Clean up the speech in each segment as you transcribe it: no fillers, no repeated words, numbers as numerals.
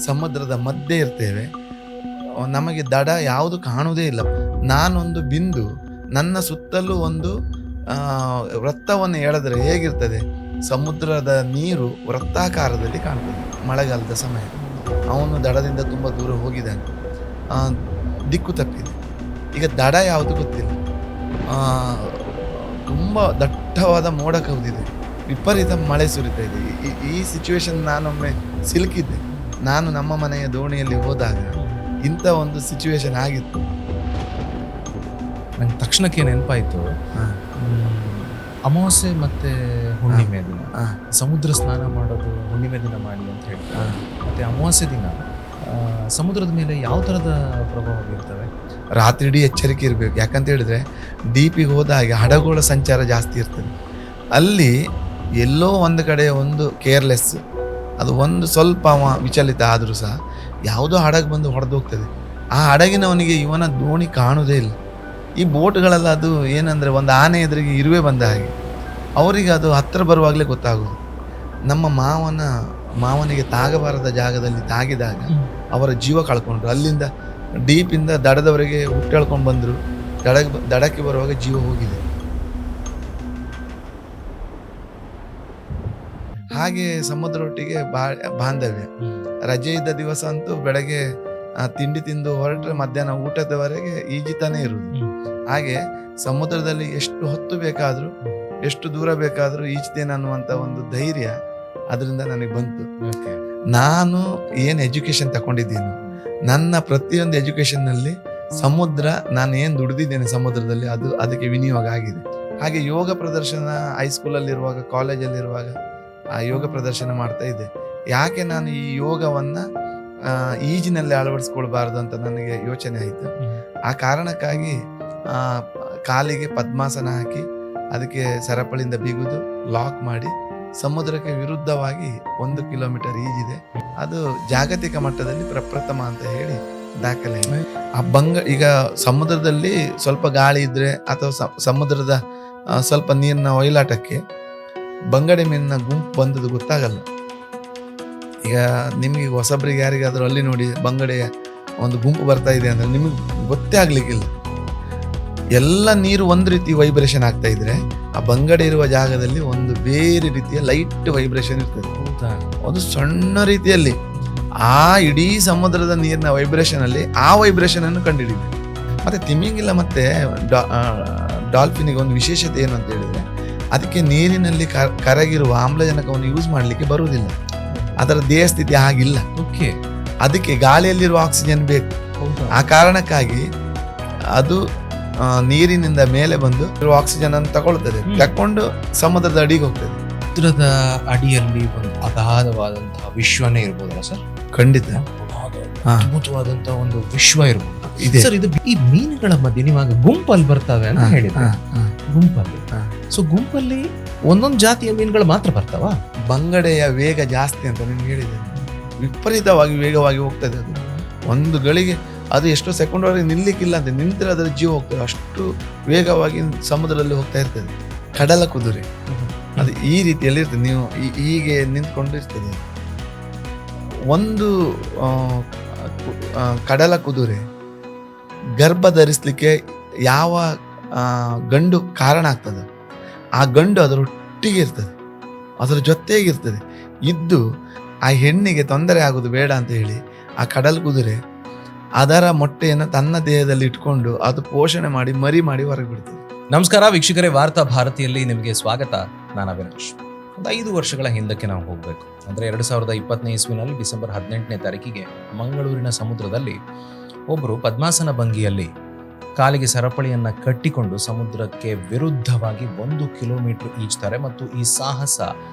ಸಮುದ್ರದ ಮಧ್ಯೆ ಇರ್ತೇವೆ. ನಮಗೆ ದಡ ಯಾವುದು ಕಾಣುವುದೇ ಇಲ್ಲ. ನಾನೊಂದು ಬಿಂದು, ನನ್ನ ಸುತ್ತಲೂ ಒಂದು ವೃತ್ತವನ್ನು ಎಳೆದರೆ ಹೇಗಿರ್ತದೆ, ಸಮುದ್ರದ ನೀರು ವೃತ್ತಾಕಾರದಲ್ಲಿ ಕಾಣ್ತದೆ. ಮಳೆಗಾಲದ ಸಮಯ, ಅವನು ದಡದಿಂದ ತುಂಬ ದೂರ ಹೋಗಿದ್ದಾನೆ, ದಿಕ್ಕು ತಪ್ಪಿದೆ. ಈಗ ದಡ ಯಾವುದು ಗೊತ್ತಿಲ್ಲ. ತುಂಬ ದಟ್ಟವಾದ ಮೋಡ ಕವಿದಿದೆ, ವಿಪರೀತ ಮಳೆ ಸುರಿತಾ ಇದೆ. ಈ ಸಿಚುವೇಶನ್ ನಾನೊಮ್ಮೆ ಸಿಲುಕಿದ್ದೆ. ನಾನು ನಮ್ಮ ಮನೆಯ ದೋಣಿಯಲ್ಲಿ ಹೋದಾಗ ಇಂಥ ಒಂದು ಸಿಚುವೇಶನ್ ಆಗಿತ್ತು. ನಂಗೆ ತಕ್ಷಣಕ್ಕೆ ನೆನಪಾಯಿತು, ಅಮಾವಾಸ್ಯೆ ಮತ್ತು ಹುಣ್ಣಿಮೆ ದಿನ ಸಮುದ್ರ ಸ್ನಾನ ಮಾಡೋದು ಹುಣ್ಣಿಮೆ ದಿನ ಮಾಡಿ ಅಂತ ಹೇಳ್ತಾರೆ. ಮತ್ತು ಅಮಾವಾಸ್ಯೆ ದಿನ ಸಮುದ್ರದ ಮೇಲೆ ಯಾವ ಥರದ ಪ್ರಭಾವ ಬೀರ್ತವೆ? ರಾತ್ರಿ ಇಡೀ ಎಚ್ಚರಿಕೆ ಇರಬೇಕು. ಯಾಕಂತ ಹೇಳಿದ್ರೆ ಡೀಪಿಗೆ ಹೋದ ಹಾಗೆ ಹಡಗುಗಳ ಸಂಚಾರ ಜಾಸ್ತಿ ಇರ್ತದೆ. ಅಲ್ಲಿ ಎಲ್ಲೋ ಒಂದು ಕಡೆ ಒಂದು ಕೇರ್ಲೆಸ್, ಅದು ಒಂದು ಸ್ವಲ್ಪ ವಿಚಲಿತ ಆದರೂ ಸಹ ಯಾವುದೋ ಹಡಗು ಬಂದು ಹೊಡೆದು ಹೋಗ್ತದೆ. ಆ ಹಡಗಿನವನಿಗೆ ಇವನ ದೋಣಿ ಕಾಣುವುದೇ ಇಲ್ಲ. ಈ ಬೋಟ್ಗಳೆಲ್ಲ ಅದು ಏನಂದರೆ ಒಂದು ಆನೆ ಎದುರಿಗೆ ಇರುವೆ ಬಂದ ಹಾಗೆ, ಅವರಿಗೆ ಅದು ಹತ್ತಿರ ಬರುವಾಗಲೇ ಗೊತ್ತಾಗೋದು. ನಮ್ಮ ಮಾವನಿಗೆ ತಾಗಬಾರದ ಜಾಗದಲ್ಲಿ ತಾಗಿದಾಗ ಅವರ ಜೀವ ಕಳ್ಕೊಂಡ್ರು. ಅಲ್ಲಿಂದ ಡೀಪಿಂದ ದಡದವರೆಗೆ ಹುಟ್ಟೆಳ್ಕೊಂಡು ಬಂದರು. ದಡಕ್ಕೆ ಬರುವಾಗ ಜೀವ ಹೋಗಿದೆ. ಹಾಗೆ ಸಮುದ್ರೊಟ್ಟಿಗೆ ಬಾಂಧವ್ಯ. ರಜೆ ಇದ್ದ ದಿವಸ ಅಂತೂ ಬೆಳಗ್ಗೆ ತಿಂಡಿ ತಿಂದು ಹೊರಟ್ರೆ ಮಧ್ಯಾಹ್ನ ಊಟದವರೆಗೆ ಈಜಿತಾನೇ ಇರುವುದು. ಹಾಗೆ ಸಮುದ್ರದಲ್ಲಿ ಎಷ್ಟು ಹೊತ್ತು ಬೇಕಾದರೂ, ಎಷ್ಟು ದೂರ ಬೇಕಾದರೂ ಈಜ್ತೇನೆ ಅನ್ನುವಂಥ ಒಂದು ಧೈರ್ಯ ಅದರಿಂದ ನನಗೆ ಬಂತು. ನಾನು ಏನು ಎಜುಕೇಶನ್ ತಗೊಂಡಿದ್ದೀನಿ, ನನ್ನ ಪ್ರತಿಯೊಂದು ಎಜುಕೇಷನ್ನಲ್ಲಿ ಸಮುದ್ರ, ನಾನು ಏನು ದುಡಿದಿದ್ದೇನೆ ಸಮುದ್ರದಲ್ಲಿ ಅದಕ್ಕೆ ವಿನಿಯೋಗ ಆಗಿದೆ. ಹಾಗೆ ಯೋಗ ಪ್ರದರ್ಶನ ಹೈಸ್ಕೂಲಲ್ಲಿರುವಾಗ, ಕಾಲೇಜಲ್ಲಿರುವಾಗ ಆ ಯೋಗ ಪ್ರದರ್ಶನ ಮಾಡ್ತಾ ಇದ್ದೆ. ಯಾಕೆ ನಾನು ಈ ಯೋಗವನ್ನು ಈಜಿನಲ್ಲಿ ಅಳವಡಿಸ್ಕೊಳ್ಬಾರ್ದು ಅಂತ ನನಗೆ ಯೋಚನೆ ಆಯಿತು. ಆ ಕಾರಣಕ್ಕಾಗಿ ಕಾಲಿಗೆ ಪದ್ಮಾಸನ ಹಾಕಿ ಅದಕ್ಕೆ ಸರಪಳಿಯಿಂದ ಬಿಗುದು ಲಾಕ್ ಮಾಡಿ ಸಮುದ್ರಕ್ಕೆ ವಿರುದ್ಧವಾಗಿ 1 ಕಿಲೋಮೀಟರ್ ಈಜಿದೆ. ಅದು ಜಾಗತಿಕ ಮಟ್ಟದಲ್ಲಿ ಪ್ರಪ್ರಥಮ ಅಂತ ಹೇಳಿ ದಾಖಲೆ. ಈಗ ಸಮುದ್ರದಲ್ಲಿ ಸ್ವಲ್ಪ ಗಾಳಿ ಇದ್ರೆ ಅಥವಾ ಸಮುದ್ರದ ಸ್ವಲ್ಪ ನೀರಿನ ಒಯ್ಲಾಟಕ್ಕೆ ಬಂಗಡೆ ಮೀನಿನ ಗುಂಪು ಬಂದದ್ದು ಗೊತ್ತಾಗಲ್ಲ. ಈಗ ನಿಮಗೆ ಹೊಸಬ್ರಿಗೆ ಯಾರಿಗಾದರೂ ಅಲ್ಲಿ ನೋಡಿ ಬಂಗಡೆಯ ಒಂದು ಗುಂಪು ಬರ್ತಾ ಇದೆ ಅಂದರೆ ನಿಮಗೆ ಗೊತ್ತೇ ಆಗ್ಲಿಕ್ಕಿಲ್ಲ. ಎಲ್ಲ ನೀರು ಒಂದು ರೀತಿ ವೈಬ್ರೇಷನ್ ಆಗ್ತಾ ಇದ್ರೆ ಆ ಬಂಗಡೆ ಇರುವ ಜಾಗದಲ್ಲಿ ಒಂದು ಬೇರೆ ರೀತಿಯ ಲೈಟ್ ವೈಬ್ರೇಷನ್ ಇರ್ತದೆ. ಒಂದು ಸಣ್ಣ ರೀತಿಯಲ್ಲಿ ಆ ಇಡೀ ಸಮುದ್ರದ ನೀರಿನ ವೈಬ್ರೇಷನ್ ಅಲ್ಲಿ ಆ ವೈಬ್ರೇಷನ್ ಅನ್ನು ಕಂಡುಹಿಡಿದೆ. ಮತ್ತೆ ತಿಮಿಂಗಿಲ ಮತ್ತೆ ಡಾಲ್ಫಿನಿಗೆ ಒಂದು ವಿಶೇಷತೆ ಏನು ಅಂತ ಹೇಳಿದ್ರೆ, ಅದಕ್ಕೆ ನೀರಿನಲ್ಲಿ ಕರಗಿರುವ ಆಮ್ಲಜನಕವನ್ನು ಯೂಸ್ ಮಾಡಲಿಕ್ಕೆ ಬರುವುದಿಲ್ಲ. ಅದರ ದೇಹ ಸ್ಥಿತಿ ಹಾಗಿಲ್ಲ. ಅದಕ್ಕೆ ಗಾಳಿಯಲ್ಲಿರುವ ಆಕ್ಸಿಜನ್ ಬೇಕು. ಆ ಕಾರಣಕ್ಕಾಗಿ ಅದು ನೀರಿನಿಂದ ಮೇಲೆ ಬಂದು ಆಕ್ಸಿಜನ್ ಅನ್ನು ತಕೊಂಡು ಸಮುದ್ರದ ಅಡಿಗೆ ಹೋಗ್ತದೆ. ಸಮುದ್ರದ ಅಡಿಯಲ್ಲಿ ಒಂದು ಅಗಾಧವಾದಂತಹ ವಿಶ್ವನೇ ಇರ್ಬೋದಲ್ಲ ಸರ್? ಖಂಡಿತ ಅದ್ಭುತವಾದಂತಹ ಒಂದು ವಿಶ್ವ ಇರ್ಬೋದು ಸರ್. ಇದು ಈ ಮೀನುಗಳ ಮಧ್ಯೆ ನೀವಾಗ ಗುಂಪಲ್ಲಿ ಬರ್ತವೆ ಅಂತ ಹೇಳಿದ್ರೆ, ಗುಂಪಲ್ಲಿ ಸೊ ಗುಂಪಲ್ಲಿ ಒಂದೊಂದು ಜಾತಿಯ ಮೀನುಗಳು ಮಾತ್ರ ಬರ್ತಾವ? ಬಂಗಡೆಯ ವೇಗ ಜಾಸ್ತಿ ಅಂತ ನಿಮ್ಗೆ ಹೇಳಿದೆ. ವಿಪರೀತವಾಗಿ ವೇಗವಾಗಿ ಹೋಗ್ತದೆ. ಅದು ಒಂದು ಗಳಿಗೆ ಅದು ಎಷ್ಟೋ ಸೆಕೆಂಡ್ವರೆಗೆ ನಿಲ್ಲಿಕ್ಕಿಲ್ಲ ಅಂತ, ನಿಂತರೆ ಅದರ ಜೀವ ಹೋಗ್ತದೆ. ಅಷ್ಟು ವೇಗವಾಗಿ ಸಮುದ್ರದಲ್ಲಿ ಹೋಗ್ತಾ ಇರ್ತದೆ. ಕಡಲ ಕುದುರೆ ಅದು ಈ ರೀತಿಯಲ್ಲಿ ಇರ್ತದೆ. ನೀವು ಹೀಗೆ ನಿಂತ್ಕೊಂಡಿರ್ತದೆ. ಒಂದು ಕಡಲ ಕುದುರೆ ಗರ್ಭ ಧರಿಸಲಿಕ್ಕೆ ಯಾವ ಗಂಡು ಕಾರಣ ಆಗ್ತದೆ, ಆ ಗಂಡು ಅದರೊಟ್ಟಿಗೆ ಇರ್ತದೆ, ಅದರ ಜೊತೆಗಿರ್ತದೆ. ಇದ್ದು ಆ ಹೆಣ್ಣಿಗೆ ತೊಂದರೆ ಆಗೋದು ಬೇಡ ಅಂತ ಹೇಳಿ ಆ ಕಡಲ ಕುದುರೆ ಅದರ ಮೊಟ್ಟೆಯನ್ನು ತನ್ನ ದೇಹದಲ್ಲಿ ಇಟ್ಕೊಂಡು ಅದು ಪೋಷಣೆ ಮಾಡಿ ಮರಿ ಮಾಡಿ ಹೊರಗೆ ಬಿಡ್ತದೆ. ನಮಸ್ಕಾರ ವೀಕ್ಷಕರೇ, ವಾರ್ತಾ ಭಾರತಿಯಲ್ಲಿ ನಿಮಗೆ ಸ್ವಾಗತ. ನಾನು ಅವಿನಾಶ್. ಒಂದು 5 ವರ್ಷಗಳ ಹಿಂದಕ್ಕೆ ನಾವು ಹೋಗಬೇಕು. ಅಂದರೆ 2020ನೇ ಇಸ್ವಿನಲ್ಲಿ ಡಿಸೆಂಬರ್ 18ನೇ ತಾರೀಕಿಗೆ ಮಂಗಳೂರಿನ ಸಮುದ್ರದಲ್ಲಿ ಒಬ್ಬರು ಪದ್ಮಾಸನ ಭಂಗಿಯಲ್ಲಿ ಕಾಲಿಗೆ ಸರಪಳಿಯನ್ನು ಕಟ್ಟಿಕೊಂಡು ಸಮುದ್ರಕ್ಕೆ ವಿರುದ್ಧವಾಗಿ 1 ಕಿಲೋಮೀಟರ್ ಈಜ್ತಾರೆ. ಮತ್ತು ಈ ಸಾಹಸ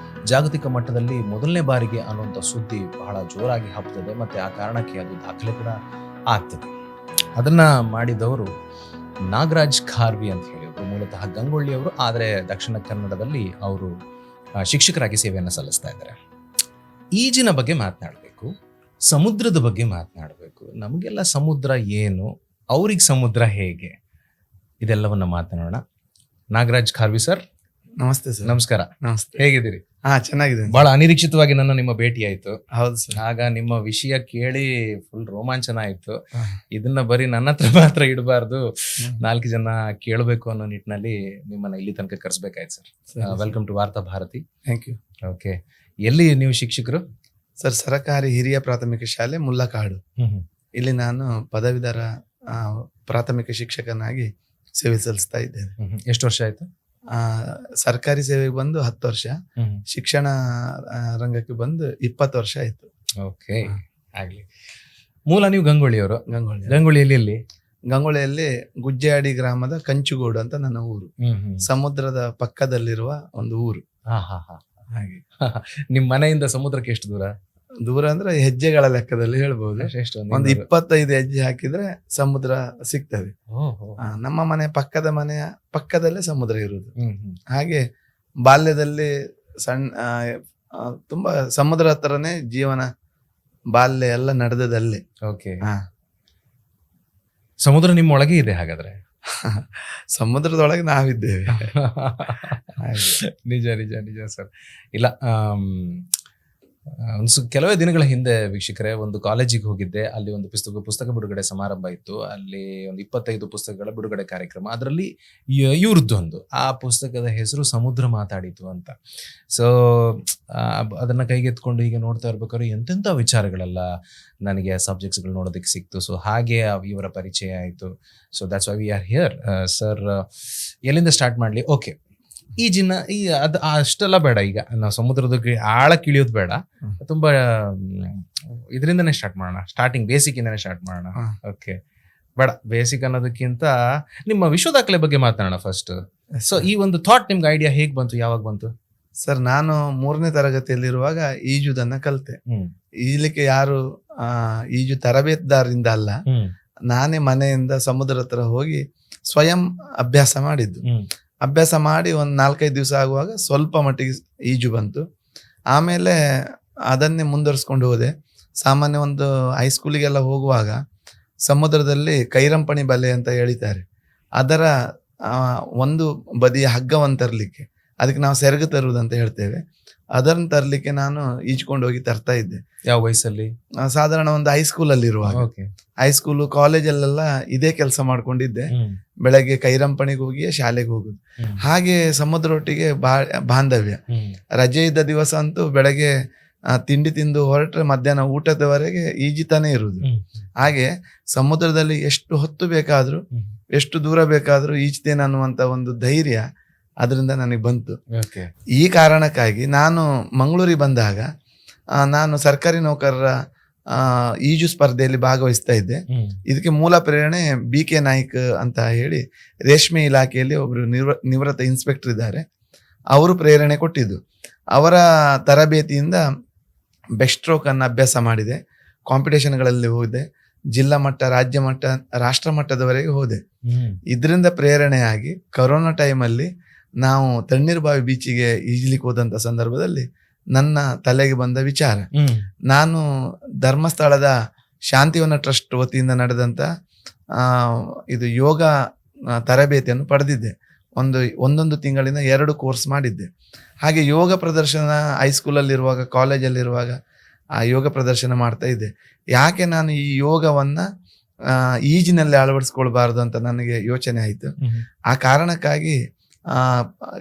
ಜಾಗತಿಕ ಮಟ್ಟದಲ್ಲಿ ಮೊದಲನೇ ಬಾರಿಗೆ ಅನ್ನುವಂಥ ಸುದ್ದಿ ಬಹಳ ಜೋರಾಗಿ ಹಬ್ಬುತ್ತದೆ. ಮತ್ತು ಆ ಕಾರಣಕ್ಕೆ ಅದು ದಾಖಲೆ ಕೂಡ ಆಗ್ತದೆ. ಅದನ್ನು ಮಾಡಿದವರು ನಾಗರಾಜ್ ಖಾರ್ವಿ ಅಂತ ಹೇಳಿ, ಅವರು ಮೂಲತಃ ಗಂಗೊಳ್ಳಿಯವರು, ಆದರೆ ದಕ್ಷಿಣ ಕನ್ನಡದಲ್ಲಿ ಅವರು ಶಿಕ್ಷಕರಾಗಿ ಸೇವೆಯನ್ನು ಸಲ್ಲಿಸ್ತಾ ಇದ್ದಾರೆ. ಈಜಿನ ಬಗ್ಗೆ ಮಾತನಾಡಬೇಕು, ಸಮುದ್ರದ ಬಗ್ಗೆ ಮಾತನಾಡಬೇಕು. ನಮಗೆಲ್ಲ ಸಮುದ್ರ ಏನು, ಅವ್ರಿಗೆ ಸಮುದ್ರ ಹೇಗೆ, ಇದೆಲ್ಲವನ್ನ ಮಾತನಾಡೋಣ. ನಾಗರಾಜ್ ಖಾರ್ವಿ ಸರ್, ನಮಸ್ತೆ ಸರ್. ನಮಸ್ಕಾರ. ನಮಸ್ತೆ. ಹೇಗಿದ್ದೀರಿ? ಹಾ, ಚೆನ್ನಾಗಿದೆ. ಬಹಳ ಅನಿರೀಕ್ಷಿತವಾಗಿ ನಿಮ್ಮ ಭೇಟಿ ಆಯ್ತು. ಹೌದು ಸರ್. ಆಗ ನಿಮ್ಮ ವಿಷಯ ಕೇಳಿ ಫುಲ್ ರೋಮಾಂಚನ ಆಯ್ತು. ಹಾ. ಇದನ್ನ ಬರೀ ನನ್ನ ಹತ್ರ ಮಾತ್ರ ಇಡಬಾರ್ದು, 4 ಜನ ಕೇಳಬೇಕು ಅನ್ನೋ ನಿಟ್ಟಿನಲ್ಲಿ ನಿಮ್ಮನ್ನ ಇಲ್ಲಿ ತನಕ ಕರೆಸ್ಬೇಕಾಯ್ತು ಸರ್. ವೆಲ್ಕಮ್ ಟು ವಾರ್ತಾ ಭಾರತಿ. Thank you. ಓಕೆ, ಎಲ್ಲಿ ನೀವು ಶಿಕ್ಷಕರು? ಸರ್, ಸರಕಾರಿ ಹಿರಿಯ ಪ್ರಾಥಮಿಕ ಶಾಲೆ ಮುಲ್ಲಕಾಡು. ಇಲ್ಲಿ ನಾನು ಪದವೀಧರ ಪ್ರಾಥಮಿಕ ಶಿಕ್ಷಕನಾಗಿ ಸೇವೆ ಸಲ್ಲಿಸ್ತಾ ಇದ್ದೇನೆ. ಎಷ್ಟು ವರ್ಷ ಆಯ್ತು? ಸರ್ಕಾರಿ ಸೇವೆಗೆ ಬಂದು 10 ವರ್ಷ, ಶಿಕ್ಷಣ ರಂಗಕ್ಕೆ ಬಂದು 20 ವರ್ಷ ಆಯ್ತು. ಓಕೆ, ಆಗ್ಲಿ. ಮೂಲ ನೀವು ಗಂಗೊಳ್ಳಿಯವರು? ಗಂಗೊಳ್ಳಿಯಲ್ಲಿ ಎಲ್ಲಿ? ಗಂಗೊಳ್ಳಿಯಲ್ಲಿ ಗುಜ್ಜೆಯಾಡಿ ಗ್ರಾಮದ ಕಂಚುಗೋಡು ಅಂತ ನನ್ನ ಊರು. ಸಮುದ್ರದ ಪಕ್ಕದಲ್ಲಿರುವ ಒಂದು ಊರು. ಹಾಗೆ. ನಿಮ್ ಮನೆಯಿಂದ ಸಮುದ್ರಕ್ಕೆ ಎಷ್ಟು ದೂರ? ದೂರ ಅಂದ್ರೆ ಹೆಜ್ಜೆಗಳ ಲೆಕ್ಕದಲ್ಲಿ ಹೇಳ್ಬಹುದು. ಒಂದು 25 ಹೆಜ್ಜೆ ಹಾಕಿದ್ರೆ ಸಮುದ್ರ ಸಿಗ್ತದೆ. ನಮ್ಮ ಪಕ್ಕದ ಮನೆಯ ಪಕ್ಕದಲ್ಲೇ ಸಮುದ್ರ ಇರುವುದು. ಹಾಗೆ ಬಾಲ್ಯದಲ್ಲಿ ತುಂಬಾ ಸಮುದ್ರ ಹತ್ರನೇ ಜೀವನ, ಬಾಲ್ಯ ಎಲ್ಲ ನಡೆದಲ್ಲೇ. ಓಕೆ. ಸಮುದ್ರ ನಿಮ್ಮ ಒಳಗೆ ಇದೆ ಹಾಗಾದ್ರೆ? ಸಮುದ್ರದೊಳಗೆ ನಾವಿದ್ದೇವೆ. ನಿಜ ನಿಜ ನಿಜ ಸರ್. ಇಲ್ಲ, ಕೆಲವೇ ದಿನಗಳ ಹಿಂದೆ ವೀಕ್ಷಕರೇ ಒಂದು ಕಾಲೇಜಿಗೆ ಹೋಗಿದ್ದೆ. ಅಲ್ಲಿ ಒಂದು ಪುಸ್ತಕ ಬಿಡುಗಡೆ ಸಮಾರಂಭ ಇತ್ತು. ಅಲ್ಲಿ ಒಂದು 25 ಪುಸ್ತಕಗಳ ಬಿಡುಗಡೆ ಕಾರ್ಯಕ್ರಮ. ಅದರಲ್ಲಿ ಇವ್ರದ್ದೊಂದು, ಆ ಪುಸ್ತಕದ ಹೆಸರು ಸಮುದ್ರ ಮಾತಾಡಿತು ಅಂತ. ಸೊ ಅದನ್ನ ಕೈಗೆತ್ಕೊಂಡು ಈಗ ನೋಡ್ತಾ ಇರ್ಬೇಕಾದ್ರೆ ಎಂತೆಂಥ ವಿಚಾರಗಳೆಲ್ಲ ನನಗೆ ಸಬ್ಜೆಕ್ಟ್ಸ್ಗಳು ನೋಡೋದಕ್ಕೆ ಸಿಕ್ತು. ಸೊ ಹಾಗೆ ಇವರ ಪರಿಚಯ ಆಯಿತು. So that's why we are here. Sir, ಎಲ್ಲಿಂದ ಸ್ಟಾರ್ಟ್ ಮಾಡಲಿ? ಓಕೆ, ಈಜಿನ ಅದು ಅಷ್ಟೆಲ್ಲ ಬೇಡ. ಈಗ ನಾವು ಸಮುದ್ರದ ಆಳಕ್ಕೆ ಇಳಿಯೋದು ಬೇಡ, ತುಂಬಾ ಇದರಿಂದನೇ ಸ್ಟಾರ್ಟ್ ಮಾಡೋಣ. ಸ್ಟಾರ್ಟಿಂಗ್ ಬೇಸಿಕ್ ಇಂದಾನೆ ಸ್ಟಾರ್ಟ್ ಮಾಡೋಣ. ಓಕೆ, ಬೇಡ ಬೇಸಿಕ್ ಅನ್ನೋದಕ್ಕಿಂತ ನಿಮ್ಮ ವಿಶ್ವ ದಾಖಲೆ ಬಗ್ಗೆ ಮಾತನಾಡೋಣ ಫಸ್ಟ್. ಸೊ ಈ ಒಂದು ಥಾಟ್ ನಿಮ್ಗೆ ಐಡಿಯಾ ಹೇಗ್ ಬಂತು, ಯಾವಾಗ ಬಂತು? ಸರ್, ನಾನು 3ನೇ ತರಗತಿಯಲ್ಲಿರುವಾಗ ಈಜುದನ್ನ ಕಲಿತೆ. ಈಜಲಿಕ್ಕೆ ಯಾರು ಈಜು ತರಬೇತುದಾರರಿಂದ ಅಲ್ಲ, ನಾನೇ ಮನೆಯಿಂದ ಸಮುದ್ರ ಹತ್ರ ಹೋಗಿ ಸ್ವಯಂ ಅಭ್ಯಾಸ ಮಾಡಿದ್ದು. ಅಭ್ಯಾಸ ಮಾಡಿ ಒಂದು 4-5 ದಿವಸ ಆಗುವಾಗ ಸ್ವಲ್ಪ ಮಟ್ಟಿಗೆ ಈಜು ಬಂತು. ಆಮೇಲೆ ಅದನ್ನೇ ಮುಂದುವರಿಸ್ಕೊಂಡು ಹೋದೆ. ಸಾಮಾನ್ಯ ಒಂದು ಹೈಸ್ಕೂಲಿಗೆಲ್ಲ ಹೋಗುವಾಗ ಸಮುದ್ರದಲ್ಲಿ ಕೈರಂಪಣಿ ಬಲೆ ಅಂತ ಹೇಳಿದ್ದಾರೆ. ಅದರ ಒಂದು ಬದಿಯ ಹಗ್ಗವನ್ನು ತರಲಿಕ್ಕೆ, ಅದಕ್ಕೆ ನಾವು ಸೆರಗು ತರುವುದಂತ ಹೇಳ್ತೇವೆ, ಅದನ್ನು ತರಲಿಕ್ಕೆ ನಾನು ಈಜ್ಕೊಂಡು ಹೋಗಿ ತರ್ತಾ ಇದ್ದೆ. ಯಾವ ವಯಸ್ಸಲ್ಲಿ? ಸಾಧಾರಣ ಒಂದು ಹೈಸ್ಕೂಲಲ್ಲಿ ಇರುವಾಗ. ಹೈಸ್ಕೂಲು ಕಾಲೇಜಲ್ಲೆಲ್ಲ ಇದೇ ಕೆಲಸ ಮಾಡ್ಕೊಂಡಿದ್ದೆ. ಬೆಳಗ್ಗೆ ಕೈರಂಪಣಿಗೆ ಹೋಗಿ ಶಾಲೆಗೆ ಹೋಗುದು. ಹಾಗೆ ಸಮುದ್ರೊಟ್ಟಿಗೆ ಬಾಂಧವ್ಯ. ರಜೆ ಇದ್ದ ದಿವಸ ಅಂತೂ ಬೆಳಗ್ಗೆ ತಿಂಡಿ ತಿಂದು ಹೊರಟ್ರೆ ಮಧ್ಯಾಹ್ನ ಊಟದವರೆಗೆ ಈಜಿತಾನೆ ಇರುವುದು. ಹಾಗೆ ಸಮುದ್ರದಲ್ಲಿ ಎಷ್ಟು ಹೊತ್ತು ಬೇಕಾದ್ರೂ, ಎಷ್ಟು ದೂರ ಬೇಕಾದ್ರೂ ಈಜ್ತೇನೆ ಅನ್ನುವಂತ ಒಂದು ಧೈರ್ಯ ಅದರಿಂದ ನನಗೆ ಬಂತು. ಈ ಕಾರಣಕ್ಕಾಗಿ ನಾನು ಮಂಗಳೂರಿಗೆ ಬಂದಾಗ ನಾನು ಸರ್ಕಾರಿ ನೌಕರರ ಈಜು ಸ್ಪರ್ಧೆಯಲ್ಲಿ ಭಾಗವಹಿಸ್ತಾ ಇದ್ದೆ. ಇದಕ್ಕೆ ಮೂಲ ಪ್ರೇರಣೆ BK ನಾಯ್ಕ್ ಅಂತ ಹೇಳಿ ರೇಷ್ಮೆ ಇಲಾಖೆಯಲ್ಲಿ ಒಬ್ರು ನಿವೃತ್ತ ಇನ್ಸ್ಪೆಕ್ಟರ್ ಇದ್ದಾರೆ. ಅವರು ಪ್ರೇರಣೆ ಕೊಟ್ಟಿದ್ದು. ಅವರ ತರಬೇತಿಯಿಂದ ಬೆಸ್ಟ್ ಸ್ಟ್ರೋಕ್ ಅನ್ನು ಅಭ್ಯಾಸ ಮಾಡಿದೆ. ಕಾಂಪಿಟೇಷನ್ಗಳಲ್ಲಿ ಹೋದೆ. ಜಿಲ್ಲಾ ಮಟ್ಟ, ರಾಜ್ಯ ಮಟ್ಟ, ರಾಷ್ಟ್ರ ಮಟ್ಟದವರೆಗೆ ಹೋದೆ. ಇದರಿಂದ ಪ್ರೇರಣೆಯಾಗಿ ಕೊರೋನಾ ಟೈಮಲ್ಲಿ ನಾವು ತಣ್ಣೀರ್ಬಾವಿ ಬೀಚಿಗೆ ಈಜಲಿಕ್ಕೆ ಹೋದಂಥ ಸಂದರ್ಭದಲ್ಲಿ ನನ್ನ ತಲೆಗೆ ಬಂದ ವಿಚಾರ, ನಾನು ಧರ್ಮಸ್ಥಳದ ಶಾಂತಿವನ ಟ್ರಸ್ಟ್ ವತಿಯಿಂದ ನಡೆದಂಥ ಇದು ಯೋಗ ತರಬೇತಿಯನ್ನು ಪಡೆದಿದ್ದೆ. ಒಂದೊಂದು ತಿಂಗಳಿನ 2 ಕೋರ್ಸ್ ಮಾಡಿದ್ದೆ. ಹಾಗೆ ಯೋಗ ಪ್ರದರ್ಶನ ಹೈಸ್ಕೂಲಲ್ಲಿರುವಾಗ, ಕಾಲೇಜಲ್ಲಿರುವಾಗ ಆ ಯೋಗ ಪ್ರದರ್ಶನ ಮಾಡ್ತಾ ಇದ್ದೆ. ಯಾಕೆ ನಾನು ಈ ಯೋಗವನ್ನು ಈಜಿನಲ್ಲಿ ಅಳವಡಿಸ್ಕೊಳ್ಬಾರ್ದು ಅಂತ ನನಗೆ ಯೋಚನೆ ಆಯಿತು. ಆ ಕಾರಣಕ್ಕಾಗಿ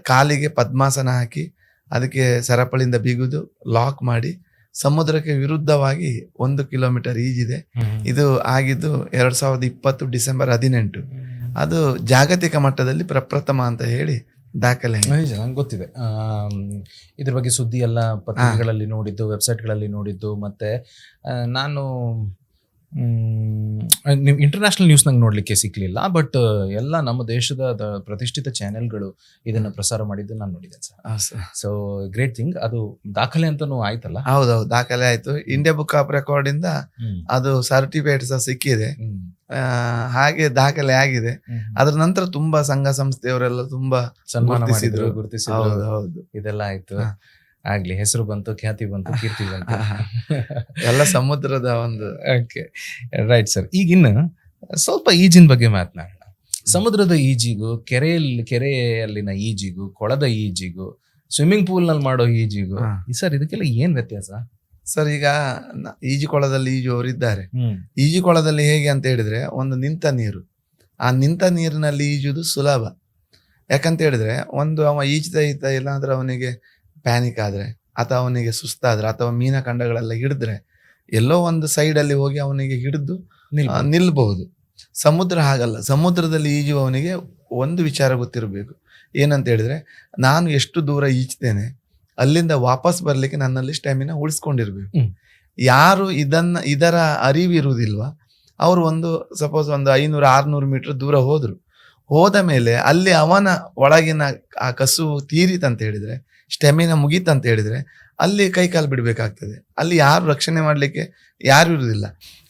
ಕಾಲಿಗೆ ಪದ್ಮಾಸನ ಹಾಕಿ ಅದಕ್ಕೆ ಸರಪಳಿಯಿಂದ ಬಿಗುದು ಲಾಕ್ ಮಾಡಿ ಸಮುದ್ರಕ್ಕೆ ವಿರುದ್ಧವಾಗಿ 1 ಕಿಲೋಮೀಟರ್ ಈಜಿದೆ. ಇದು ಆಗಿದ್ದು 2020 ಡಿಸೆಂಬರ್ 18. ಅದು ಜಾಗತಿಕ ಮಟ್ಟದಲ್ಲಿ ಪ್ರಪ್ರಥಮ ಅಂತ ಹೇಳಿ ದಾಖಲೆ. ನಂಗೆ ಗೊತ್ತಿದೆ ಇದ್ರ ಬಗ್ಗೆ, ಸುದ್ದಿ ಎಲ್ಲ ಪತ್ರಿಕೆಗಳಲ್ಲಿ ನೋಡಿದ್ದು, ವೆಬ್ಸೈಟ್ಗಳಲ್ಲಿ ನೋಡಿದ್ದು. ಮತ್ತೆ ನಾನು ನೀವು ಇಂಟರ್ನ್ಯಾಷನಲ್ ನ್ಯೂಸ್ ನಂಗೆ ನೋಡ್ಲಿಕ್ಕೆ ಸಿಕ್ಲಿಲ್ಲ, ಬಟ್ ಎಲ್ಲ ನಮ್ಮ ದೇಶದ ಪ್ರತಿಷ್ಠಿತ ಚಾನೆಲ್ಗಳು ಇದನ್ನ ಪ್ರಸಾರ ಮಾಡಿದ್ದು ನಾನು ನೋಡಿದ್ದೇನೆ ಸರ್. So great thing. ಅದು ದಾಖಲೆ ಅಂತಾನು ಆಯ್ತಲ್ಲ? ಹೌದೌದು, ದಾಖಲೆ ಆಯ್ತು. ಇಂಡಿಯಾ ಬುಕ್ ಆಫ್ ರೆಕಾರ್ಡ್ ಇಂದ ಅದು ಸರ್ಟಿಫಿಕೇಟ್ ಸಹ ಸಿಕ್ಕಿದೆ. ಹಾಗೆ ದಾಖಲೆ ಆಗಿದೆ. ಅದ್ರ ನಂತರ ತುಂಬಾ ಸಂಘ ಸಂಸ್ಥೆಯವರೆಲ್ಲ ತುಂಬಾ ಸನ್ಮಾನ ಮಾಡಿದ್ರು, ಗುರುತಿಸಿದ್ರು. ಹೌದು, ಇದೆಲ್ಲ ಆಯ್ತು. ಆಗ್ಲಿ, ಹೆಸರು ಬಂತು, ಖ್ಯಾತಿ ಬಂತು, ಕೀರ್ತಿ ಬಂತು, ಎಲ್ಲ ಸಮುದ್ರದ ಒಂದು. Okay, right sir. ಈಗಿನ್ನು ಸ್ವಲ್ಪ ಈಜಿನ ಬಗ್ಗೆ ಮಾತನಾಡೋಣ. ಸಮುದ್ರದ ಈಜಿಗೂ ಕೆರೆಯಲ್ಲಿನ ಈಜಿಗೂ ಕೊಳದ ಈಜಿಗೂ ಸ್ವಿಮ್ಮಿಂಗ್ ಪೂಲ್ ನಲ್ಲಿ ಮಾಡೋ ಈಜಿಗೂ ಹಾ. ಸರ್ ಇದಕ್ಕೆಲ್ಲ ಏನ್ ವ್ಯತ್ಯಾಸ? ಸರ್ ಈಗ ಈಜುಕೊಳದಲ್ಲಿ ಈಜುವವರಿದ್ದಾರೆ. ಈಜುಕೊಳದಲ್ಲಿ ಹೇಗೆ ಅಂತ ಹೇಳಿದ್ರೆ ಒಂದು ನಿಂತ ನೀರು, ಆ ನಿಂತ ನೀರಿನಲ್ಲಿ ಈಜುವುದು ಸುಲಭ. ಯಾಕಂತ ಹೇಳಿದ್ರೆ ಅವ ಈಜ್ತಾ ಇಲ್ಲಾಂದ್ರೆ ಅವನಿಗೆ ಪ್ಯಾನಿಕ್ ಆದ್ರೆ ಅಥವಾ ಅವನಿಗೆ ಸುಸ್ತಾದ್ರೆ ಅಥವಾ ಮೀನ ಕಂಡಗಳೆಲ್ಲ ಹಿಡಿದ್ರೆ ಎಲ್ಲೋ ಒಂದು ಸೈಡಲ್ಲಿ ಹೋಗಿ ಅವನಿಗೆ ಹಿಡಿದು ನಿಲ್ಬಹುದು. ಸಮುದ್ರ ಹಾಗಲ್ಲ. ಸಮುದ್ರದಲ್ಲಿ ಈಜುವವನಿಗೆ ಒಂದು ವಿಚಾರ ಗೊತ್ತಿರಬೇಕು, ಏನಂತ ಹೇಳಿದ್ರೆ ನಾನು ಎಷ್ಟು ದೂರ ಈಜ್ತೇನೆ ಅಲ್ಲಿಂದ ವಾಪಸ್ ಬರ್ಲಿಕ್ಕೆ ನನ್ನಲ್ಲಿ ಸ್ಟ್ಯಾಮಿನಾ ಉಳಿಸ್ಕೊಂಡಿರ್ಬೇಕು. ಯಾರು ಇದರ ಅರಿವಿರುವುದಿಲ್ವಾ ಅವರು ಸಪೋಸ್ 500-600 ಮೀಟರ್ ದೂರ ಹೋದ ಮೇಲೆ ಅಲ್ಲಿ ಅವನ ಒಳಗಿನ ಆ ಕಸು ತೀರಿತಂತ ಹೇಳಿದ್ರೆ, ಸ್ಟೆಮಿನಾ ಮುಗೀತಂತ ಹೇಳಿದ್ರೆ ಅಲ್ಲಿ ಕೈಕಾಲು ಬಿಡಬೇಕಾಗ್ತದೆ. ಅಲ್ಲಿ ಯಾರು ರಕ್ಷಣೆ ಮಾಡಲಿಕ್ಕೆ ಯಾರು ಇರುವುದಿಲ್ಲ.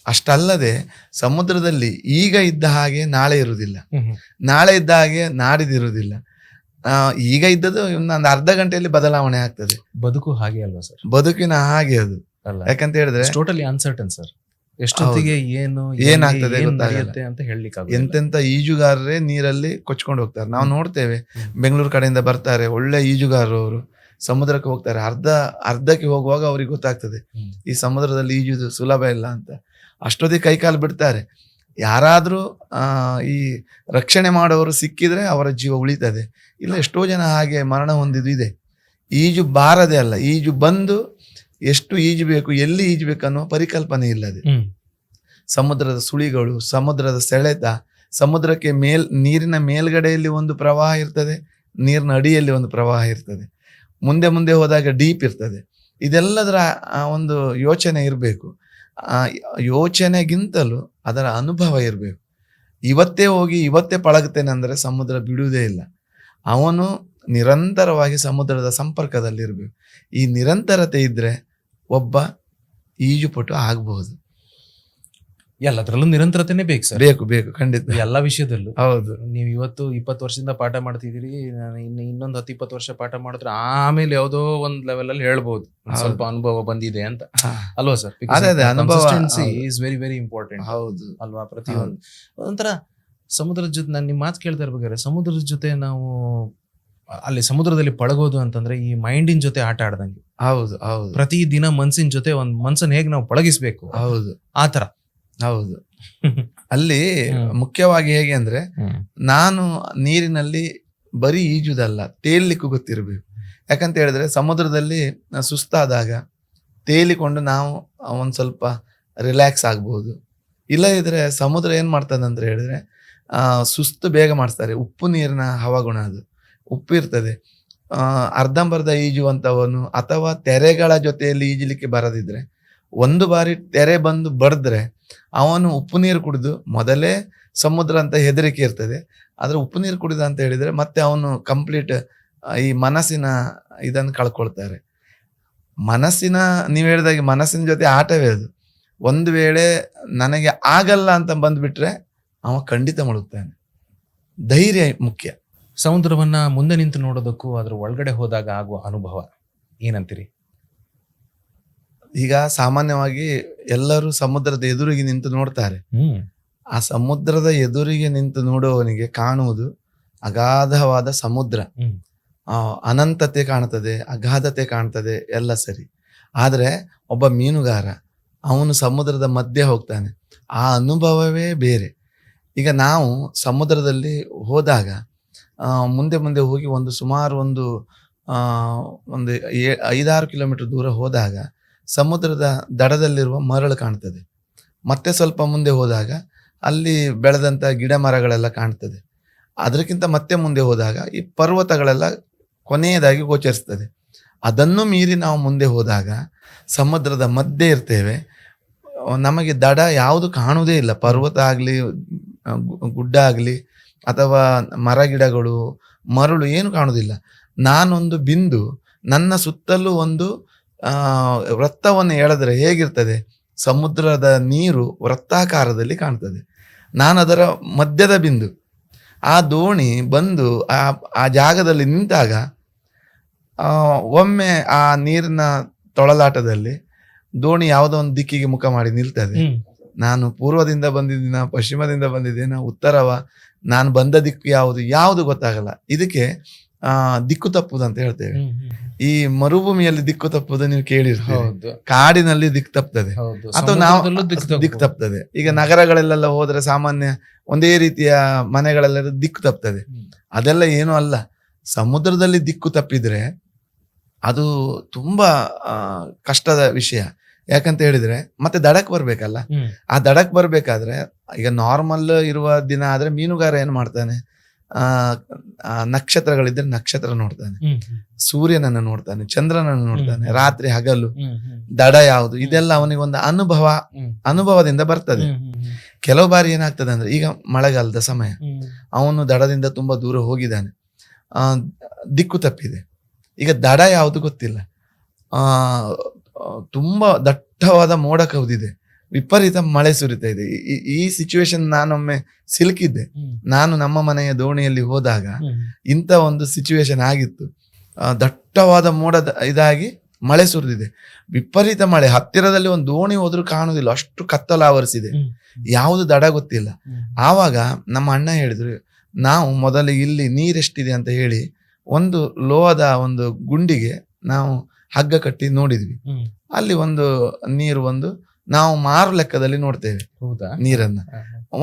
ಅಷ್ಟಲ್ಲದೆ ಸಮುದ್ರದಲ್ಲಿ ಈಗ ಇದ್ದ ಹಾಗೆ ನಾಳೆ ಇರುವುದಿಲ್ಲ, ನಾಳೆ ಇದ್ದ ಹಾಗೆ ನಾಡಿದಿರುವುದಿಲ್ಲ. ಈಗ ಇದ್ದದ್ದು ಒಂದು ಅರ್ಧ ಗಂಟೆಯಲ್ಲಿ ಬದಲಾವಣೆ ಆಗ್ತದೆ. ಬದುಕು ಹಾಗೆ ಅಲ್ವಾ ಸರ್? ಬದುಕಿನ ಹಾಗೆ ಅದು. ಯಾಕಂತ ಹೇಳಿದ್ರೆ ಟೋಟಲಿ ಅನ್ಸರ್ಟನ್ ಸರ್. ಎಷ್ಟೊತ್ತಿಗೆ ಏನಾಗ್ತದೆ ಗೊತ್ತಾಗುತ್ತೆ ಅಂತ ಹೇಳಲಿಕ್ಕೆ ಎಂತೆಂತ ಈಜುಗಾರರೇ ನೀರಲ್ಲಿ ಕೊಚ್ಕೊಂಡು ಹೋಗ್ತಾರೆ. ನಾವು ನೋಡ್ತೇವೆ, ಬೆಂಗಳೂರು ಕಡೆಯಿಂದ ಬರ್ತಾರೆ ಒಳ್ಳೆ ಈಜುಗಾರರು, ಅವರು ಸಮುದ್ರಕ್ಕೆ ಹೋಗ್ತಾರೆ. ಅರ್ಧಕ್ಕೆ ಹೋಗುವಾಗ ಅವ್ರಿಗೆ ಗೊತ್ತಾಗ್ತದೆ ಈ ಸಮುದ್ರದಲ್ಲಿ ಈಜುದು ಸುಲಭ ಇಲ್ಲ ಅಂತ. ಅಷ್ಟೊತ್ತಿಗೆ ಕೈಕಾಲು ಬಿಡ್ತಾರೆ. ಯಾರಾದ್ರೂ ಈ ರಕ್ಷಣೆ ಮಾಡೋರು ಸಿಕ್ಕಿದ್ರೆ ಅವರ ಜೀವ ಉಳಿತದೆ. ಇಲ್ಲ ಎಷ್ಟೋ ಜನ ಹಾಗೆ ಮರಣ ಹೊಂದಿದ್ದು ಇದೆ. ಈಜು ಬಾರದೆ ಅಲ್ಲ, ಈಜು ಬಂದು ಎಷ್ಟು ಈಜಬೇಕು, ಎಲ್ಲಿ ಈಜಬೇಕು ಅನ್ನೋ ಪರಿಕಲ್ಪನೆ ಇಲ್ಲದೆ, ಸಮುದ್ರದ ಸುಳಿಗಳು, ಸಮುದ್ರದ ಸೆಳೆತ, ಸಮುದ್ರಕ್ಕೆ ನೀರಿನ ಮೇಲ್ಗಡೆಯಲ್ಲಿ ಒಂದು ಪ್ರವಾಹ ಇರ್ತದೆ, ನೀರಿನ ಅಡಿಯಲ್ಲಿ ಒಂದು ಪ್ರವಾಹ ಇರ್ತದೆ, ಮುಂದೆ ಹೋದಾಗ ಡೀಪ್ ಇರ್ತದೆ. ಇದೆಲ್ಲದರ ಒಂದು ಯೋಚನೆ ಇರಬೇಕು. ಯೋಚನೆಗಿಂತಲೂ ಅದರ ಅನುಭವ ಇರಬೇಕು. ಇವತ್ತೇ ಹೋಗಿ ಇವತ್ತೇ ಪಳಗುತ್ತೇನೆ ಅಂದರೆ ಸಮುದ್ರ ಬಿಡುವುದೇ ಇಲ್ಲ. ಅವನು ನಿರಂತರವಾಗಿ ಸಮುದ್ರದ ಸಂಪರ್ಕದಲ್ಲಿರಬೇಕು. ಈ ನಿರಂತರತೆ ಇದ್ರೆ ಒಬ್ಬ ಈಜುಪಟು ಆಗಬಹುದು. ಎಲ್ಲದರಲ್ಲೂ ನಿರಂತರತೆನೇ ಬೇಕು ಸರ್. ಬೇಕು ಖಂಡಿತ, ಎಲ್ಲಾ ವಿಷಯದಲ್ಲೂ. ಹೌದು. ನೀವು ಇವತ್ತು 20 ವರ್ಷದಿಂದ ಪಾಠ ಮಾಡ್ತಿದ್ದೀರಿ, ಇನ್ನೊಂದು 10-20 ವರ್ಷ ಪಾಠ ಮಾಡಿದ್ರೆ ಆಮೇಲೆ ಯಾವುದೋ ಒಂದ್ ಲೆವೆಲ್ ಅಲ್ಲಿ ಹೇಳ್ಬಹುದು ಸ್ವಲ್ಪ ಅನುಭವ ಬಂದಿದೆ ಅಂತ, ಅಲ್ವಾ sir? Is very very important. ಹೌದು ಅಲ್ವಾ? ಪ್ರತಿಯೊಂದು ಒಂಥರ ಸಮುದ್ರದ ಜೊತೆ ನಾನು ನಿಮ್ಮ ಮಾತು ಕೇಳ್ತಾ ಇರ್ಬೇಕಾದ್ರೆ, ಸಮುದ್ರದ ಜೊತೆ ನಾವು ಅಲ್ಲಿ ಸಮುದ್ರದಲ್ಲಿ ಪಳಗೋದು ಅಂತಂದ್ರೆ ಈ ಮೈಂಡಿನ ಜೊತೆ ಆಟ ಆಡ್ದಂಗೆ. ಹೌದು. ಪ್ರತಿ ದಿನ ಮನ್ಸಿನ ಜೊತೆ ಒಂದ್ ಮನ್ಸನ್ ಹೇಗ್ ನಾವು ಪಳಗಿಸ್ಬೇಕು, ಹೌದು ಆತರ. ಹೌದು. ಅಲ್ಲಿ ಮುಖ್ಯವಾಗಿ ಹೇಗೆ ಅಂದ್ರೆ, ನಾನು ನೀರಿನಲ್ಲಿ ಬರೀ ಈಜುದಲ್ಲ, ತೇಲಿಕ್ಕೂ ಗೊತ್ತಿರಬೇಕು. ಯಾಕಂತ ಹೇಳಿದ್ರೆ ಸಮುದ್ರದಲ್ಲಿ ಸುಸ್ತಾದಾಗ ತೇಲಿಕೊಂಡು ನಾವು ಒಂದ್ ಸ್ವಲ್ಪ ರಿಲ್ಯಾಕ್ಸ್ ಆಗ್ಬಹುದು. ಇಲ್ಲ ಇದ್ರೆ ಸಮುದ್ರ ಏನ್ ಮಾಡ್ತದೆ ಅಂತ ಹೇಳಿದ್ರೆ ಸುಸ್ತು ಬೇಗ ಮಾಡಿಸ್ತಾರೆ. ಉಪ್ಪು ನೀರಿನ ಹವಾಗುಣ ಅದು, ಉಪ್ಪು ಇರ್ತದೆ. ಅರ್ಧಂಬರ್ಧ ಈಜುವಂತವನು ಅಥವಾ ತೆರೆಗಳ ಜೊತೆಯಲ್ಲಿ ಈಜಲಿಕ್ಕೆ ಬರದಿದ್ರೆ, ಒಂದು ಬಾರಿ ತೆರೆ ಬಂದು ಬಡಿದ್ರೆ ಅವನು ಉಪ್ಪು ನೀರು ಕುಡಿದು, ಮೊದಲೇ ಸಮುದ್ರ ಅಂತ ಹೆದರಿಕೆ ಇರ್ತದೆ, ಆದ್ರೆ ಉಪ್ಪು ನೀರು ಕುಡಿದ ಅಂತ ಹೇಳಿದ್ರೆ ಮತ್ತೆ ಅವನು ಕಂಪ್ಲೀಟ್ ಈ ಮನಸ್ಸಿನ ಇದನ್ನು ಕಳ್ಕೊಳ್ತಾರೆ. ನೀವು ಹೇಳಿದಾಗೆ ಮನಸ್ಸಿನ ಜೊತೆ ಆಟವೇ ಅದು. ಒಂದು ವೇಳೆ ನನಗೆ ಆಗಲ್ಲ ಅಂತ ಬಂದ್ಬಿಟ್ರೆ ಅವ ಖಂಡಿತ ಮುಳುಗ್ತಾನೆ. ಧೈರ್ಯ ಮುಖ್ಯ. ಸಮುದ್ರವನ್ನ ಮುಂದೆ ನಿಂತು ನೋಡೋದಕ್ಕೂ ಅದ್ರ ಒಳಗಡೆ ಹೋದಾಗ ಆಗುವ ಅನುಭವ ಏನಂತೀರಿ? ಈಗ ಸಾಮಾನ್ಯವಾಗಿ ಎಲ್ಲರೂ ಸಮುದ್ರದ ಎದುರಿಗೆ ನಿಂತು ನೋಡ್ತಾರೆ. ಆ ಸಮುದ್ರದ ಎದುರಿಗೆ ನಿಂತು ನೋಡುವವನಿಗೆ ಕಾಣುವುದು ಅಗಾಧವಾದ ಸಮುದ್ರ, ಅನಂತತೆ ಕಾಣ್ತದೆ, ಅಗಾಧತೆ ಕಾಣ್ತದೆ, ಎಲ್ಲ ಸರಿ. ಆದ್ರೆ ಒಬ್ಬ ಮೀನುಗಾರ ಅವನು ಸಮುದ್ರದ ಮಧ್ಯೆ ಹೋಗ್ತಾನೆ, ಆ ಅನುಭವವೇ ಬೇರೆ. ಈಗ ನಾವು ಸಮುದ್ರದಲ್ಲಿ ಹೋದಾಗ ಮುಂದೆ ಹೋಗಿ ಸುಮಾರು ಒಂದು 5-6 ಕಿಲೋಮೀಟರ್ ದೂರ ಹೋದಾಗ ಸಮುದ್ರದ ದಡದಲ್ಲಿರುವ ಮರಳು ಕಾಣ್ತದೆ. ಮತ್ತೆ ಸ್ವಲ್ಪ ಮುಂದೆ ಹೋದಾಗ ಅಲ್ಲಿ ಬೆಳೆದಂತ ಗಿಡ ಮರಗಳೆಲ್ಲ ಕಾಣ್ತದೆ. ಅದಕ್ಕಿಂತ ಮತ್ತೆ ಮುಂದೆ ಹೋದಾಗ ಈ ಪರ್ವತಗಳೆಲ್ಲ ಕೊನೆಯದಾಗಿ ಗೋಚರಿಸ್ತದೆ. ಅದನ್ನು ಮೀರಿ ನಾವು ಮುಂದೆ ಹೋದಾಗ ಸಮುದ್ರದ ಮಧ್ಯೆ ಇರ್ತೇವೆ. ನಮಗೆ ದಡ ಯಾವುದು ಕಾಣುವುದೇ ಇಲ್ಲ. ಪರ್ವತ ಆಗಲಿ, ಗುಡ್ಡ ಆಗಲಿ, ಅಥವಾ ಮರ ಗಿಡಗಳು, ಮರಳು ಏನು ಕಾಣುವುದಿಲ್ಲ. ನಾನೊಂದು ಬಿಂದು, ನನ್ನ ಸುತ್ತಲೂ ಒಂದು ವೃತ್ತವನ್ನು ಎಳೆದ್ರೆ ಹೇಗಿರ್ತದೆ, ಸಮುದ್ರದ ನೀರು ವೃತ್ತಾಕಾರದಲ್ಲಿ ಕಾಣ್ತದೆ. ನಾನು ಅದರ ಮಧ್ಯದ ಬಿಂದು. ಆ ದೋಣಿ ಬಂದು ಆ ಜಾಗದಲ್ಲಿ ನಿಂತಾಗ ಒಮ್ಮೆ ಆ ನೀರಿನ ತೊಳಲಾಟದಲ್ಲಿ ದೋಣಿ ಯಾವುದೋ ಒಂದು ದಿಕ್ಕಿಗೆ ಮುಖ ಮಾಡಿ ನಿಲ್ತದೆ. ನಾನು ಪೂರ್ವದಿಂದ ಬಂದಿದ್ದೀನ, ಪಶ್ಚಿಮದಿಂದ ಬಂದಿದ್ದೇನ, ಉತ್ತರವ, ನಾನು ಬಂದ ದಿಕ್ಕು ಯಾವುದು ಗೊತ್ತಾಗಲ್ಲ. ಇದಕ್ಕೆ ದಿಕ್ಕು ತಪ್ಪುದು ಅಂತ ಹೇಳ್ತೇವೆ. ಈ ಮರುಭೂಮಿಯಲ್ಲಿ ದಿಕ್ಕು ತಪ್ಪುದು ನೀವು ಕೇಳಿರ್ತೀರಿ, ಹೌದು ಕಾಡಿನಲ್ಲಿ ದಿಕ್ಕು ತಪ್ತದೆ ಹೌದು ಅಥವಾ ನಾವು ಸಮುದ್ರದಲ್ಲೂ ದಿಕ್ಕು ತಪ್ತದೆ. ಈಗ ನಗರಗಳೆಲ್ಲ ಹೋದ್ರೆ ಸಾಮಾನ್ಯ ಒಂದೇ ರೀತಿಯ ಮನೆಗಳೆಲ್ಲ ದಿಕ್ಕು ತಪ್ತದೆ. ಅದೆಲ್ಲ ಏನು ಅಲ್ಲ. ಸಮುದ್ರದಲ್ಲಿ ದಿಕ್ಕು ತಪ್ಪಿದ್ರೆ ಅದು ತುಂಬಾ ಕಷ್ಟದ ವಿಷಯ. ಯಾಕಂತ ಹೇಳಿದ್ರೆ ಮತ್ತೆ ದಡಕ್ ಬರ್ಬೇಕಲ್ಲ. ಆ ದಡಕ್ ಬರ್ಬೇಕಾದ್ರೆ ಈಗ ನಾರ್ಮಲ್ ಇರುವ ದಿನ ಆದ್ರೆ ಮೀನುಗಾರ ಏನ್ ಮಾಡ್ತಾನೆ, ನಕ್ಷತ್ರಗಳಿದ್ರೆ ನಕ್ಷತ್ರ ನೋಡ್ತಾನೆ, ಸೂರ್ಯನನ್ನು ನೋಡ್ತಾನೆ, ಚಂದ್ರನನ್ನು ನೋಡ್ತಾನೆ, ರಾತ್ರಿ ಹಗಲು ದಡ ಯಾವುದು ಇದೆಲ್ಲ ಅವನಿಗೆ ಒಂದು ಅನುಭವದಿಂದ ಬರ್ತದೆ. ಕೆಲವು ಬಾರಿ ಏನಾಗ್ತದೆ ಅಂದ್ರೆ ಈಗ ಮಳೆಗಾಲದ ಸಮಯ, ಅವನು ದಡದಿಂದ ತುಂಬಾ ದೂರ ಹೋಗಿದ್ದಾನೆ, ದಿಕ್ಕು ತಪ್ಪಿದೆ. ಈಗ ದಡ ಯಾವುದು ಗೊತ್ತಿಲ್ಲ, ತುಂಬಾ ದಟ್ಟವಾದ ಮೋಡ ಕವಿದಿದೆ, ವಿಪರೀತ ಮಳೆ ಸುರಿತಾ ಇದೆ. ಈ ಸಿಚುವೇಶನ್ ನಾನೊಮ್ಮೆ ಸಿಲುಕಿದ್ದೆ. ನಾನು ನಮ್ಮ ಮನೆಯ ದೋಣಿಯಲ್ಲಿ ಹೋದಾಗ ಇಂಥ ಒಂದು ಸಿಚುವೇಶನ್ ಆಗಿತ್ತು. ದಟ್ಟವಾದ ಮೋಡ ಇದಾಗಿ ಮಳೆ ಸುರಿದಿದೆ, ವಿಪರೀತ ಮಳೆ. ಹತ್ತಿರದಲ್ಲಿ ಒಂದು ದೋಣಿ ಹೋದ್ರೂ ಕಾಣುದಿಲ್ಲ, ಅಷ್ಟು ಕತ್ತಲು ಆವರಿಸಿದೆ, ಯಾವುದು ದಡ ಗೊತ್ತಿಲ್ಲ. ಆವಾಗ ನಮ್ಮ ಅಣ್ಣ ಹೇಳಿದ್ರು, ನಾವು ಮೊದಲು ಇಲ್ಲಿ ನೀರೆಷ್ಟಿದೆ ಅಂತ ಹೇಳಿ ಒಂದು ಲೋಹದ ಒಂದು ಗುಂಡಿಗೆ ನಾವು ಹಗ್ಗ ಕಟ್ಟಿ ನೋಡಿದ್ವಿ. ಅಲ್ಲಿ ಒಂದು ನೀರು ನಾವು ಮಾರು ಲೆಕ್ಕದಲ್ಲಿ ನೋಡ್ತೇವೆ ನೀರನ್ನ,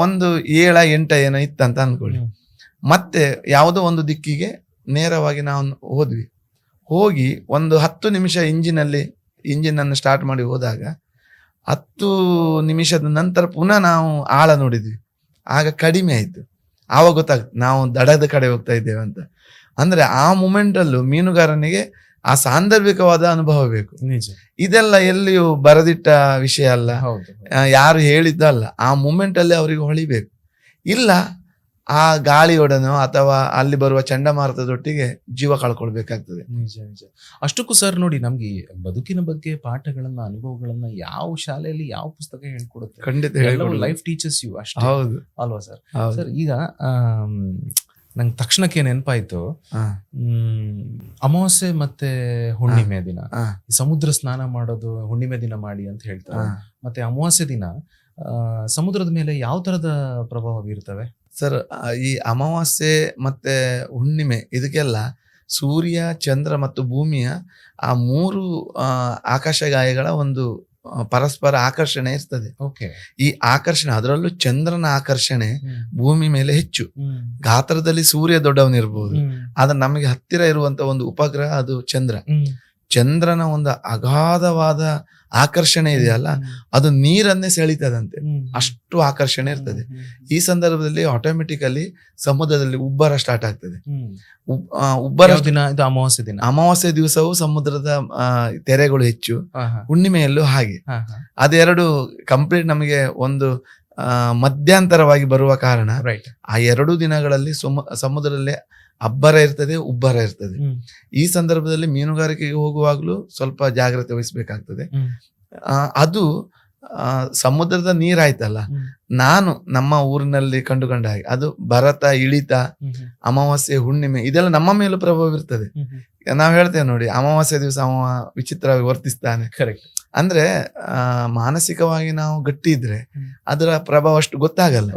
ಒಂದು 7-8 ಏನೋ ಇತ್ತಂತ ಅನ್ಕೊಳ್ಳಿ. ಮತ್ತೆ ಯಾವುದೋ ಒಂದು ದಿಕ್ಕಿಗೆ ನೇರವಾಗಿ ನಾವು ಹೋದ್ವಿ. ಹೋಗಿ ಒಂದು 10 ನಿಮಿಷ ಇಂಜಿನ್ ಅನ್ನು ಸ್ಟಾರ್ಟ್ ಮಾಡಿ ಹೋದಾಗ 10 ನಿಮಿಷದ ನಂತರ ಪುನಃ ನಾವು ಆಳ ನೋಡಿದ್ವಿ. ಆಗ ಕಡಿಮೆ ಆಯ್ತು. ಆವಾಗ ಗೊತ್ತಾಗ್ತದೆ ನಾವು ದಡದ ಕಡೆ ಹೋಗ್ತಾ ಇದ್ದೇವೆ ಅಂತ. ಅಂದ್ರೆ ಆ ಮೂಮೆಂಟ್ ಅಲ್ಲೂ ಮೀನುಗಾರನಿಗೆ ಆ ಸಾಂದರ್ಭಿಕವಾದ ಅನುಭವ ಬೇಕು. ಇದೆಲ್ಲ ಎಲ್ಲಿಯೂ ಬರೆದಿಟ್ಟ ವಿಷಯ ಅಲ್ಲ, ಯಾರು ಹೇಳಿದ್ದಲ್ಲ. ಆ ಮೂಮೆಂಟ್ ಅಲ್ಲಿ ಅವರಿಗೆ ಹೊಳಿಬೇಕು. ಇಲ್ಲ ಆ ಗಾಳಿಯೊಡನೋ ಅಥವಾ ಅಲ್ಲಿ ಬರುವ ಚಂಡಮಾರುತದೊಟ್ಟಿಗೆ ಜೀವ ಕಳ್ಕೊಳ್ಬೇಕಾಗ್ತದೆ. ನಿಜ ನಿಜ. ಅಷ್ಟಕ್ಕೂ ಸರ್ ನೋಡಿ, ನಮ್ಗೆ ಬದುಕಿನ ಬಗ್ಗೆ ಪಾಠಗಳನ್ನ, ಅನುಭವಗಳನ್ನ ಯಾವ ಶಾಲೆಯಲ್ಲಿ ಯಾವ ಪುಸ್ತಕ ಹೇಳ್ಕೊಡುತ್ತೆ? ಖಂಡಿತ ಲೈಫ್ ಟೀಚರ್ಸ್ ಯು ಅಷ್ಟೇ. ಹೌದು ಅಲ್ವಾ ಸರ್? ಸರ್ ಈಗ ನಂಗೆ ತಕ್ಷಣಕ್ಕೆ ನೆನಪಾಯ್ತು, ಅಮಾವಾಸ್ಯೆ ಮತ್ತೆ ಹುಣ್ಣಿಮೆ ದಿನ ಸಮುದ್ರ ಸ್ನಾನ ಮಾಡೋದು ಹುಣ್ಣಿಮೆ ದಿನ ಮಾಡಿ ಅಂತ ಹೇಳ್ತಾರೆ. ಮತ್ತೆ ಅಮಾವಾಸ್ಯೆ ದಿನ ಸಮುದ್ರದ ಮೇಲೆ ಯಾವ ತರದ ಪ್ರಭಾವ ಬೀರ್ತವೆ ಸರ್? ಈ ಅಮಾವಾಸ್ಯೆ ಮತ್ತೆ ಹುಣ್ಣಿಮೆ ಇದಕ್ಕೆಲ್ಲ ಸೂರ್ಯ, ಚಂದ್ರ ಮತ್ತು ಭೂಮಿಯ ಆ 3 ಆಕಾಶಗಾಯಗಳ ಒಂದು ಪರಸ್ಪರ ಆಕರ್ಷಣೆ ಇರ್ತದೆ. ಈ ಆಕರ್ಷಣೆ, ಅದರಲ್ಲೂ ಚಂದ್ರನ ಆಕರ್ಷಣೆ ಭೂಮಿ ಮೇಲೆ ಹೆಚ್ಚು. ಗಾತ್ರದಲ್ಲಿ ಸೂರ್ಯ ದೊಡ್ಡವನಿರ್ಬಹುದು, ಆದ್ರೆ ನಮಗೆ ಹತ್ತಿರ ಇರುವಂತ ಒಂದು ಉಪಗ್ರಹ ಅದು ಚಂದ್ರ. ಚಂದ್ರನ ಒಂದು ಅಗಾಧವಾದ ಆಕರ್ಷಣೆ ಇದೆಯಲ್ಲ, ಅದು ನೀರನ್ನೇ ಸೆಳೀತದಂತೆ, ಅಷ್ಟು ಆಕರ್ಷಣೆ ಇರ್ತದೆ. ಈ ಸಂದರ್ಭದಲ್ಲಿ ಆಟೋಮೆಟಿಕಲಿ ಸಮುದ್ರದಲ್ಲಿ ಉಬ್ಬರ ಸ್ಟಾರ್ಟ್ ಆಗ್ತದೆ. ಉಬ್ಬರ ದಿನ ಇದು ಅಮಾವಾಸ್ಯೆ ದಿನ. ಅಮಾವಾಸ್ಯೆ ದಿವಸವೂ ಸಮುದ್ರದ ತೆರೆಗಳು ಹೆಚ್ಚು, ಹುಣ್ಣಿಮೆಯಲ್ಲೂ ಹಾಗೆ. ಅದೆರಡು ಕಂಪ್ಲೀಟ್ ನಮಗೆ ಒಂದು ಮಧ್ಯಂತರವಾಗಿ ಬರುವ ಕಾರಣ ಆ 2 ದಿನಗಳಲ್ಲಿ ಸಮುದ್ರದಲ್ಲಿ ಅಬ್ಬರ ಇರ್ತದೆ, ಉಬ್ಬರ ಇರ್ತದೆ. ಈ ಸಂದರ್ಭದಲ್ಲಿ ಮೀನುಗಾರಿಕೆಗೆ ಹೋಗುವಾಗ್ಲೂ ಸ್ವಲ್ಪ ಜಾಗ್ರತೆ ವಹಿಸ್ಬೇಕಾಗ್ತದೆ. ಅದು ಸಮುದ್ರದ ನೀರಾಯ್ತಲ್ಲ, ನಾನು ನಮ್ಮ ಊರಿನಲ್ಲಿ ಕಂಡುಕೊಂಡ ಹಾಗೆ ಅದು ಭರತ, ಇಳಿತ, ಅಮಾವಾಸ್ಯೆ, ಹುಣ್ಣಿಮೆ ಇದೆಲ್ಲ ನಮ್ಮ ಮೇಲೂ ಪ್ರಭಾವ ಇರ್ತದೆ. ನಾವ್ ಹೇಳ್ತೇವೆ ನೋಡಿ, ಅಮಾವಾಸ್ಯೆ ದಿವಸ ಅವ ವಿಚಿತ್ರವಾಗಿ ವರ್ತಿಸ್ತಾನೆ. ಕರೆಕ್ಟ್. ಅಂದ್ರೆ ಮಾನಸಿಕವಾಗಿ ನಾವು ಗಟ್ಟಿ ಇದ್ರೆ ಅದರ ಪ್ರಭಾವ ಅಷ್ಟು ಗೊತ್ತಾಗಲ್ಲ.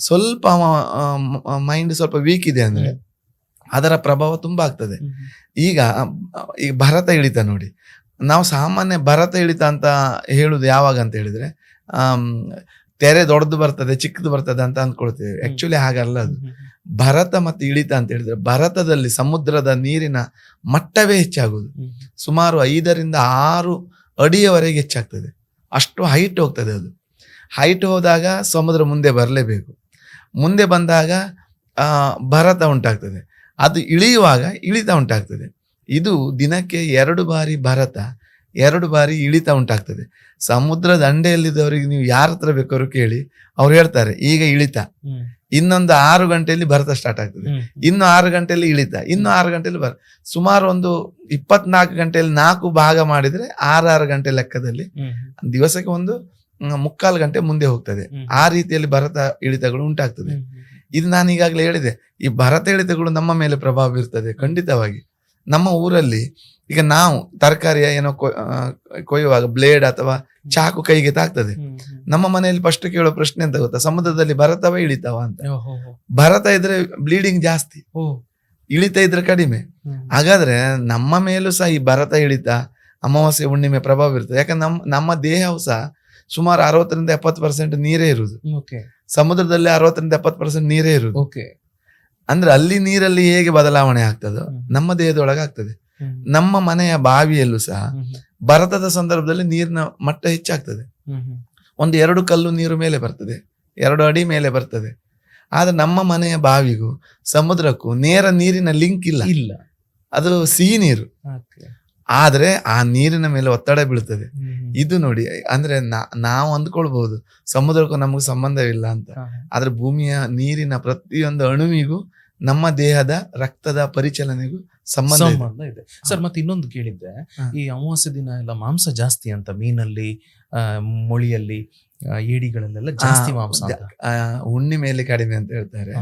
ಸ್ವಲ್ಪ ಮೈಂಡ್ ಸ್ವಲ್ಪ ವೀಕ್ ಇದೆ ಅಂದ್ರೆ ಅದರ ಪ್ರಭಾವ ತುಂಬಾ ಆಗ್ತದೆ. ಈಗ ಭರತ ಇಳಿತ ನೋಡಿ, ನಾವು ಸಾಮಾನ್ಯ ಭರತ ಇಳಿತ ಅಂತ ಹೇಳುದು ಯಾವಾಗ ಅಂತ ಹೇಳಿದ್ರೆ ತೆರೆ ದೊಡ್ಡದು ಬರ್ತದೆ, ಚಿಕ್ಕದು ಬರ್ತದೆ ಅಂತ ಅಂದ್ಕೊಳ್ತೇವೆ. ಆಕ್ಚುಲಿ ಹಾಗಲ್ಲ. ಅದು ಭರತ ಮತ್ತು ಇಳಿತ ಅಂತ ಹೇಳಿದ್ರೆ, ಭರತದಲ್ಲಿ ಸಮುದ್ರದ ನೀರಿನ ಮಟ್ಟವೇ ಹೆಚ್ಚಾಗುದು. ಸುಮಾರು 5-6 ಅಡಿಯವರೆಗೆ ಹೆಚ್ಚಾಗ್ತದೆ. ಅಷ್ಟು ಹೈಟ್ ಹೋಗ್ತದೆ. ಅದು ಹೈಟ್ ಹೋದಾಗ ಸಮುದ್ರ ಮುಂದೆ ಬರಲೇಬೇಕು. ಮುಂದೆ ಬಂದಾಗ ಭರತ ಉಂಟಾಗ್ತದೆ. ಅದು ಇಳಿಯುವಾಗ ಇಳಿತ ಉಂಟಾಗ್ತದೆ. ಇದು ದಿನಕ್ಕೆ 2 ಬಾರಿ ಭರತ, 2 ಬಾರಿ ಇಳಿತ ಉಂಟಾಗ್ತದೆ. ಸಮುದ್ರ ದಂಡೆಯಲ್ಲಿದ್ದವರಿಗೆ ನೀವು ಯಾರ ಹತ್ರ ಬೇಕಾದ್ರು ಕೇಳಿ, ಅವ್ರು ಹೇಳ್ತಾರೆ ಈಗ ಇಳಿತ, ಇನ್ನೊಂದು 6 ಗಂಟೆಯಲ್ಲಿ ಭರತ ಸ್ಟಾರ್ಟ್ ಆಗ್ತದೆ, ಇನ್ನು 6 ಗಂಟೆಯಲ್ಲಿ ಇಳಿತ, ಇನ್ನು 6 ಗಂಟೆಯಲ್ಲಿ ಸುಮಾರು ಒಂದು 24 ಗಂಟೆಯಲ್ಲಿ 4 ಭಾಗ ಮಾಡಿದ್ರೆ 6 ಗಂಟೆ ಲೆಕ್ಕದಲ್ಲಿ ದಿವಸಕ್ಕೆ ಒಂದು 3/4 ಗಂಟೆ ಮುಂದೆ ಹೋಗ್ತದೆ. ಆ ರೀತಿಯಲ್ಲಿ ಭರತ ಇಳಿತಗಳು ಉಂಟಾಗ್ತದೆ. ಇದು ನಾನು ಈಗಾಗಲೇ ಹೇಳಿದೆ, ಈ ಭರತ ಇಳಿತಗಳು ನಮ್ಮ ಮೇಲೆ ಪ್ರಭಾವ ಬೀರ್ತದೆ ಖಂಡಿತವಾಗಿ. ನಮ್ಮ ಊರಲ್ಲಿ ಈಗ ನಾವು ತರಕಾರಿಯ ಏನೋ ಕೊಯ್ಯುವಾಗ ಬ್ಲೇಡ್ ಅಥವಾ ಚಾಕು ಕೈಗೆ ತಾಗ್ತದೆ. ನಮ್ಮ ಮನೆಯಲ್ಲಿ ಫಸ್ಟ್ ಕೇಳೋ ಪ್ರಶ್ನೆ ಅಂತ ಗೊತ್ತಾ, ಸಮುದ್ರದಲ್ಲಿ ಭರತವೇ ಇಳಿತಾವ ಅಂತ. ಭರತ ಇದ್ರೆ ಬ್ಲೀಡಿಂಗ್ ಜಾಸ್ತಿ. ಇಳಿತ ಇದ್ರೆ ಕಡಿಮೆ. ಹಾಗಾದ್ರೆ ನಮ್ಮ ಮೇಲೂ ಸಹ ಈ ಭರತ ಇಳಿತ, ಅಮಾವಾಸ್ಯೆ ಹುಣ್ಣಿಮೆ ಪ್ರಭಾವ ಇರ್ತದೆ. ಯಾಕಂದ್ರೆ ನಮ್ಮ ದೇಹವು ಸಹ ಸುಮಾರು 60-70% ನೀರೇ ಇರುವುದು. ಸಮುದ್ರದಲ್ಲಿ 60-70% ನೀರೇ ಇರುವುದು. ಅಂದ್ರೆ ಅಲ್ಲಿ ನೀರಲ್ಲಿ ಹೇಗೆ ಬದಲಾವಣೆ ಆಗ್ತದೋ ನಮ್ಮ ದೇಹದೊಳಗೆ ಆಗ್ತದೆ. ನಮ್ಮ ಮನೆಯ ಬಾವಿಯಲ್ಲೂ ಸಹ ಭರತದ ಸಂದರ್ಭದಲ್ಲಿ ನೀರಿನ ಮಟ್ಟ ಹೆಚ್ಚಾಗ್ತದೆ. 1-2 ಕಲ್ಲು ನೀರು ಮೇಲೆ ಬರ್ತದೆ, 2 ಅಡಿ ಮೇಲೆ ಬರ್ತದೆ. ಆದ್ರೆ ನಮ್ಮ ಮನೆಯ ಬಾವಿಗೂ ಸಮುದ್ರಕ್ಕೂ ನೇರ ನೀರಿನ ಲಿಂಕ್ ಇಲ್ಲ. ಅದು ಸಿಹಿ ನೀರು. ಆದ್ರೆ ಆ ನೀರಿನ ಮೇಲೆ ಒತ್ತಡ ಬೀಳ್ತದೆ. ಇದು ನೋಡಿ, ಅಂದ್ರೆ ನಾವು ಅಂದ್ಕೊಳ್ಬಹುದು ಸಮುದ್ರಕ್ಕೂ ನಮಗೂ ಸಂಬಂಧವಿಲ್ಲ ಅಂತ. ಆದ್ರೆ ಭೂಮಿಯ ನೀರಿನ ಪ್ರತಿಯೊಂದು ಅಣುವಿಗೂ ನಮ್ಮ ದೇಹದ ರಕ್ತದ ಪರಿಚಲನೆಗೂ ಸಂಬಂಧ ಇದೆ ಸರ್. ಮತ್ತೆ ಇನ್ನೊಂದು ಕೇಳಿದ್ದೆ, ಈ ಅಮಾವಾಸ್ಯೆ ದಿನ ಎಲ್ಲ ಮಾಂಸ ಜಾಸ್ತಿ ಅಂತ, ಮೀನಲ್ಲಿ, ಮೊಳಿಯಲ್ಲಿ, ಏಡಿಗಳಲ್ಲೆಲ್ಲ ಜಾಸ್ತಿ ಮಾಂಸ, ಹುಣ್ಣಿಮೆಯಲ್ಲಿ ಕಡಿಮೆ ಅಂತ ಹೇಳ್ತಾರೆ.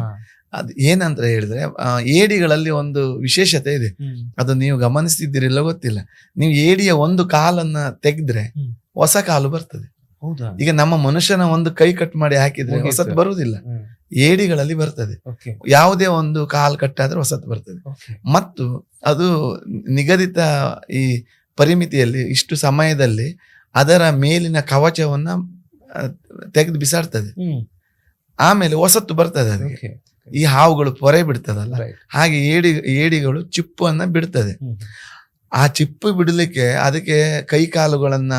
ಅದು ಏನಂತ ಹೇಳಿದ್ರೆ, ಏಡಿಗಳಲ್ಲಿ ಒಂದು ವಿಶೇಷತೆ ಇದೆ. ಅದು ನೀವು ಗಮನಿಸ್ತಿದ್ದೀರಿಲ್ಲ ಗೊತ್ತಿಲ್ಲ. ನೀವು ಏಡಿಯ ಒಂದು ಕಾಲನ್ನ ತೆಗೆದ್ರೆ ಹೊಸ ಕಾಲು ಬರ್ತದೆ. ಈಗ ನಮ್ಮ ಮನುಷ್ಯನ ಒಂದು ಕೈ ಕಟ್ ಮಾಡಿ ಹಾಕಿದ್ರೆ ಹೊಸತ್ ಬರುವುದಿಲ್ಲ, ಏಡಿಗಳಲ್ಲಿ ಬರ್ತದೆ. ಯಾವುದೇ ಒಂದು ಕಾಲು ಕಟ್ಟಾದ್ರೆ ಹೊಸತ್ ಬರ್ತದೆ. ಮತ್ತು ಅದು ನಿಗದಿತ ಈ ಪರಿಮಿತಿಯಲ್ಲಿ ಇಷ್ಟು ಸಮಯದಲ್ಲಿ ಅದರ ಮೇಲಿನ ಕವಚವನ್ನ ತೆಗೆದು ಬಿಸಾಡ್ತದೆ. ಆಮೇಲೆ ಹೊಸತ್ತು ಬರ್ತದೆ ಅದಕ್ಕೆ. ಈ ಹಾವುಗಳು ಪೊರೆ ಬಿಡ್ತದಲ್ಲ, ಹಾಗೆ ಏಡಿಗಳು ಚಿಪ್ಪನ್ನ ಬಿಡ್ತದೆ. ಆ ಚಿಪ್ಪು ಬಿಡಲಿಕ್ಕೆ ಅದಕ್ಕೆ ಕೈ ಕಾಲುಗಳನ್ನ,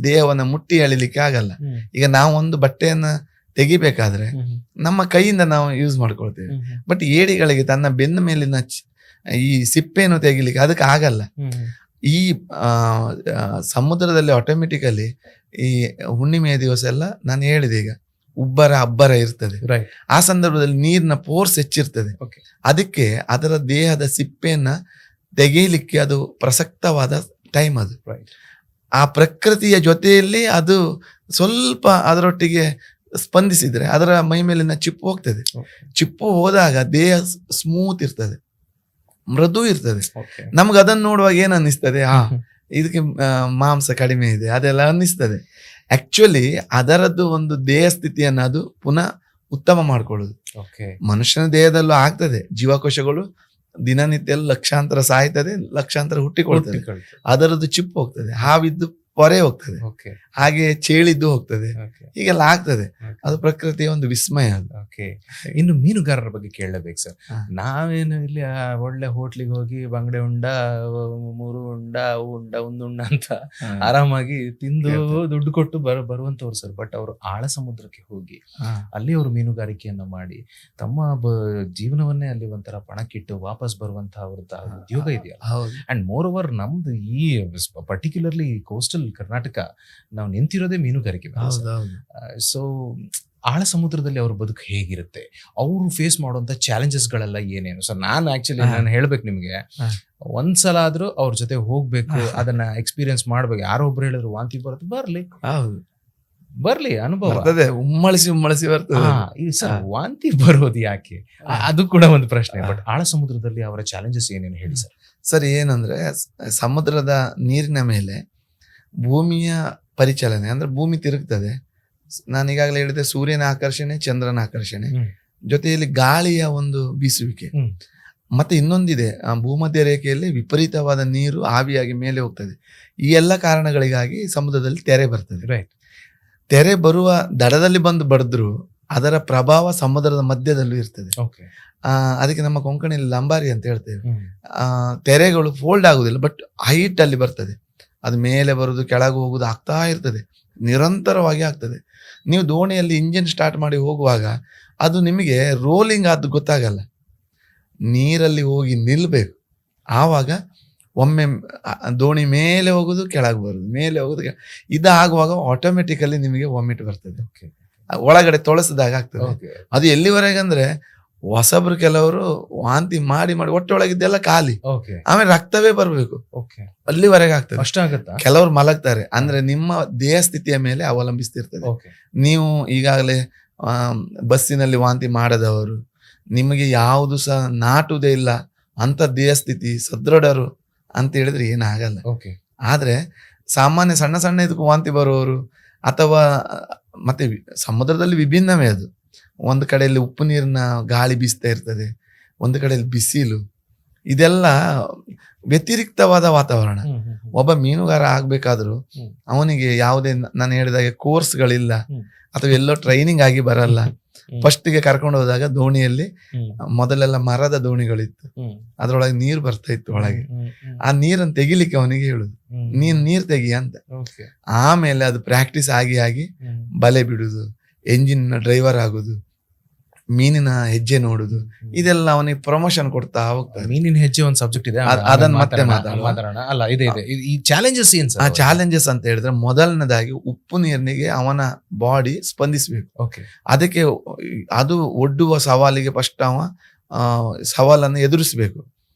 ದೇಹವನ್ನ ಮುಟ್ಟಿ ಎಳಿಲಿಕ್ಕೆ ಆಗಲ್ಲ. ಈಗ ನಾವು ಒಂದು ಬಟ್ಟೆಯನ್ನ ತೆಗಿಬೇಕಾದ್ರೆ ನಮ್ಮ ಕೈಯಿಂದ ನಾವು ಯೂಸ್ ಮಾಡ್ಕೊಳ್ತೇವೆ. ಬಟ್ ಏಡಿಗಳಿಗೆ ತನ್ನ ಬೆನ್ನ ಮೇಲಿನ ಈ ಸಿಪ್ಪೆಯನ್ನು ತೆಗಿಲಿಕ್ಕೆ ಅದಕ್ಕೆ ಆಗಲ್ಲ. ಈ ಸಮುದ್ರದಲ್ಲಿ ಆಟೋಮೆಟಿಕಲಿ ಈ ಹುಣ್ಣಿಮೆಯ ದಿವಸ ಎಲ್ಲ ನಾನು ಹೇಳಿದೆ, ಈಗ ಅಬ್ಬರ ಇರ್ತದೆ. ಆ ಸಂದರ್ಭದಲ್ಲಿ ನೀರಿನ ಫೋರ್ಸ್ ಹೆಚ್ಚಿರ್ತದೆ. ಅದಕ್ಕೆ ಅದರ ದೇಹದ ಸಿಪ್ಪೆಯನ್ನ ತೆಗೆಯಲಿಕ್ಕೆ ಅದು ಪ್ರಸಕ್ತವಾದ ಟೈಮ್ ಅದು. ಆ ಪ್ರಕೃತಿಯ ಜೊತೆಯಲ್ಲಿ ಅದು ಸ್ವಲ್ಪ ಅದರೊಟ್ಟಿಗೆ ಸ್ಪಂದಿಸಿದ್ರೆ ಅದರ ಮೈ ಮೇಲಿನ ಚಿಪ್ಪು ಹೋಗ್ತದೆ. ಚಿಪ್ಪು ಹೋದಾಗ ದೇಹ ಸ್ಮೂತ್ ಇರ್ತದೆ, ಮೃದು ಇರ್ತದೆ. ನಮ್ಗೆ ಅದನ್ನು ನೋಡುವಾಗ ಏನ್ ಅನ್ನಿಸ್ತದೆ, ಇದಕ್ಕೆ ಮಾಂಸ ಕಡಿಮೆ ಇದೆ ಅದೆಲ್ಲ ಅನ್ನಿಸ್ತದೆ. ಆಕ್ಚುಲಿ ಅದರದ್ದು ಒಂದು ದೇಹ ಸ್ಥಿತಿಯನ್ನು ಅದು ಪುನಃ ಉತ್ತಮ ಮಾಡ್ಕೊಳ್ಳುದು. ಮನುಷ್ಯನ ದೇಹದಲ್ಲೂ ಆಗ್ತದೆ. ಜೀವಕೋಶಗಳು ದಿನನಿತ್ಯ ಲಕ್ಷಾಂತರ ಸಾಯ್ತದೆ, ಲಕ್ಷಾಂತರ ಹುಟ್ಟಿಕೊಳ್ತದೆ. ಅದರದ್ದು ಚಿಪ್ಪು ಹೋಗ್ತದೆ, ಹಾವಿದ್ದು ಪೊರೆ ಹೋಗ್ತದೆ, ಹಾಗೆ ಚೇಳಿದ್ದು ಹೋಗ್ತದೆ, ಹೀಗೆಲ್ಲ ಆಗ್ತದೆ. ಅದು ಪ್ರಕೃತಿಯ ಒಂದು ವಿಸ್ಮಯ. ಇನ್ನು ಮೀನುಗಾರರ ಬಗ್ಗೆ ಕೇಳಬೇಕು ಸರ್. ನಾವೇನು ಇಲ್ಲಿ ಒಳ್ಳೆ ಹೋಟ್ಲಿಗೆ ಹೋಗಿ ಬಂಗಡೆ ಉಂಡ, 3 ಉಂಡ, ಅವು ಉಂಡ, 1 ಉಂಡ ಅಂತ ಆರಾಮಾಗಿ ತಿಂದು ದುಡ್ಡು ಕೊಟ್ಟು ಬರುವಂತವ್ರು ಸರ್. ಬಟ್ ಅವರು ಆಳ ಸಮುದ್ರಕ್ಕೆ ಹೋಗಿ ಅಲ್ಲಿ ಅವರು ಮೀನುಗಾರಿಕೆಯನ್ನ ಮಾಡಿ ತಮ್ಮ ಜೀವನವನ್ನೇ ಅಲ್ಲಿ ಒಂಥರ ಪಣಕ್ಕಿಟ್ಟು ವಾಪಸ್ ಬರುವಂತಹ ಅವ್ರದ್ದು ಉದ್ಯೋಗ ಇದೆಯಲ್ಲ. ಅಂಡ್ ಮೋರ್ ಓವರ್ ನಮ್ದು ಈ ಪರ್ಟಿಕ್ಯುಲರ್ಲಿ ಕೋಸ್ಟಲ್ ಕರ್ನಾಟಕ ನಾವು ನಿಂತಿರೋದೇ ಮೀನುಗಾರಿಕೆ. ಸೊ ಆಳ ಸಮುದ್ರದಲ್ಲಿ ಅವ್ರ ಬದುಕು ಹೇಗಿರುತ್ತೆ, ಅವರು ಫೇಸ್ ಮಾಡುವಂತ ಚಾಲೆಂಜಸ್ ಗಳೆಲ್ಲ ಏನೇನು ಸರ್? ನಾನು ಹೇಳ್ಬೇಕು ನಿಮ್ಗೆ, ಒಂದ್ಸಲ ಆದ್ರೂ ಅವ್ರ ಜೊತೆ ಹೋಗ್ಬೇಕು, ಅದನ್ನ ಎಕ್ಸ್ಪೀರಿಯನ್ಸ್ ಮಾಡ್ಬೇಕು. ಯಾರೋ ಒಬ್ರು ಹೇಳಿದ್ರು ವಾಂತಿ ಬರುತ್ತೆ, ಬರ್ಲಿ ಅನುಭವ ಉಮ್ಮಳಿಸಿ ಬರ್ತದೆ. ಸರ್ ವಾಂತಿ ಬರೋದು ಯಾಕೆ, ಅದು ಕೂಡ ಒಂದು ಪ್ರಶ್ನೆ. ಬಟ್ ಆಳ ಸಮುದ್ರದಲ್ಲಿ ಅವರ ಚಾಲೆಂಜಸ್ ಏನೇನು ಹೇಳಿ ಸರ್. ಸರ್ ಏನಂದ್ರೆ, ಸಮುದ್ರದ ನೀರಿನ ಮೇಲೆ ಭೂಮಿಯ ಪರಿಚಲನೆ ಅಂದ್ರೆ ಭೂಮಿ ತಿರುಗ್ತದೆ. ನಾನು ಈಗಾಗಲೇ ಹೇಳಿದೆ, ಸೂರ್ಯನ ಆಕರ್ಷಣೆ, ಚಂದ್ರನ ಆಕರ್ಷಣೆ, ಜೊತೆಯಲ್ಲಿ ಗಾಳಿಯ ಒಂದು ಬೀಸುವಿಕೆ. ಮತ್ತೆ ಇನ್ನೊಂದಿದೆ, ಭೂಮಧ್ಯ ರೇಖೆಯಲ್ಲಿ ವಿಪರೀತವಾದ ನೀರು ಆವಿಯಾಗಿ ಮೇಲೆ ಹೋಗ್ತದೆ. ಈ ಎಲ್ಲ ಕಾರಣಗಳಿಗಾಗಿ ಸಮುದ್ರದಲ್ಲಿ ತೆರೆ ಬರ್ತದೆ. ತೆರೆ ಬರುವ ದಡದಲ್ಲಿ ಬಂದು ಬಡಿದ್ರು ಅದರ ಪ್ರಭಾವ ಸಮುದ್ರದ ಮಧ್ಯದಲ್ಲೂ ಇರ್ತದೆ. ಅದಕ್ಕೆ ನಮ್ಮ ಕೊಂಕಣಿಯಲ್ಲಿ ಲಂಬಾರಿ ಅಂತ ಹೇಳ್ತೇವೆ. ತೆರೆಗಳು ಫೋಲ್ಡ್ ಆಗುದಿಲ್ಲ, ಬಟ್ ಹೈಟ್ ಅಲ್ಲಿ ಬರ್ತದೆ. ಅದು ಮೇಲೆ ಬರುದು, ಕೆಳಗೆ ಹೋಗುದು ಆಗ್ತಾ ಇರ್ತದೆ, ನಿರಂತರವಾಗಿ ಆಗ್ತದೆ. ನೀವು ದೋಣಿಯಲ್ಲಿ ಇಂಜಿನ್ ಸ್ಟಾರ್ಟ್ ಮಾಡಿ ಹೋಗುವಾಗ ಅದು ನಿಮಗೆ ರೋಲಿಂಗ್ ಆದ್ದು ಗೊತ್ತಾಗಲ್ಲ. ನೀರಲ್ಲಿ ಹೋಗಿ ನಿಲ್ಬೇಕು. ಆವಾಗ ಒಮ್ಮೆ ದೋಣಿ ಮೇಲೆ ಹೋಗುದು, ಕೆಳಗೆ ಬರುದು, ಮೇಲೆ ಹೋಗುದು. ಇದಾಗುವಾಗ ಆಟೋಮೆಟಿಕಲಿ ನಿಮಗೆ ವಾಮಿಟ್ ಬರ್ತದೆ, ಒಳಗಡೆ ತೊಳಸಿದಾಗ ಆಗ್ತದೆ. ಅದು ಎಲ್ಲಿವರೆಗೆ ಅಂದ್ರೆ, ಹೊಸಬ್ರು ಕೆಲವರು ವಾಂತಿ ಮಾಡಿ ಒಟ್ಟೊಳಗಿದ್ದೆಲ್ಲ ಖಾಲಿ, ಆಮೇಲೆ ರಕ್ತವೇ ಬರ್ಬೇಕು, ಅಲ್ಲಿವರೆಗೆ ಆಗ್ತದೆ. ಕೆಲವರು ಮಲಗ್ತಾರೆ. ಅಂದ್ರೆ ನಿಮ್ಮ ದೇಹ ಸ್ಥಿತಿಯ ಮೇಲೆ ಅವಲಂಬಿಸ್ತಿರ್ತದೆ. ನೀವು ಈಗಾಗಲೇ ಬಸ್ಸಿನಲ್ಲಿ ವಾಂತಿ ಮಾಡದವರು, ನಿಮಗೆ ಯಾವುದು ಸಹ ನಾಟುವುದೇ ಇಲ್ಲ ಅಂತ ದೇಹ ಸ್ಥಿತಿ, ಸದೃಢರು ಅಂತ ಹೇಳಿದ್ರೆ ಏನಾಗಲ್ಲ. ಆದ್ರೆ ಸಾಮಾನ್ಯ ಸಣ್ಣ ಸಣ್ಣ ಇದಕ್ಕೂ ವಾಂತಿ ಬರುವವರು, ಅಥವಾ ಮತ್ತೆ ಸಮುದ್ರದಲ್ಲಿ ವಿಭಿನ್ನವೇ ಅದು. ಒಂದು ಕಡೆಯಲ್ಲಿ ಉಪ್ಪು ನೀರಿನ ಗಾಳಿ ಬೀಸ್ತಾ ಇರ್ತದೆ, ಒಂದು ಕಡೆಯಲ್ಲಿ ಬಿಸಿಲು, ಇದೆಲ್ಲ ವ್ಯತಿರಿಕ್ತವಾದ ವಾತಾವರಣ. ಒಬ್ಬ ಮೀನುಗಾರ ಆಗ್ಬೇಕಾದ್ರೂ ಅವನಿಗೆ ಯಾವುದೇ ನಾನು ಹೇಳಿದಾಗೆ ಕೋರ್ಸ್ಗಳಿಲ್ಲ ಅಥವಾ ಎಲ್ಲೋ ಟ್ರೈನಿಂಗ್ ಆಗಿ ಬರಲ್ಲ. ಫಸ್ಟಿಗೆ ಕರ್ಕೊಂಡು ಹೋದಾಗ ದೋಣಿಯಲ್ಲಿ ಮೊದಲೆಲ್ಲ ಮರದ ದೋಣಿಗಳಿತ್ತು, ಅದ್ರೊಳಗೆ ನೀರು ಬರ್ತಾ ಇತ್ತು ಒಳಗೆ. ಆ ನೀರನ್ನು ತೆಗಿಲಿಕ್ಕೆ ಅವನಿಗೆ ಹೇಳುದು, ನೀರ್ ತೆಗಿ ಅಂತ. ಆಮೇಲೆ ಅದು ಪ್ರಾಕ್ಟೀಸ್ ಆಗಿ ಆಗಿ ಬಲೆ ಬಿಡುದು, ಎಂಜಿನ್ ಡ್ರೈವರ್ ಆಗುದು, ಮೀನಿನ ಹೆಜ್ಜೆ ನೋಡುದು, ಇದೆಲ್ಲ ಅವನಿಗೆ ಪ್ರಮೋಷನ್ ಕೊಡ್ತಾ ಹೋಗ್ತಾರೆ. ಮೀನಿನ ಹೆಜ್ಜೆ ಒಂದು ಸಬ್ಜೆಕ್ಟ್ ಇದೆ, ಅದನ್ನ ಮತ್ತೆ ಮಾತಾಡೋಣ. ಅಲ್ಲ ಇದೆ ಈ ಚಾಲೆಂಜಸ್ ಏನ್ ಆ ಚಾಲೆಂಜಸ್ ಅಂತ ಹೇಳಿದ್ರೆ, ಮೊದಲನೇದಾಗಿ ಉಪ್ಪು ನೀರಿನಿಗೆ ಅವನ ಬಾಡಿ ಸ್ಪಂದಿಸ್ಬೇಕು. ಅದಕ್ಕೆ ಅದು ಒಡ್ಡುವ ಸವಾಲಿಗೆ ಫಸ್ಟ್ ಅವ ಸವಾಲನ್ನು ಎದುರಿಸ್ಬೇಕು.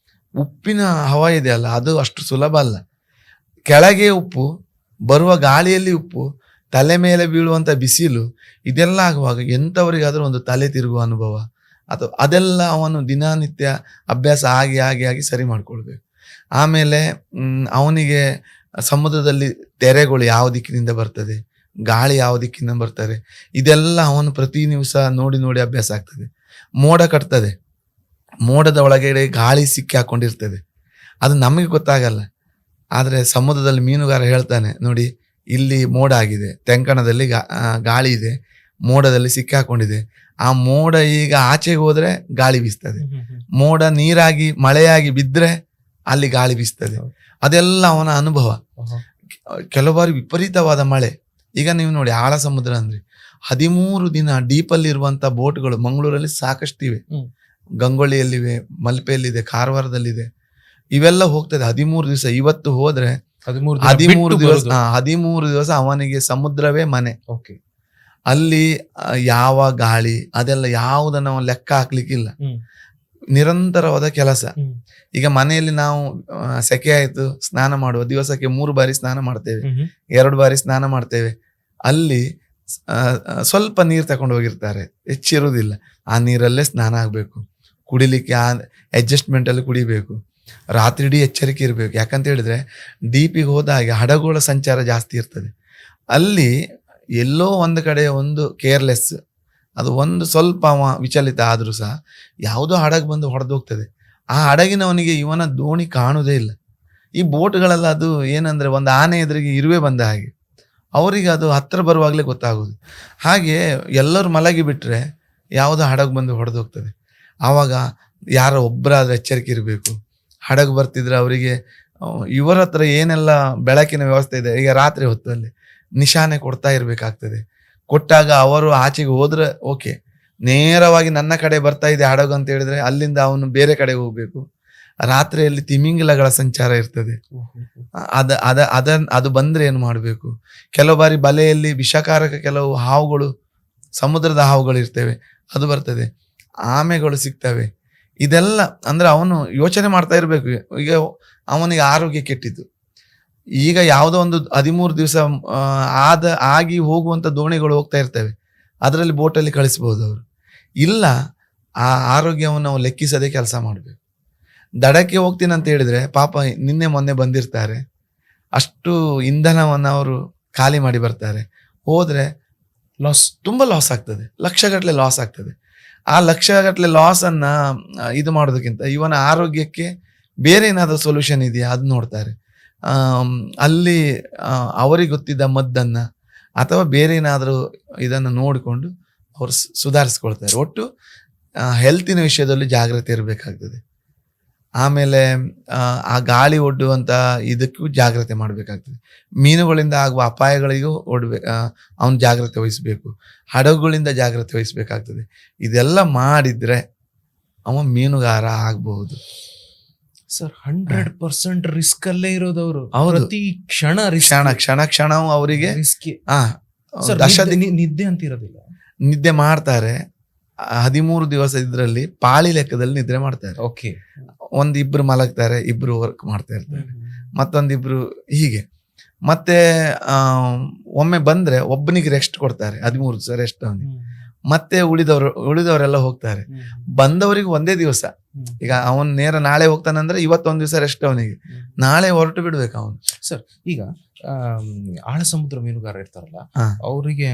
ಉಪ್ಪಿನ ಹವಾ ಇದೆಯಲ್ಲ, ಅದು ಅಷ್ಟು ಸುಲಭ ಅಲ್ಲ. ಕೆಳಗೆ ಉಪ್ಪು, ಬರುವ ಗಾಳಿಯಲ್ಲಿ ಉಪ್ಪು, ತಲೆ ಮೇಲೆ ಬೀಳುವಂತ ಬಿಸಿಲು, ಇದೆಲ್ಲ ಆಗುವಾಗ ಎಂಥವರಿಗಾದ್ರೂ ಒಂದು ತಲೆ ತಿರುಗುವ ಅನುಭವ ಅಥವಾ ಅದೆಲ್ಲ ಅವನು ದಿನನಿತ್ಯ ಅಭ್ಯಾಸ ಆಗಿ ಆಗಿ ಆಗಿ ಸರಿ ಮಾಡ್ಕೊಳ್ಬೇಕು. ಆಮೇಲೆ ಅವನಿಗೆ ಸಮುದ್ರದಲ್ಲಿ ತೆರೆಗಳು ಯಾವ ದಿಕ್ಕಿನಿಂದ ಬರ್ತದೆ, ಗಾಳಿ ಯಾವ ದಿಕ್ಕಿನಿಂದ ಬರ್ತಾರೆ, ಇದೆಲ್ಲ ಅವನು ಪ್ರತಿ ದಿವಸ ನೋಡಿ ನೋಡಿ ಅಭ್ಯಾಸ ಆಗ್ತದೆ. ಮೋಡ ಕಟ್ತದೆ, ಮೋಡದ ಒಳಗಡೆ ಗಾಳಿ ಸಿಕ್ಕಿ ಹಾಕೊಂಡಿರ್ತದೆ, ಅದು ನಮಗೆ ಗೊತ್ತಾಗಲ್ಲ. ಆದರೆ ಸಮುದ್ರದಲ್ಲಿ ಮೀನುಗಾರ ಹೇಳ್ತಾನೆ, ನೋಡಿ ಇಲ್ಲಿ ಮೋಡ ಆಗಿದೆ, ತೆಂಕಣದಲ್ಲಿ ಗಾಳಿ ಇದೆ, ಮೋಡದಲ್ಲಿ ಸಿಕ್ಕಾಕೊಂಡಿದೆ. ಆ ಮೋಡ ಈಗ ಆಚೆಗೆ ಹೋದ್ರೆ ಗಾಳಿ ಬೀಸ್ತದೆ, ಮೋಡ ನೀರಾಗಿ ಮಳೆಯಾಗಿ ಬಿದ್ರೆ ಅಲ್ಲಿ ಗಾಳಿ ಬೀಸ್ತದೆ. ಅದೆಲ್ಲ ಅವನ ಅನುಭವ. ಕೆಲವು ಬಾರಿ ವಿಪರೀತವಾದ ಮಳೆ. ಈಗ ನೀವು ನೋಡಿ, ಆಳ ಸಮುದ್ರ ಅಂದ್ರೆ 13 ದಿನ ಡೀಪಲ್ಲಿ ಇರುವಂತ ಬೋಟ್ಗಳು ಮಂಗಳೂರಲ್ಲಿ ಸಾಕಷ್ಟಿವೆ. ಗಂಗೊಳ್ಳಿಯಲ್ಲಿವೆ, ಮಲ್ಪೆಯಲ್ಲಿದೆ, ಕಾರವಾರದಲ್ಲಿದೆ. ಇವೆಲ್ಲ ಹೋಗ್ತದೆ 13 ದಿವಸ. ಇವತ್ತು ಹೋದ್ರೆ 13 ದಿವಸ ಅವನಿಗೆ ಸಮುದ್ರವೇ ಮನೆ. ಅಲ್ಲಿ ಯಾವ ಗಾಳಿ ಅದೆಲ್ಲ ಯಾವುದನ್ನ ನಾವು ಲೆಕ್ಕ ಹಾಕ್ಲಿಕ್ಕಿಲ್ಲ. ನಿರಂತರವಾದ ಕೆಲಸ. ಈಗ ಮನೆಯಲ್ಲಿ ನಾವು ಸೆಕೆ ಆಯ್ತು, ಸ್ನಾನ ಮಾಡುವ ದಿವಸಕ್ಕೆ 3 ಬಾರಿ ಸ್ನಾನ ಮಾಡ್ತೇವೆ, 2 ಬಾರಿ ಸ್ನಾನ ಮಾಡ್ತೇವೆ. ಅಲ್ಲಿ ಸ್ವಲ್ಪ ನೀರು ತಕೊಂಡು ಹೋಗಿರ್ತಾರೆ, ಹೆಚ್ಚಿರುವುದಿಲ್ಲ. ಆ ನೀರಲ್ಲೇ ಸ್ನಾನ ಆಗ್ಬೇಕು. ಕುಡಿಲಿಕ್ಕೆ ಆ ಅಡ್ಜಸ್ಟ್ಮೆಂಟ್ ಅಲ್ಲಿ ಕುಡಿಬೇಕು. ರಾತ್ರಿ ಇಡೀ ಎಚ್ಚರಿಕೆ ಇರಬೇಕು. ಯಾಕಂತ ಹೇಳಿದ್ರೆ ಡೀಪಿಗೆ ಹೋದಾಗ ಹಡಗುಗಳ ಸಂಚಾರ ಜಾಸ್ತಿ ಇರ್ತದೆ. ಅಲ್ಲಿ ಎಲ್ಲೋ ಒಂದು ಕಡೆ ಒಂದು ಕೇರ್ಲೆಸ್, ಅದು ಒಂದು ಸ್ವಲ್ಪ ವಿಚಲಿತ ಆದ್ರೂ ಸಹ ಯಾವುದೋ ಹಡಗು ಬಂದು ಹೊಡೆದು ಹೋಗ್ತದೆ. ಆ ಹಡಗಿನವನಿಗೆ ಇವನ ದೋಣಿ ಕಾಣುವುದೇ ಇಲ್ಲ. ಈ ಬೋಟ್ಗಳೆಲ್ಲ ಅದು ಏನಂದ್ರೆ ಒಂದು ಆನೆ ಎದುರಿಗೆ ಇರುವೆ ಬಂದ ಹಾಗೆ, ಅವರಿಗೆ ಅದು ಹತ್ರ ಬರುವಾಗಲೇ ಗೊತ್ತಾಗೋದು. ಹಾಗೆ ಎಲ್ಲರೂ ಮಲಗಿ ಬಿಟ್ರೆ ಯಾವುದೋ ಹಡಗು ಬಂದು ಹೊಡೆದು ಹೋಗ್ತದೆ. ಆವಾಗ ಯಾರೋ ಒಬ್ಬರಾದ್ರೆ ಎಚ್ಚರಿಕೆ ಇರಬೇಕು. ಹಡಗು ಬರ್ತಿದ್ರೆ ಅವರಿಗೆ ಇವರ ಹತ್ರ ಏನೆಲ್ಲ ಬೆಳಕಿನ ವ್ಯವಸ್ಥೆ ಇದೆ, ಈಗ ರಾತ್ರಿ ಹೊತ್ತಲ್ಲಿ ನಿಶಾನೆ ಕೊಡ್ತಾ ಇರ್ಬೇಕಾಗ್ತದೆ. ಕೊಟ್ಟಾಗ ಅವರು ಆಚೆಗೆ ಹೋದ್ರೆ ಓಕೆ, ನೇರವಾಗಿ ನನ್ನ ಕಡೆ ಬರ್ತಾ ಇದೆ ಹಡಗು ಅಂತ ಹೇಳಿದ್ರೆ ಅಲ್ಲಿಂದ ಅವನು ಬೇರೆ ಕಡೆಗೆ ಹೋಗ್ಬೇಕು. ರಾತ್ರಿಯಲ್ಲಿ ತಿಮಿಂಗಿಲಗಳ ಸಂಚಾರ ಇರ್ತದೆ. ಅದು ಬಂದ್ರೆ ಏನು ಮಾಡಬೇಕು? ಕೆಲವು ಬಾರಿ ಬಲೆಯಲ್ಲಿ ವಿಷಕಾರಕ ಕೆಲವು ಹಾವುಗಳು, ಸಮುದ್ರದ ಹಾವುಗಳು ಇರ್ತವೆ, ಅದು ಬರ್ತದೆ. ಆಮೆಗಳು ಸಿಗ್ತವೆ. ಇದೆಲ್ಲ ಅಂದ್ರೆ ಅವನು ಯೋಚನೆ ಮಾಡ್ತಾ ಇರ್ಬೇಕು. ಈಗ ಅವನಿಗೆ ಆರೋಗ್ಯ ಕೆಟ್ಟಿದ್ದು. ಈಗ ಯಾವುದೋ ಒಂದು 13 ದಿವಸ ಆಗಿ ಹೋಗುವಂತ ದೋಣಿಗಳು ಹೋಗ್ತಾ ಇರ್ತವೆ, ಅದರಲ್ಲಿ ಬೋಟಲ್ಲಿ ಕಳಿಸ್ಬೋದು ಅವರು. ಇಲ್ಲ, ಆ ಆರೋಗ್ಯವನ್ನು ನಾವು ಲೆಕ್ಕಿಸದೆ ಕೆಲಸ ಮಾಡಬೇಕು. ದಡಕ್ಕೆ ಹೋಗ್ತೀನಿ ಅಂತ ಹೇಳಿದ್ರೆ ಪಾಪ ನಿನ್ನೆ ಮೊನ್ನೆ ಬಂದಿರ್ತಾರೆ, ಅಷ್ಟು ಇಂಧನವನ್ನು ಅವರು ಖಾಲಿ ಮಾಡಿ ಬರ್ತಾರೆ. ಹೋದ್ರೆ ತುಂಬಾ ಲಾಸ್ ಆಗ್ತದೆ, ಲಕ್ಷಗಟ್ಟಲೆ ಲಾಸ್ ಆಗ್ತದೆ. ಆ ಲಕ್ಷಗಟ್ಟಲೆ ಲಾಸ್ ಅನ್ನ ಇದು ಮಾಡೋದಕ್ಕಿಂತ ಇವನ ಆರೋಗ್ಯಕ್ಕೆ ಬೇರೆ ಏನಾದರೂ ಸೊಲ್ಯೂಷನ್ ಇದೆಯಾ ಅದು ನೋಡ್ತಾರೆ. ಅಲ್ಲಿ ಅವರಿಗೆ ಗೊತ್ತಿದ್ದ ಮದ್ದನ್ನ ಅಥವಾ ಬೇರೆ ಏನಾದರೂ ಇದನ್ನು ನೋಡಿಕೊಂಡು ಅವರು ಸುಧಾರಿಸ್ಕೊಳ್ತಾರೆ. ಒಟ್ಟು ಹೆಲ್ತಿನ ವಿಷಯದಲ್ಲಿ ಜಾಗ್ರತೆ ಇರಬೇಕಾಗ್ತದೆ. ಆಮೇಲೆ ಆ ಗಾಳಿ ಒಡ್ಡುವಂತ ಇದಕ್ಕೂ ಜಾಗ್ರತೆ ಮಾಡಬೇಕಾಗ್ತದೆ. ಮೀನುಗಳಿಂದ ಆಗುವ ಅಪಾಯಗಳಿಗೂ ಅವನು ಜಾಗ್ರತೆ ವಹಿಸಬೇಕು. ಹಡಗುಗಳಿಂದ ಜಾಗ್ರತೆ ವಹಿಸಬೇಕಾಗ್ತದೆ. ಇದೆಲ್ಲ ಮಾಡಿದ್ರೆ ಅವ ಮೀನುಗಾರ ಆಗಬಹುದು. ಸರ್ 100% ರಿಸ್ಕ್ ಅಲ್ಲೇ ಇರೋದವರು. ಪ್ರತಿ ಕ್ಷಣ ಅವರಿಗೆ ನಿದ್ದೆ ಅಂತ ಇರೋದಿಲ್ಲ. ನಿದ್ದೆ ಮಾಡ್ತಾರೆ. 13 ದಿವಸ ಇದರಲ್ಲಿ ಪಾಳಿ ಲೆಕ್ಕದಲ್ಲಿ ನಿದ್ರೆ ಮಾಡ್ತಾರೆ. ಓಕೆ, ಒಂದಿಬ್ರು ಮಲಗ್ತಾರೆ, ಇಬ್ರು ವರ್ಕ್ ಮಾಡ್ತಾ ಇರ್ತಾರೆ, ಮತ್ತೊಂದಿಬ್ರು ಹೀಗೆ. ಮತ್ತೆ ಒಮ್ಮೆ ಬಂದ್ರೆ ಒಬ್ಬನಿಗೆ ರೆಸ್ಟ್ ಕೊಡ್ತಾರೆ, 13 ದಿವಸ ರೆಸ್ಟ್ ಅವನಿಗೆ. ಮತ್ತೆ ಉಳಿದವರೆಲ್ಲ ಹೋಗ್ತಾರೆ. ಬಂದವರಿಗೆ ಒಂದೇ ದಿವಸ. ಈಗ ಅವನ್ ನೇರ ನಾಳೆ ಹೋಗ್ತಾನಂದ್ರೆ ಇವತ್ತೊಂದ್ ದಿವಸ ರೆಸ್ಟ್ ಅವನಿಗೆ, ನಾಳೆ ಹೊರಟು ಬಿಡ್ಬೇಕು ಅವನು. ಸರ್, ಈಗ ಆಳ ಸಮುದ್ರ ಮೀನುಗಾರ ಇರ್ತಾರಲ್ಲ, ಅವರಿಗೆ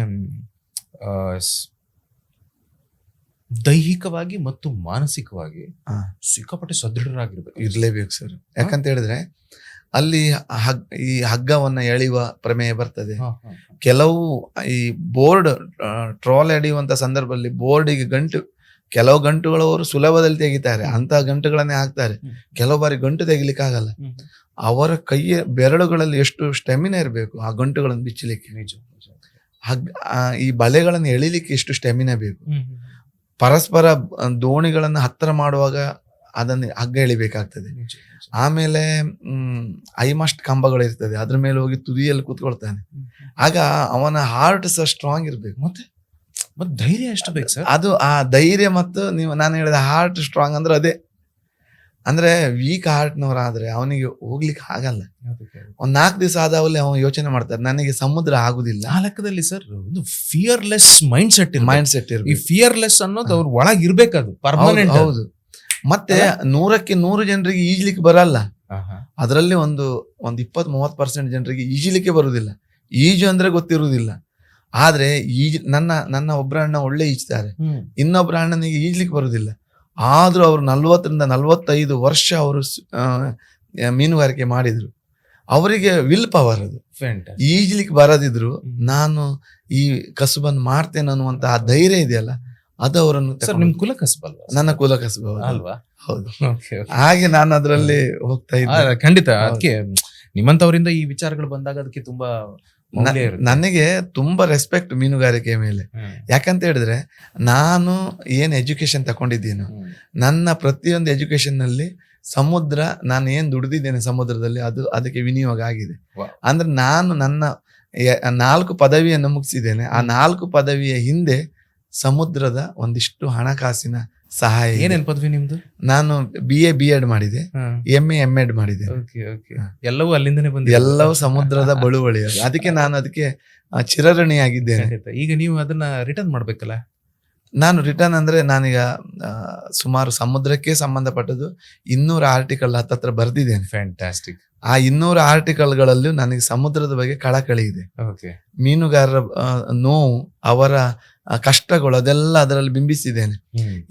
ದೈಹಿಕವಾಗಿ ಮತ್ತು ಮಾನಸಿಕವಾಗಿ ಹಾ. ಸಿಕ್ಕಾಪಟ್ಟೆ ಸದೃಢರಾಗಿರ್ಬೇಕು. ಇರ್ಲೇಬೇಕು ಸರ್. ಯಾಕಂತ ಹೇಳಿದ್ರೆ ಅಲ್ಲಿ ಈ ಹಗ್ಗವನ್ನ ಎಳೆಯುವ ಪ್ರಮೇಯ ಬರ್ತದೆ. ಕೆಲವು ಈ ಬೋರ್ಡ್ ಟ್ರಾಲ್ ಎಳೆಯುವಂತ ಸಂದರ್ಭದಲ್ಲಿ ಬೋರ್ಡಿಗೆ ಕೆಲವು ಗಂಟುಗಳು ಅವರು ಸುಲಭದಲ್ಲಿ ತೆಗಿತಾರೆ, ಅಂತ ಗಂಟುಗಳನ್ನೇ ಹಾಕ್ತಾರೆ. ಕೆಲವು ಬಾರಿ ಗಂಟು ತೆಗಿಲಿಕ್ಕೆ ಆಗಲ್ಲ. ಅವರ ಕೈಯ ಬೆರಳುಗಳಲ್ಲಿ ಎಷ್ಟು ಸ್ಟೆಮಿನಾ ಇರಬೇಕು ಆ ಗಂಟುಗಳನ್ನು ಬಿಚ್ಚಲಿಕ್ಕೆ. ಈ ಬಲೆಗಳನ್ನು ಎಳಿಲಿಕ್ಕೆ ಎಷ್ಟು ಸ್ಟೆಮಿನಾ ಬೇಕು. ಪರಸ್ಪರ ದೋಣಿಗಳನ್ನು ಹತ್ತಿರ ಮಾಡುವಾಗ ಅದನ್ನು ಹಗ್ಗ ಎಳಿಬೇಕಾಗ್ತದೆ. ಆಮೇಲೆ ಐಮಸ್ಟ್ ಕಂಬಗಳು ಇರ್ತದೆ, ಅದ್ರ ಮೇಲೆ ಹೋಗಿ ತುದಿಯಲ್ಲಿ ಕೂತ್ಕೊಳ್ತಾನೆ. ಆಗ ಅವನ ಹಾರ್ಟ್ ಸಹ ಸ್ಟ್ರಾಂಗ್ ಇರ್ಬೇಕು. ಮತ್ತೆ ಧೈರ್ಯ ಎಷ್ಟು ಬೇಕು ಸರ್? ಅದು ಆ ಧೈರ್ಯ ಮತ್ತು ನಾನು ಹೇಳಿದ ಹಾರ್ಟ್ ಸ್ಟ್ರಾಂಗ್ ಅಂದ್ರೆ ಅದೇ. ಅಂದ್ರೆ ವೀಕ್ ಹಾರ್ಟ್ನವರಾದ್ರೆ ಅವನಿಗೆ ಹೋಗ್ಲಿಕ್ಕೆ ಆಗಲ್ಲ. ಒಂದ್ 4 ದಿವಸ ಆದಾಗಲೇ ಅವನು ಯೋಚನೆ ಮಾಡ್ತಾರೆ, ನನಗೆ ಸಮುದ್ರ ಆಗುದಿಲ್ಲ. ಆ ಲೆಕ್ಕದಲ್ಲಿ ಸರ್ ಒಂದು ಫಿಯರ್ಲೆಸ್ ಮೈಂಡ್ ಸೆಟ್ ಇರ್ಬೇಕು. ಈ ಫಿಯರ್ಲೆಸ್ ಅನ್ನೋದು ಅವ್ರ ಒಳಗ್ ಇರ್ಬೇಕದು ಪರ್ಮನೆಂಟ್. ಹೌದು. ಮತ್ತೆ 100ಕ್ಕೆ 100 ಜನರಿಗೆ ಈಜ್ಲಿಕ್ಕೆ ಬರಲ್ಲ. ಅದರಲ್ಲಿ ಒಂದು 20-30% ಜನರಿಗೆ ಈಜಲಿಕ್ಕೆ ಬರುದಿಲ್ಲ. ಈಜು ಅಂದ್ರೆ ಗೊತ್ತಿರುವುದಿಲ್ಲ. ಆದ್ರೆ ನನ್ನ ಒಬ್ಬರ ಅಣ್ಣ ಒಳ್ಳೆ ಈಜ್ತಾರೆ, ಇನ್ನೊಬ್ಬರ ಅಣ್ಣನಿಗೆ ಈಜ್ಲಿಕ್ಕೆ ಬರುದಿಲ್ಲ. ಆದ್ರೂ ಅವರು 40-45 ವರ್ಷ ಅವರು ಮೀನುಗಾರಿಕೆ ಮಾಡಿದ್ರು. ಅವರಿಗೆ ವಿಲ್ ಪವರ್ ಅದು. ಈಜ್ಲಿಕ್ಕೆ ಬರದಿದ್ರು ನಾನು ಈ ಕಸುಬನ್ನು ಮಾಡ್ತೇನೆ ಅನ್ನುವಂತಹ ಧೈರ್ಯ ಇದೆಯಲ್ಲ, ಅದು ಅವರನ್ನು. ನಿಮ್ ಕುಲ ಕಸಬಲ್ವಾ? ನನ್ನ ಕುಲ ಕಸಬ ಅಲ್ವಾ? ಹೌದು. ಹಾಗೆ ನಾನು ಅದರಲ್ಲಿ ಹೋಗ್ತಾ ಇದ್ದೆ. ಖಂಡಿತ. ಅದಕ್ಕೆ ನಿಮ್ಮಂತವರಿಂದ ಈ ವಿಚಾರಗಳು ಬಂದಾಗ ಅದಕ್ಕೆ ತುಂಬಾ ನನಗೆ ತುಂಬಾ ರೆಸ್ಪೆಕ್ಟ್ ಮೀನುಗಾರಿಕೆ ಮೇಲೆ. ಯಾಕಂತ ಹೇಳಿದ್ರೆ ನಾನು ಏನ್ ಎಜುಕೇಶನ್ ತಕೊಂಡಿದ್ದೀನೋ, ನನ್ನ ಪ್ರತಿಯೊಂದು ಎಜುಕೇಶನ್ ನಲ್ಲಿ ಸಮುದ್ರ, ನಾನು ಏನ್ ದುಡಿದಿದ್ದೇನೆ ಸಮುದ್ರದಲ್ಲಿ ಅದಕ್ಕೆ ವಿನಿಯೋಗ ಆಗಿದೆ. ಅಂದ್ರೆ ನಾನು ನನ್ನ 4 ಪದವಿಯನ್ನು ಮುಗಿಸಿದ್ದೇನೆ. ಆ 4 ಪದವಿಯ ಹಿಂದೆ ಸಮುದ್ರದ ಒಂದಿಷ್ಟು ಹಣಕಾಸಿನ ಸಹಾಯ. ಏನೇನ್ ಪದವಿ ನಿಮ್ದು? ನಾನು BA B.Ed ಮಾಡಿದೆ, MA M.Ed ಮಾಡಿದೆ. ಎಲ್ಲವೂ ಅಲ್ಲಿಂದನೇ ಬಂದ, ಎಲ್ಲವೂ ಸಮುದ್ರದ ಬಳುವಳಿ. ಅದಕ್ಕೆ ನಾನು ಅದಕ್ಕೆ ಚಿರಋಣಿಯಾಗಿದ್ದೇನೆ. ಈಗ ನೀವು ಅದನ್ನ ರಿಟರ್ನ್ ಮಾಡ್ಬೇಕಲ್ಲ? ನಾನು ರಿಟರ್ನ್ ಅಂದ್ರೆ ನಾನೀಗ ಸುಮಾರು ಸಮುದ್ರಕ್ಕೆ ಸಂಬಂಧಪಟ್ಟದ್ದು 200 ಆರ್ಟಿಕಲ್ ಹತ್ತತ್ರ ಬರೆದಿದ್ದೇನೆ. ಫ್ಯಾಂಟಾಸ್ಟಿಕ್. ಆ 200 ಆರ್ಟಿಕಲ್ಗಳಲ್ಲೂ ನನಗೆ ಸಮುದ್ರದ ಬಗ್ಗೆ ಕಳಕಳಿ ಇದೆ. ಮೀನುಗಾರರ ನೋವು, ಅವರ ಕಷ್ಟಗಳು, ಅದೆಲ್ಲ ಅದರಲ್ಲಿ ಬಿಂಬಿಸಿದ್ದೇನೆ.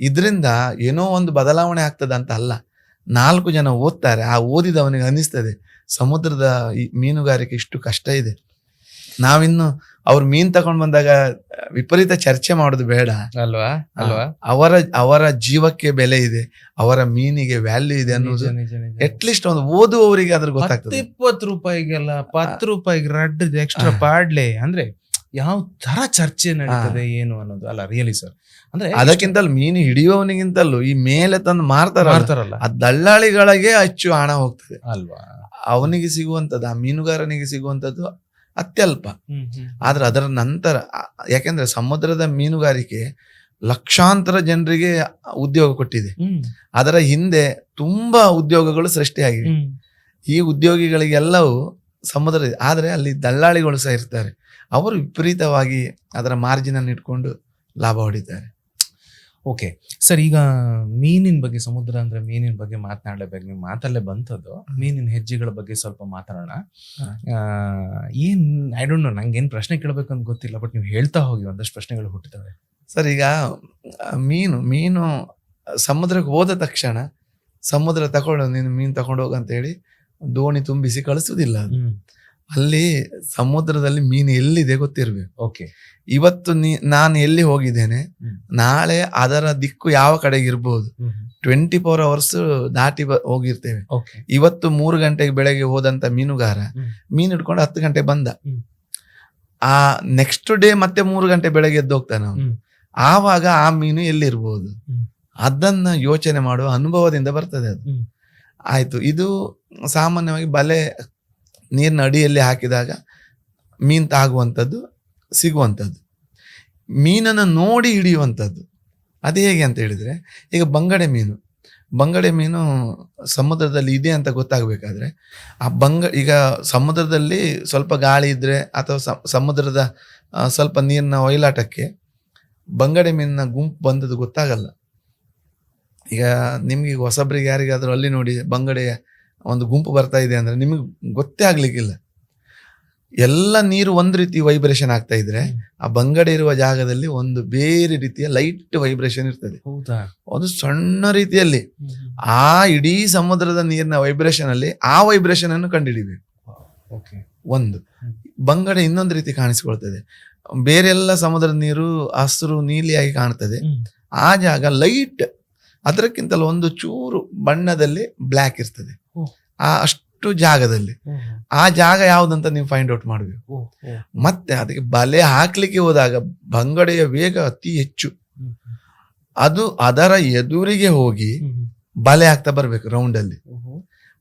ಇದರಿಂದ ಏನೋ ಒಂದು ಬದಲಾವಣೆ ಆಗ್ತದೆ ಅಂತ ಅಲ್ಲ, 4 ಜನ ಓದ್ತಾರೆ, ಆ ಓದಿದವನಿಗೆ ಅನಿಸ್ತದೆ ಸಮುದ್ರದ ಈ ಮೀನುಗಾರಿಕೆ ಇಷ್ಟು ಕಷ್ಟ ಇದೆ. ನಾವಿನ್ನು ಅವ್ರು ಮೀನ್ ತಗೊಂಡ್ ಬಂದಾಗ ವಿಪರೀತ ಚರ್ಚೆ ಮಾಡೋದು ಬೇಡ ಅಲ್ವಾ? ಅವರ ಜೀವಕ್ಕೆ ಬೆಲೆ ಇದೆ, ಅವರ ಮೀನಿಗೆ ವ್ಯಾಲ್ಯೂ ಇದೆ ಅನ್ನೋದು ಅಟ್ಲೀಸ್ಟ್ ಒಂದು ಓದುವವರಿಗೆ ಅದ್ರ ಗೊತ್ತಾಗ್ತದೆ. 20 ರೂಪಾಯಿಗೆಲ್ಲ 10 ರೂಪಾಯಿಗೆ ರಡ್ ಎಕ್ಸ್ಟ್ರಾ ಪಾಡ್ಲೆ ಅಂದ್ರೆ ಯಾವ ತರ ಚರ್ಚೆ ನಡೀತದೆ ಏನು ಅನ್ನೋದು ಅಲ್ಲ. ರಿಯಲಿ ಸರ್, ಅಂದ್ರೆ ಅದಕ್ಕಿಂತಲೂ ಮೀನು ಹಿಡಿಯುವವನಿಗಿಂತಲೂ ಈ ಮೇಲೆ ತಂದು ಮಾರ್ತಾರಲ್ಲ, ಆ ದಳ್ಳಾಳಿಗಳಿಗೆ ಹೆಚ್ಚು ಹಣ ಹೋಗ್ತದೆ ಅಲ್ವಾ? ಅವನಿಗೆ ಸಿಗುವಂತದ್ದು, ಆ ಮೀನುಗಾರನಿಗೆ ಸಿಗುವಂತದ್ದು ಅತ್ಯಲ್ಪ. ಆದ್ರೆ ಅದರ ನಂತರ, ಯಾಕೆಂದ್ರೆ ಸಮುದ್ರದ ಮೀನುಗಾರಿಕೆ ಲಕ್ಷಾಂತರ ಜನರಿಗೆ ಉದ್ಯೋಗ ಕೊಟ್ಟಿದೆ. ಅದರ ಹಿಂದೆ ತುಂಬಾ ಉದ್ಯೋಗಗಳು ಸೃಷ್ಟಿಯಾಗಿವೆ. ಈ ಉದ್ಯೋಗಿಗಳಿಗೆಲ್ಲವೂ ಸಮುದ್ರ, ಆದ್ರೆ ಅಲ್ಲಿ ದಳ್ಳಾಳಿಗಳು ಸಹ ಇರ್ತಾರೆ. ಅವರು ವಿಪರೀತವಾಗಿ ಅದರ ಮಾರ್ಜಿನ್ ಅನ್ನು ಇಟ್ಕೊಂಡು ಲಾಭ ಹೊಡಿತಾರೆ. ಓಕೆ ಸರ್, ಈಗ ಮೀನಿನ ಬಗ್ಗೆ, ಸಮುದ್ರ ಅಂದ್ರೆ ಮೀನಿನ ಬಗ್ಗೆ ಮಾತನಾಡಲೇಬೇಕು. ನೀವು ಮಾತಲ್ಲೇ ಬಂತದ್ದು ಮೀನಿನ ಹೆಜ್ಜೆಗಳ ಬಗ್ಗೆ ಸ್ವಲ್ಪ ಮಾತಾಡೋಣ. ಏನ್ ಐ ಡೋಂಟ್ ನೋ, ನಂಗೇನ್ ಪ್ರಶ್ನೆ ಕೇಳಬೇಕು ಅಂತ ಗೊತ್ತಿಲ್ಲ, ಬಟ್ ನೀವು ಹೇಳ್ತಾ ಹೋಗಿ ಒಂದಷ್ಟು ಪ್ರಶ್ನೆಗಳು ಹುಟ್ಟುತ್ತವೆ. ಸರ್, ಈಗ ಮೀನು ಸಮುದ್ರಕ್ಕೆ ಹೋದ ತಕ್ಷಣ ಸಮುದ್ರ ತಗೊಂಡು ನೀನು ಮೀನು ತಗೊಂಡು ಹೋಗಂತ ಹೇಳಿ ದೋಣಿ ತುಂಬಿಸಿ ಕಳಿಸುವುದಿಲ್ಲ. ಅಲ್ಲಿ ಸಮುದ್ರದಲ್ಲಿ ಮೀನು ಎಲ್ಲಿದೆ ಗೊತ್ತಿರ್ಬೇಕು. ಓಕೆ, ಇವತ್ತು ನಾನು ಎಲ್ಲಿ ಹೋಗಿದ್ದೇನೆ, ನಾಳೆ ಅದರ ದಿಕ್ಕು ಯಾವ ಕಡೆಗೆ ಇರ್ಬೋದು. 24 hours ದಾಟಿ ಹೋಗಿರ್ತೇವೆ. ಇವತ್ತು 3 ಗಂಟೆಗೆ ಬೆಳಗ್ಗೆ ಹೋದಂತ ಮೀನುಗಾರ ಮೀನು ಹಿಡ್ಕೊಂಡು 10 ಗಂಟೆಗೆ ಬಂದ. ಆ ನೆಕ್ಸ್ಟ್ ಡೇ ಮತ್ತೆ 3 ಗಂಟೆ ಬೆಳಗ್ಗೆ ಎದ್ದು ಹೋಗ್ತಾನೆ ಅವನು. ಆವಾಗ ಆ ಮೀನು ಎಲ್ಲಿರ್ಬೋದು, ಅದನ್ನ ಯೋಚನೆ ಮಾಡುವ ಅನುಭವದಿಂದ ಬರ್ತದೆ ಅದು. ಆಯ್ತು, ಇದು ಸಾಮಾನ್ಯವಾಗಿ ಬಲೆ ನೀರಿನ ಅಡಿಯಲ್ಲಿ ಹಾಕಿದಾಗ ಮೀನು ತಾಗುವಂಥದ್ದು, ಸಿಗುವಂಥದ್ದು. ಮೀನನ್ನು ನೋಡಿ ಹಿಡಿಯುವಂಥದ್ದು ಅದು ಹೇಗೆ ಅಂತ ಹೇಳಿದ್ರೆ, ಈಗ ಬಂಗಡೆ ಮೀನು ಸಮುದ್ರದಲ್ಲಿ ಇದೆ ಅಂತ ಗೊತ್ತಾಗಬೇಕಾದ್ರೆ ಈಗ ಸಮುದ್ರದಲ್ಲಿ ಸ್ವಲ್ಪ ಗಾಳಿ ಇದ್ರೆ ಅಥವಾ ಸಮುದ್ರದ ಸ್ವಲ್ಪ ನೀರಿನ ಒಯ್ಲಾಟಕ್ಕೆ ಬಂಗಡೆ ಮೀನಿನ ಗುಂಪು ಬಂದದ್ದು ಗೊತ್ತಾಗಲ್ಲ. ಈಗ ನಿಮ್ಗೆ ಹೊಸಬ್ರಿಗೆ ಯಾರಿಗಾದ್ರೂ ಅಲ್ಲಿ ನೋಡಿ ಬಂಗಡೆಯ ಒಂದು ಗುಂಪು ಬರ್ತಾ ಇದೆ ಅಂದ್ರೆ ನಿಮಗೆ ಗೊತ್ತೇ ಆಗ್ಲಿಕ್ಕಿಲ್ಲ. ಎಲ್ಲ ನೀರು ಒಂದು ರೀತಿ ವೈಬ್ರೇಷನ್ ಆಗ್ತಾ ಇದ್ರೆ ಆ ಬಂಗಡೆ ಇರುವ ಜಾಗದಲ್ಲಿ ಒಂದು ಬೇರೆ ರೀತಿಯ ಲೈಟ್ ವೈಬ್ರೇಷನ್ ಇರ್ತದೆ. ಹೌದಾ? ಒಂದು ಸಣ್ಣ ರೀತಿಯಲ್ಲಿ ಆ ಇಡೀ ಸಮುದ್ರದ ನೀರಿನ ವೈಬ್ರೇಷನ್ ಅಲ್ಲಿ ಆ ವೈಬ್ರೇಷನ್ ಅನ್ನು ಕಂಡುಹಿಡಿಬೇಕು. ಒಂದು ಬಂಗಡೆ ಇನ್ನೊಂದು ರೀತಿ ಕಾಣಿಸಿಕೊಳ್ತದೆ. ಬೇರೆ ಎಲ್ಲ ಸಮುದ್ರದ ನೀರು ಹಸಿರು ನೀಲಿಯಾಗಿ ಕಾಣ್ತದೆ. ಆ ಜಾಗ ಲೈಟ್, ಅದಕ್ಕಿಂತಲೂ ಒಂದು ಚೂರು ಬಣ್ಣದಲ್ಲಿ ಬ್ಲ್ಯಾಕ್ ಇರ್ತದೆ ಆ ಅಷ್ಟು ಜಾಗದಲ್ಲಿ. ಆ ಜಾಗ ಯಾವ್ದಂತ ನೀವು ಫೈಂಡ್ ಔಟ್ ಮಾಡಬೇಕು. ಮತ್ತೆ ಅದಕ್ಕೆ ಬಲೆ ಹಾಕ್ಲಿಕ್ಕೆ ಹೋದಾಗ ಬಂಗಡೆಯ ವೇಗ ಅತಿ ಹೆಚ್ಚು. ಅದು ಅದರ ಎದುರಿಗೆ ಹೋಗಿ ಬಲೆ ಹಾಕ್ತಾ ಬರ್ಬೇಕು ರೌಂಡ್ ಅಲ್ಲಿ.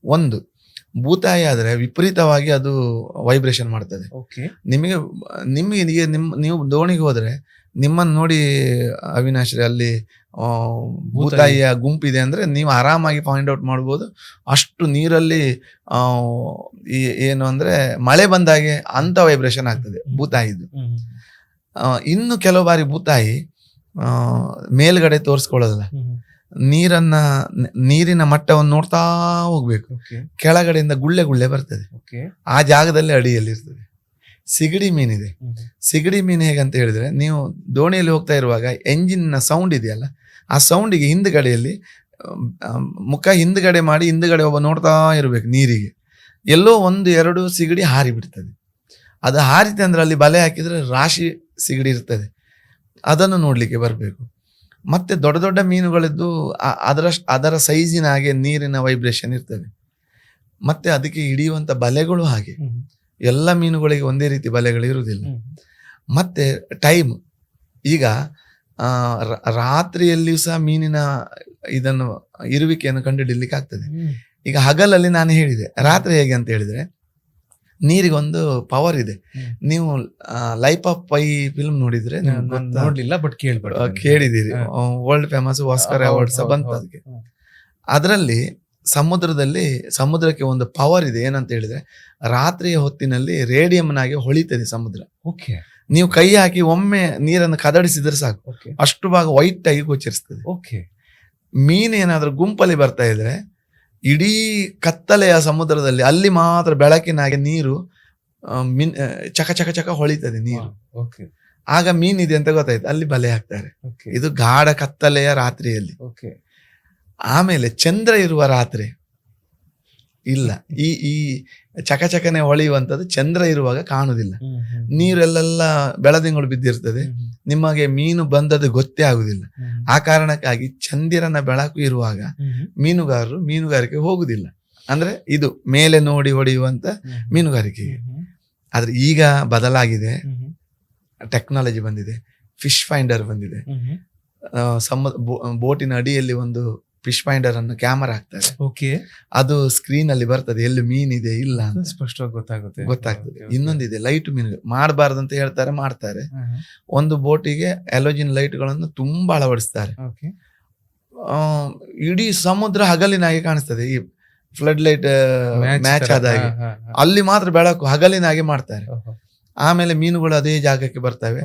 ಒಂದು ಭೂತಾಯಿ ಆದ್ರೆ ವಿಪರೀತವಾಗಿ ಅದು ವೈಬ್ರೇಷನ್ ಮಾಡ್ತದೆ. ನಿಮಗೆ ನೀವು ದೋಣಿಗೆ ಹೋದ್ರೆ ನಿಮ್ಮನ್ನು ನೋಡಿ ಅವಿನಾಶ್ರೀ ಅಲ್ಲಿ ಭೂತಾಯಿಯ ಗುಂಪಿದೆ ಅಂದ್ರೆ ನೀವು ಆರಾಮಾಗಿ ಫೈಂಡ್ ಔಟ್ ಮಾಡ್ಬೋದು. ಅಷ್ಟು ನೀರಲ್ಲಿ ಏನು ಅಂದ್ರೆ ಮಳೆ ಬಂದಾಗೆ ಅಂತ ವೈಬ್ರೇಷನ್ ಆಗ್ತದೆ ಭೂತಾಯಿದು. ಇನ್ನು ಕೆಲವು ಬಾರಿ ಭೂತಾಯಿ ಮೇಲ್ಗಡೆ ತೋರಿಸ್ಕೊಳ್ಳೋದಲ್ಲ, ನೀರಿನ ಮಟ್ಟವನ್ನು ನೋಡ್ತಾ ಹೋಗ್ಬೇಕು. ಕೆಳಗಡೆಯಿಂದ ಗುಳ್ಳೆ ಗುಳ್ಳೆ ಬರ್ತದೆ, ಆ ಜಾಗದಲ್ಲಿ ಅಡಿಯಲ್ಲಿ ಇರ್ತದೆ. ಸಿಗಡಿ ಮೀನಿದೆ. ಸಿಗಡಿ ಮೀನು ಹೇಗಂತ ಹೇಳಿದ್ರೆ, ನೀವು ದೋಣಿಯಲ್ಲಿ ಹೋಗ್ತಾ ಇರುವಾಗ ಎಂಜಿನ್ ಸೌಂಡ್ ಇದೆಯಲ್ಲ, ಆ ಸೌಂಡಿಗೆ ಹಿಂದ್ಗಡೆಯಲ್ಲಿ ಮುಖ ಹಿಂದ್ಗಡೆ ಮಾಡಿ ಹಿಂದ್ಗಡೆ ಒಬ್ಬ ನೋಡ್ತಾ ಇರ್ಬೇಕು ನೀರಿಗೆ. ಎಲ್ಲೋ ಒಂದು ಎರಡು ಸಿಗಡಿ ಹಾರಿ ಬಿಡ್ತದೆ. ಅದು ಹಾರಿತೆ ಅಂದ್ರೆ ಅಲ್ಲಿ ಬಲೆ ಹಾಕಿದ್ರೆ ರಾಶಿ ಸಿಗಡಿ ಇರ್ತದೆ, ಅದನ್ನು ನೋಡ್ಲಿಕ್ಕೆ ಬರಬೇಕು. ಮತ್ತೆ ದೊಡ್ಡ ದೊಡ್ಡ ಮೀನುಗಳಿದ್ದು ಅದರ ಸೈಜಿನ ಹಾಗೆ ನೀರಿನ ವೈಬ್ರೇಷನ್ ಇರ್ತದೆ. ಮತ್ತೆ ಅದಕ್ಕೆ ಹಿಡಿಯುವಂತ ಬಲೆಗಳು ಹಾಗೆ, ಎಲ್ಲ ಮೀನುಗಳಿಗೆ ಒಂದೇ ರೀತಿ ಬಲೆಗಳು ಇರುವುದಿಲ್ಲ. ಮತ್ತೆ ಟೈಮ್, ಈಗ ರಾತ್ರಿಯಲ್ಲಿಯೂ ಸಹ ಮೀನಿನ ಇದನ್ನು ಇರುವಿಕೆಯನ್ನು ಕಂಡುಹಿಡಿಯಲಿಕ್ಕೆ ಆಗ್ತದೆ. ಈಗ ಹಗಲಲ್ಲಿ ನಾನು ಹೇಳಿದೆ, ರಾತ್ರಿ ಹೇಗೆ ಅಂತ ಹೇಳಿದ್ರೆ ನೀರಿಗೊಂದು ಪವರ್ ಇದೆ. ನೀವು ಲೈಫ್ ಆಫ್ ಪೈ ಫಿಲ್ಮ್ ನೋಡಿದ್ರೆ ನೋಡ್ಲಿಲ್ಲ, ಬಟ್ ಕೇಳಿದಿರಿ, ವರ್ಲ್ಡ್ ಫೇಮಸ್ ಆಸ್ಕರ್ ಅವಾರ್ಡ್ಸ್ ಬಂತ ಅದಕ್ಕೆ. ಅದರಲ್ಲಿ ಸಮುದ್ರಕ್ಕೆ ಒಂದು ಪವರ್ ಇದೆ. ಏನಂತ ಹೇಳಿದ್ರೆ ರಾತ್ರಿಯ ಹೊತ್ತಿನಲ್ಲಿ ರೇಡಿಯಂನಾಗಿ ಹೊಳಿತದೆ ಸಮುದ್ರ. ನೀವು ಕೈ ಹಾಕಿ ಒಮ್ಮೆ ನೀರನ್ನು ಕದಡಿಸಿದ್ರೆ ಸಾಕು, ಅಷ್ಟು ಭಾಗ ವೈಟ್ ಆಗಿ ಗೋಚರಿಸ್ತದೆ. ಮೀನು ಏನಾದ್ರೂ ಗುಂಪಲ್ಲಿ ಬರ್ತಾ ಇದ್ರೆ ಇಡೀ ಕತ್ತಲೆಯ ಸಮುದ್ರದಲ್ಲಿ ಅಲ್ಲಿ ಮಾತ್ರ ಬೆಳಕಿನಾಗೆ ನೀರು ಚಕ ಚಕ ಚಕ ಹೊಳಿತದೆ ನೀರು. ಆಗ ಮೀನಿದೆ ಅಂತ ಗೊತ್ತಾಯ್ತು, ಅಲ್ಲಿ ಬಲೆ ಹಾಕ್ತಾರೆ. ಇದು ಗಾಢ ಕತ್ತಲೆಯ ರಾತ್ರಿಯಲ್ಲಿ. ಆಮೇಲೆ ಚಂದ್ರ ಇರುವ ರಾತ್ರಿ ಇಲ್ಲ, ಈ ಚಕಚಕನೆ ಹೊಳೆಯುವಂಥದ್ದು ಚಂದ್ರ ಇರುವಾಗ ಕಾಣುದಿಲ್ಲ. ನೀರೆಲ್ಲ ಬೆಳದಿಂಗಳು ಬಿದ್ದಿರ್ತದೆ, ನಿಮಗೆ ಮೀನು ಬಂದದ್ದು ಗೊತ್ತೇ ಆಗುದಿಲ್ಲ. ಆ ಕಾರಣಕ್ಕಾಗಿ ಚಂದಿರನ ಬೆಳಕು ಇರುವಾಗ ಮೀನುಗಾರರು ಮೀನುಗಾರಿಕೆ ಹೋಗುದಿಲ್ಲ. ಅಂದ್ರೆ ಇದು ಮೇಲೆ ನೋಡಿ ಹೊಡೆಯುವಂತ ಮೀನುಗಾರಿಕೆಗೆ. ಆದ್ರೆ ಈಗ ಬದಲಾಗಿದೆ, ಟೆಕ್ನಾಲಜಿ ಬಂದಿದೆ, ಫಿಶ್ ಫೈಂಡರ್ ಬಂದಿದೆ. ಬೋಟಿನ ಅಡಿಯಲ್ಲಿ ಒಂದು ಫಿಶ್ ಫೈಂಡರ್ ಅನ್ನು ಕ್ಯಾಮರಾ ಹಾಕ್ತಾರೆ. ಅದು ಸ್ಕ್ರೀನ್ ಅಲ್ಲಿ ಬರ್ತದೆ ಎಲ್ಲಿ ಮೀನಿದೆ ಇಲ್ಲ ಅಂತ ಸ್ಪಷ್ಟವಾಗಿ ಗೊತ್ತಾಗ್ತದೆ. ಇನ್ನೊಂದಿದೆ ಲೈಟ್ ಮೀನು ಮಾಡಬಾರ್ದು ಅಂತ ಹೇಳ್ತಾರೆ, ಮಾಡ್ತಾರೆ. ಒಂದು ಬೋಟಿಗೆ ಎಲೋಜಿನ್ ಲೈಟ್ ಗಳನ್ನು ತುಂಬಾ ಅಳವಡಿಸ್ತಾರೆ. ಇಡೀ ಸಮುದ್ರ ಹಗಲಿನಾಗೆ ಕಾಣಿಸ್ತದೆ. ಈ ಫ್ಲಡ್ ಲೈಟ್ ಮ್ಯಾಚ್ ಆದಾಗೆ ಅಲ್ಲಿ ಮಾತ್ರ ಬೆಳಕು ಹಗಲಿನಾಗೆ ಮಾಡ್ತಾರೆ. ಆಮೇಲೆ ಮೀನುಗಳು ಅದೇ ಜಾಗಕ್ಕೆ ಬರ್ತವೆ,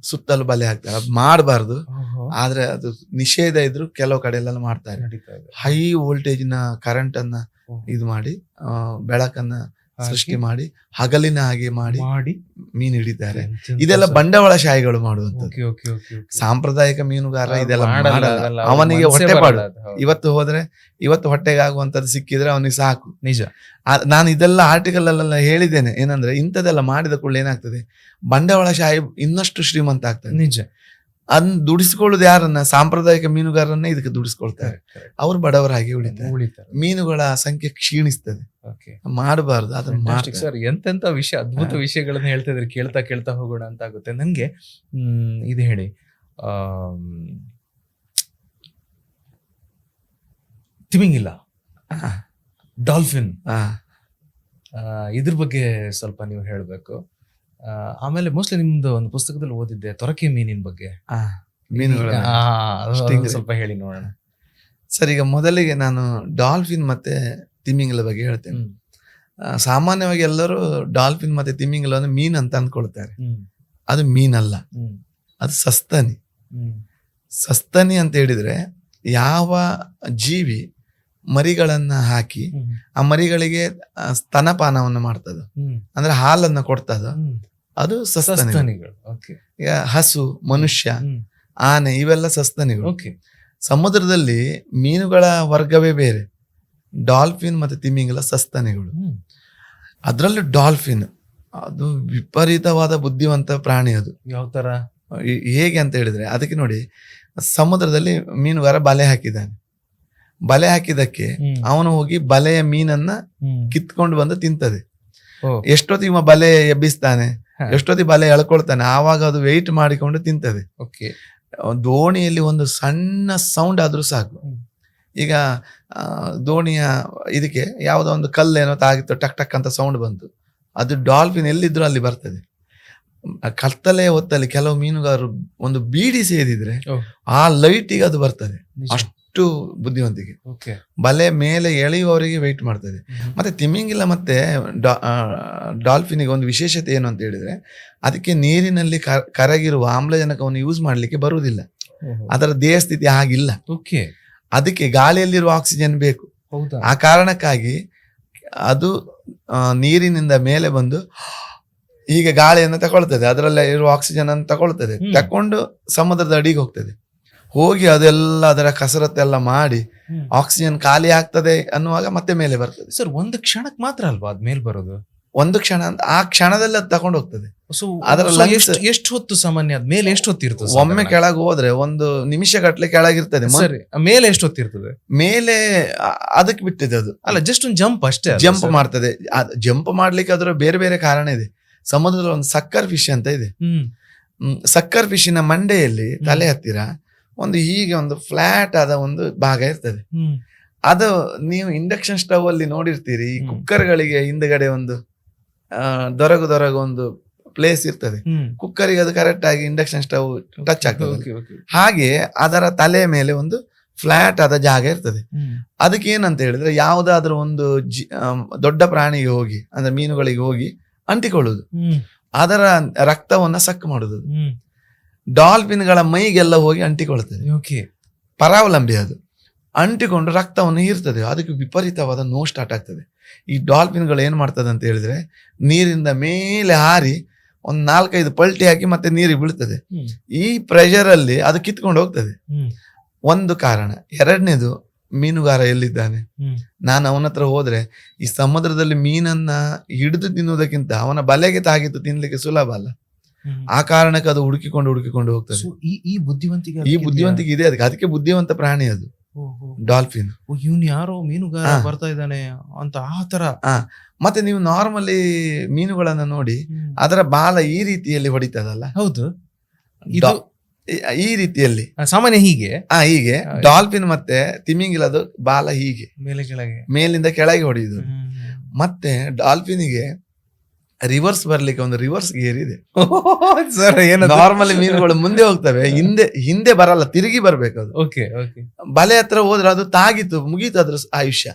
ಸುತ್ತಲೂ ಬಲೆ ಹಾಕ್ತಾರೆ. ಅದು ಮಾಡಬಾರ್ದು, ಆದ್ರೆ ಅದು ನಿಷೇಧ ಇದ್ರು ಕೆಲವು ಕಡೆ ಎಲ್ಲ ಮಾಡ್ತಾರೆ. ಹೈ ವೋಲ್ಟೇಜ್ ನ ಕರೆಂಟ್ ಅನ್ನ ಇದು ಮಾಡಿ ಬೆಳಕನ್ನ ಸೃಷ್ಟಿ ಮಾಡಿ ಹಗಲಿನ ಹಾಗೆ ಮಾಡಿ ಮೀನು ಹಿಡಿತಾರೆ. ಇದೆಲ್ಲ ಬಂಡವಾಳಶಾಹಿಗಳು ಮಾಡುವಂಥದ್ದು. ಸಾಂಪ್ರದಾಯಿಕ ಮೀನುಗಾರ ಇದೆಲ್ಲ ಮಾಡಲ್ಲ. ಅವನಿಗೆ ಹೊಟ್ಟೆಪಾಡು. ಇವತ್ತು ಹೊಟ್ಟೆಗೆ ಆಗುವಂತದ್ದು ಸಿಕ್ಕಿದ್ರೆ ಅವನಿಗೆ ಸಾಕು. ನಿಜ. ನಾನು ಇದೆಲ್ಲ ಆರ್ಟಿಕಲ್ ಅಲ್ಲೆಲ್ಲ ಹೇಳಿದ್ದೇನೆ. ಏನಂದ್ರೆ ಇಂಥದ್ದೆಲ್ಲ ಮಾಡಿದ ಕೂಡಲೇ ಏನಾಗ್ತದೆ, ಬಂಡವಾಳಶಾಹಿ ಇನ್ನಷ್ಟು ಶ್ರೀಮಂತ ಆಗ್ತದೆ. ನಿಜ. ಅದನ್ನ ದುಡಿಸ್ಕೊಳ್ಳೋದು ಯಾರನ್ನ? ಸಾಂಪ್ರದಾಯಿಕ ಮೀನುಗಾರನ್ನ ಇದಕ್ಕೆ ದುಡಿಸ್ಕೊಳ್ತಾರೆ. ಅವ್ರು ಬಡವರಾಗಿ ಉಳಿತಾರೆ. ಮೀನುಗಳ ಸಂಖ್ಯೆ ಕ್ಷೀಣಿಸ್ತದೆ. ಮಾಡಬಾರ್ದು ಅದನ್ನ. ಸರ್, ಎಂತೆಂತ ವಿಷಯ, ಅದ್ಭುತ ವಿಷಯಗಳನ್ನ ಹೇಳ್ತಾ ಇದ್ರೆ ಕೇಳ್ತಾ ಹೋಗೋಣ ಅಂತ ಆಗುತ್ತೆ ನನ್ಗೆ. ಇದು ಹೇಳಿ, ತಿಮಿಂಗಿಲ್ಲ, ಡಾಲ್ಫಿನ್, ಇದ್ರ ಬಗ್ಗೆ ಸ್ವಲ್ಪ ನೀವು ಹೇಳ್ಬೇಕು. ಆಮೇಲೆ ಮೋಸ್ಟ್ಲಿ ನಿಮ್ದು ಒಂದು ಪುಸ್ತಕದಲ್ಲಿ ಓದಿದ್ದೆ ತೊರಕೆ ಮೀನಿನ ಬಗ್ಗೆ. ಸ್ವಲ್ಪ ಹೇಳಿ ನೋಡೋಣ ಸರ್. ಈಗ ಮೊದಲಿಗೆ ನಾನು ಡಾಲ್ಫಿನ್ ಮತ್ತೆ ತಿಮಿಂಗಲ ಬಗ್ಗೆ ಹೇಳ್ತೇನೆ. ಸಾಮಾನ್ಯವಾಗಿ ಎಲ್ಲರೂ ಡಾಲ್ಫಿನ್ ಮತ್ತೆ ತಿಮಿಂಗಲವನ್ನು ಮೀನ್ ಅಂತ ಅಂದ್ಕೊಳ್ತಾರೆ. ಅದು ಮೀನಲ್ಲ, ಅದು ಸಸ್ತನಿ. ಸಸ್ತನಿ ಅಂತ ಹೇಳಿದ್ರೆ ಯಾವ ಜೀವಿ ಮರಿಗಳನ್ನ ಹಾಕಿ ಆ ಮರಿಗಳಿಗೆ ಸ್ತನಪಾನವನ್ನು ಮಾಡ್ತದ, ಅಂದ್ರೆ ಹಾಲನ್ನ ಕೊಡ್ತದ. ಅದು ಸಸ್ತನಿಗಳು. ಈಗ ಹಸು, ಮನುಷ್ಯ, ಆನೆ ಇವೆಲ್ಲ ಸಸ್ತನಿಗಳು. ಸಮುದ್ರದಲ್ಲಿ ಮೀನುಗಳ ವರ್ಗವೇ ಬೇರೆ. ಡಾಲ್ಫಿನ್ ಮತ್ತೆ ತಿಮಿಂಗಿಲ ಸಸ್ತನಿಗಳು. ಅದರಲ್ಲೂ ಡಾಲ್ಫಿನ್ ಅದು ವಿಪರೀತವಾದ ಬುದ್ಧಿವಂತ ಪ್ರಾಣಿ. ಅದು ಯಾವ ತರ ಹೇಗೆ ಅಂತ ಹೇಳಿದ್ರೆ, ಅದಕ್ಕೆ ನೋಡಿ, ಸಮುದ್ರದಲ್ಲಿ ಮೀನುಗಾರ ಬಲೆ ಹಾಕಿದ್ದಾನೆ. ಬಲೆ ಹಾಕಿದಕ್ಕೆ ಅವನು ಹೋಗಿ ಬಲೆಯ ಮೀನನ್ನ ಕಿತ್ಕೊಂಡು ಬಂದು ತಿಂತದೆ. ಎಷ್ಟೊತ್ತಿಗೆ ಬಲೆ ಎಬ್ಬಿಸ್ತಾನೆ, ಎಷ್ಟೊತ್ತಿಗೆ ಬಲೆ ಎಳ್ಕೊಳ್ತಾನೆ, ಆವಾಗ ಅದು ವೆಯ್ಟ್ ಮಾಡಿಕೊಂಡು ತಿಂತದೆ. ದೋಣಿಯಲ್ಲಿ ಒಂದು ಸಣ್ಣ ಸೌಂಡ್ ಆದ್ರೂ ಸಾಕು. ಈಗ ದೋಣಿಯ ಇದಕ್ಕೆ ಯಾವುದೋ ಒಂದು ಕಲ್ಲೇನೋ ತಾಗಿತ್ತು, ಟಕ್ ಟಕ್ ಅಂತ ಸೌಂಡ್ ಬಂತು, ಅದು ಡಾಲ್ಫಿನ್ ಎಲ್ಲಿದ್ರು ಅಲ್ಲಿ ಬರ್ತದೆ. ಕತ್ತಲೆಯ ಹೊತ್ತಲ್ಲಿ ಕೆಲವು ಮೀನುಗಾರರು ಒಂದು ಬೀಡಿ ಸೇದಿದ್ರೆ ಆ ಲೈಟಿಗೆ ಅದು ಬರ್ತದೆ. ಅಷ್ಟು ಬುದ್ಧಿವಂತಿಕೆ. ಬಲೆ ಮೇಲೆ ಎಳೆಯುವವರಿಗೆ ವೆಯ್ಟ್ ಮಾಡ್ತದೆ. ಮತ್ತೆ ತಿಮಿಂಗಿಲ ಮತ್ತೆ ಡಾಲ್ಫಿನಿಗೆ ಒಂದು ವಿಶೇಷತೆ ಏನು ಅಂತ ಹೇಳಿದ್ರೆ, ಅದಕ್ಕೆ ನೀರಿನಲ್ಲಿ ಕರಗಿರುವ ಆಮ್ಲಜನಕವನ್ನು ಯೂಸ್ ಮಾಡ್ಲಿಕ್ಕೆ ಬರುವುದಿಲ್ಲ. ಅದರ ದೇಹ ಸ್ಥಿತಿ ಹಾಗಿಲ್ಲ. ಅದಕ್ಕೆ ಗಾಳಿಯಲ್ಲಿರುವ ಆಕ್ಸಿಜನ್ ಬೇಕು. ಆ ಕಾರಣಕ್ಕಾಗಿ ಅದು ನೀರಿನಿಂದ ಮೇಲೆ ಬಂದು ಈಗ ಗಾಳಿಯನ್ನು ತಗೊಳ್ತದೆ, ಅದರಲ್ಲೇ ಇರುವ ಆಕ್ಸಿಜನ್ ಅನ್ನು ತಗೊಳ್ತದೆ, ತಕೊಂಡು ಸಮುದ್ರದ ಅಡಿಗೆ ಹೋಗ್ತದೆ. ಹೋಗಿ ಅದೆಲ್ಲ ಅದರ ಕಸರತ್ತೆಲ್ಲ ಮಾಡಿ ಆಕ್ಸಿಜನ್ ಖಾಲಿ ಆಗ್ತದೆ ಅನ್ನುವಾಗ ಮತ್ತೆ ಮೇಲೆ ಬರ್ತದೆ. ಸರ್, ಒಂದು ಕ್ಷಣಕ್ಕೆ ಮಾತ್ರ ಅಲ್ವಾ ಅದ್ ಮೇಲೆ ಬರೋದು? ಒಂದು ಕ್ಷಣ ಅಂತ, ಆ ಕ್ಷಣದಲ್ಲಿ ಅದು ತಗೊಂಡು ಹೋಗ್ತದೆ. ಎಷ್ಟು ಹೊತ್ತು ಸಾಮಾನ್ಯ ಮೇಲೆ ಎಷ್ಟು ಹೊತ್ತಿರ್ತದೆ? ಒಮ್ಮೆ ಕೆಳಗೆ ಹೋದ್ರೆ ಒಂದು ನಿಮಿಷ ಗಟ್ಲೆ ಕೆಳಗಿರ್ತದೆ. ಮೇಲೆ ಎಷ್ಟು ಹೊತ್ತಿರ್ತದೆ? ಮೇಲೆ ಅದಕ್ಕೆ ಬಿಟ್ಟಿದೆ ಅದು. ಅಲ್ಲ, ಜಸ್ಟ್ ಒಂದು ಜಂಪ್ ಅಷ್ಟೇ. ಜಂಪ್ ಮಾಡ್ತದೆ. ಜಂಪ್ ಮಾಡ್ಲಿಕ್ಕೆ ಅದರ ಬೇರೆ ಬೇರೆ ಕಾರಣ ಇದೆ. ಸಮುದ್ರದಲ್ಲಿ ಒಂದು ಸಕ್ಕರ್ ಫಿಶ್ ಅಂತ ಇದೆ. ಸಕ್ಕರ್ ಫಿಶಿನ ಮಂಡೆಯಲ್ಲಿ ತಲೆ ಹತ್ತಿರ ಒಂದು ಹೀಗೆ ಒಂದು ಫ್ಲಾಟ್ ಆದ ಒಂದು ಭಾಗ ಇರ್ತದೆ. ಅದು ನೀವು ಇಂಡಕ್ಷನ್ ಸ್ಟವ್ ಅಲ್ಲಿ ನೋಡಿರ್ತೀರಿ, ಈ ಕುಕ್ಕರ್ಗಳಿಗೆ ಹಿಂದ್ಗಡೆ ಒಂದು ದೊರಗು ಒಂದು ಪ್ಲೇಸ್ ಇರ್ತದೆ. ಕುಕ್ಕರಿಗೆ ಅದು ಕರೆಕ್ಟ್ ಆಗಿ ಇಂಡಕ್ಷನ್ ಸ್ಟವ್ ಟಚ್ ಆಗ್ತದೆ. ಹಾಗೆ ಅದರ ತಲೆ ಮೇಲೆ ಒಂದು ಫ್ಲಾಟ್ ಆದ ಜಾಗ ಇರ್ತದೆ. ಅದಕ್ಕೆ ಏನಂತ ಹೇಳಿದ್ರೆ, ಯಾವುದಾದ್ರೂ ಒಂದು ದೊಡ್ಡ ಪ್ರಾಣಿಗೆ ಹೋಗಿ, ಅಂದ್ರೆ ಮೀನುಗಳಿಗೆ ಹೋಗಿ ಅಂಟಿಕೊಳ್ಳುದು, ಅದರ ರಕ್ತವನ್ನ ಸಕ್ ಮಾಡುದು. ಡಾಲ್ಫಿನ್ಗಳ ಮೈಗೆಲ್ಲ ಹೋಗಿ ಅಂಟಿಕೊಳ್ತದೆ. ಪರಾವಲಂಬಿ ಅದು. ಅಂಟಿಕೊಂಡು ರಕ್ತವನ್ನು ಹೀರ್ತದೆ. ಅದಕ್ಕೆ ವಿಪರೀತವಾದ ನೋವು ಸ್ಟಾರ್ಟ್ ಆಗ್ತದೆ. ಈ ಡಾಲ್ಫಿನ್ಗಳು ಏನ್ ಮಾಡ್ತದೆ ಅಂತ ಹೇಳಿದ್ರೆ, ನೀರಿಂದ ಮೇಲೆ ಹಾರಿ ಒಂದ್ 4-5 ಪಲ್ಟಿ ಹಾಕಿ ಮತ್ತೆ ನೀರಿಗೆ ಬೀಳ್ತದೆ. ಈ ಪ್ರೆಷರ್ ಅಲ್ಲಿ ಅದು ಕಿತ್ಕೊಂಡು ಹೋಗ್ತದೆ. ಒಂದು ಕಾರಣ. ಎರಡನೇದು, ಮೀನುಗಾರ ಎಲ್ಲಿದ್ದಾನೆ? ನಾನು ಅವನ ಹತ್ರ ಹೋದ್ರೆ ಈ ಸಮುದ್ರದಲ್ಲಿ ಮೀನನ್ನ ಹಿಡಿದು ತಿನ್ನುವುದಕ್ಕಿಂತ ಅವನ ಬಲೆಗೆ ತಾಗಿದ್ದು ತಿನ್ಲಿಕ್ಕೆ ಸುಲಭ ಅಲ್ಲ. ಆ ಕಾರಣಕ್ಕೆ ಅದು ಹುಡುಕಿಕೊಂಡು ಹೋಗ್ತದೆ. ಈ ಬುದ್ಧಿವಂತಿಕೆ ಇದೆ ಅದಕ್ಕೆ ಬುದ್ಧಿವಂತ ಪ್ರಾಣಿ ಅದು ಡಾಲ್ಫಿನ್. ಇವ್ನು ಯಾರೋ ಮೀನುಗಾರ ಬರ್ತಾ ಇದ್ದಾನೆ ಅಂತ ಆ ತರ. ಮತ್ತೆ ನೀವು ನಾರ್ಮಲಿ ಮೀನುಗಳನ್ನ ನೋಡಿ, ಅದರ ಬಾಲ ಈ ರೀತಿಯಲ್ಲಿ ಹೊಡಿತದಲ್ಲ? ಹೌದು, ಈ ರೀತಿಯಲ್ಲಿ ಸಾಮಾನ್ಯ ಹೀಗೆ. ಡಾಲ್ಫಿನ್ ಮತ್ತೆ ತಿಮಿಂಗಿಲದು ಬಾಲ ಹೀಗೆ ಮೇಲಿಂದ ಕೆಳಗೆ ಹೊಡೆಯುದು. ಮತ್ತೆ ಡಾಲ್ಫಿನಿಗೆ ರಿವರ್ಸ್ ಬರ್ಲಿಕ್ಕೆ ಒಂದು ರಿವರ್ಸ್ ಗೇರ್ ಇದೆ. ನಾರ್ಮಲಿ ಮೀನುಗಳು ಮುಂದೆ ಹೋಗ್ತವೆ, ಹಿಂದೆ ಬರಲ್ಲ, ತಿರುಗಿ ಬರ್ಬೇಕು ಅದು. ಬಲೆ ಹತ್ರ ಹೋದ್ರೆ ಅದು ತಾಗಿತ್ತು, ಮುಗೀತು ಅದ್ರ ಆಯುಷ್ಯ.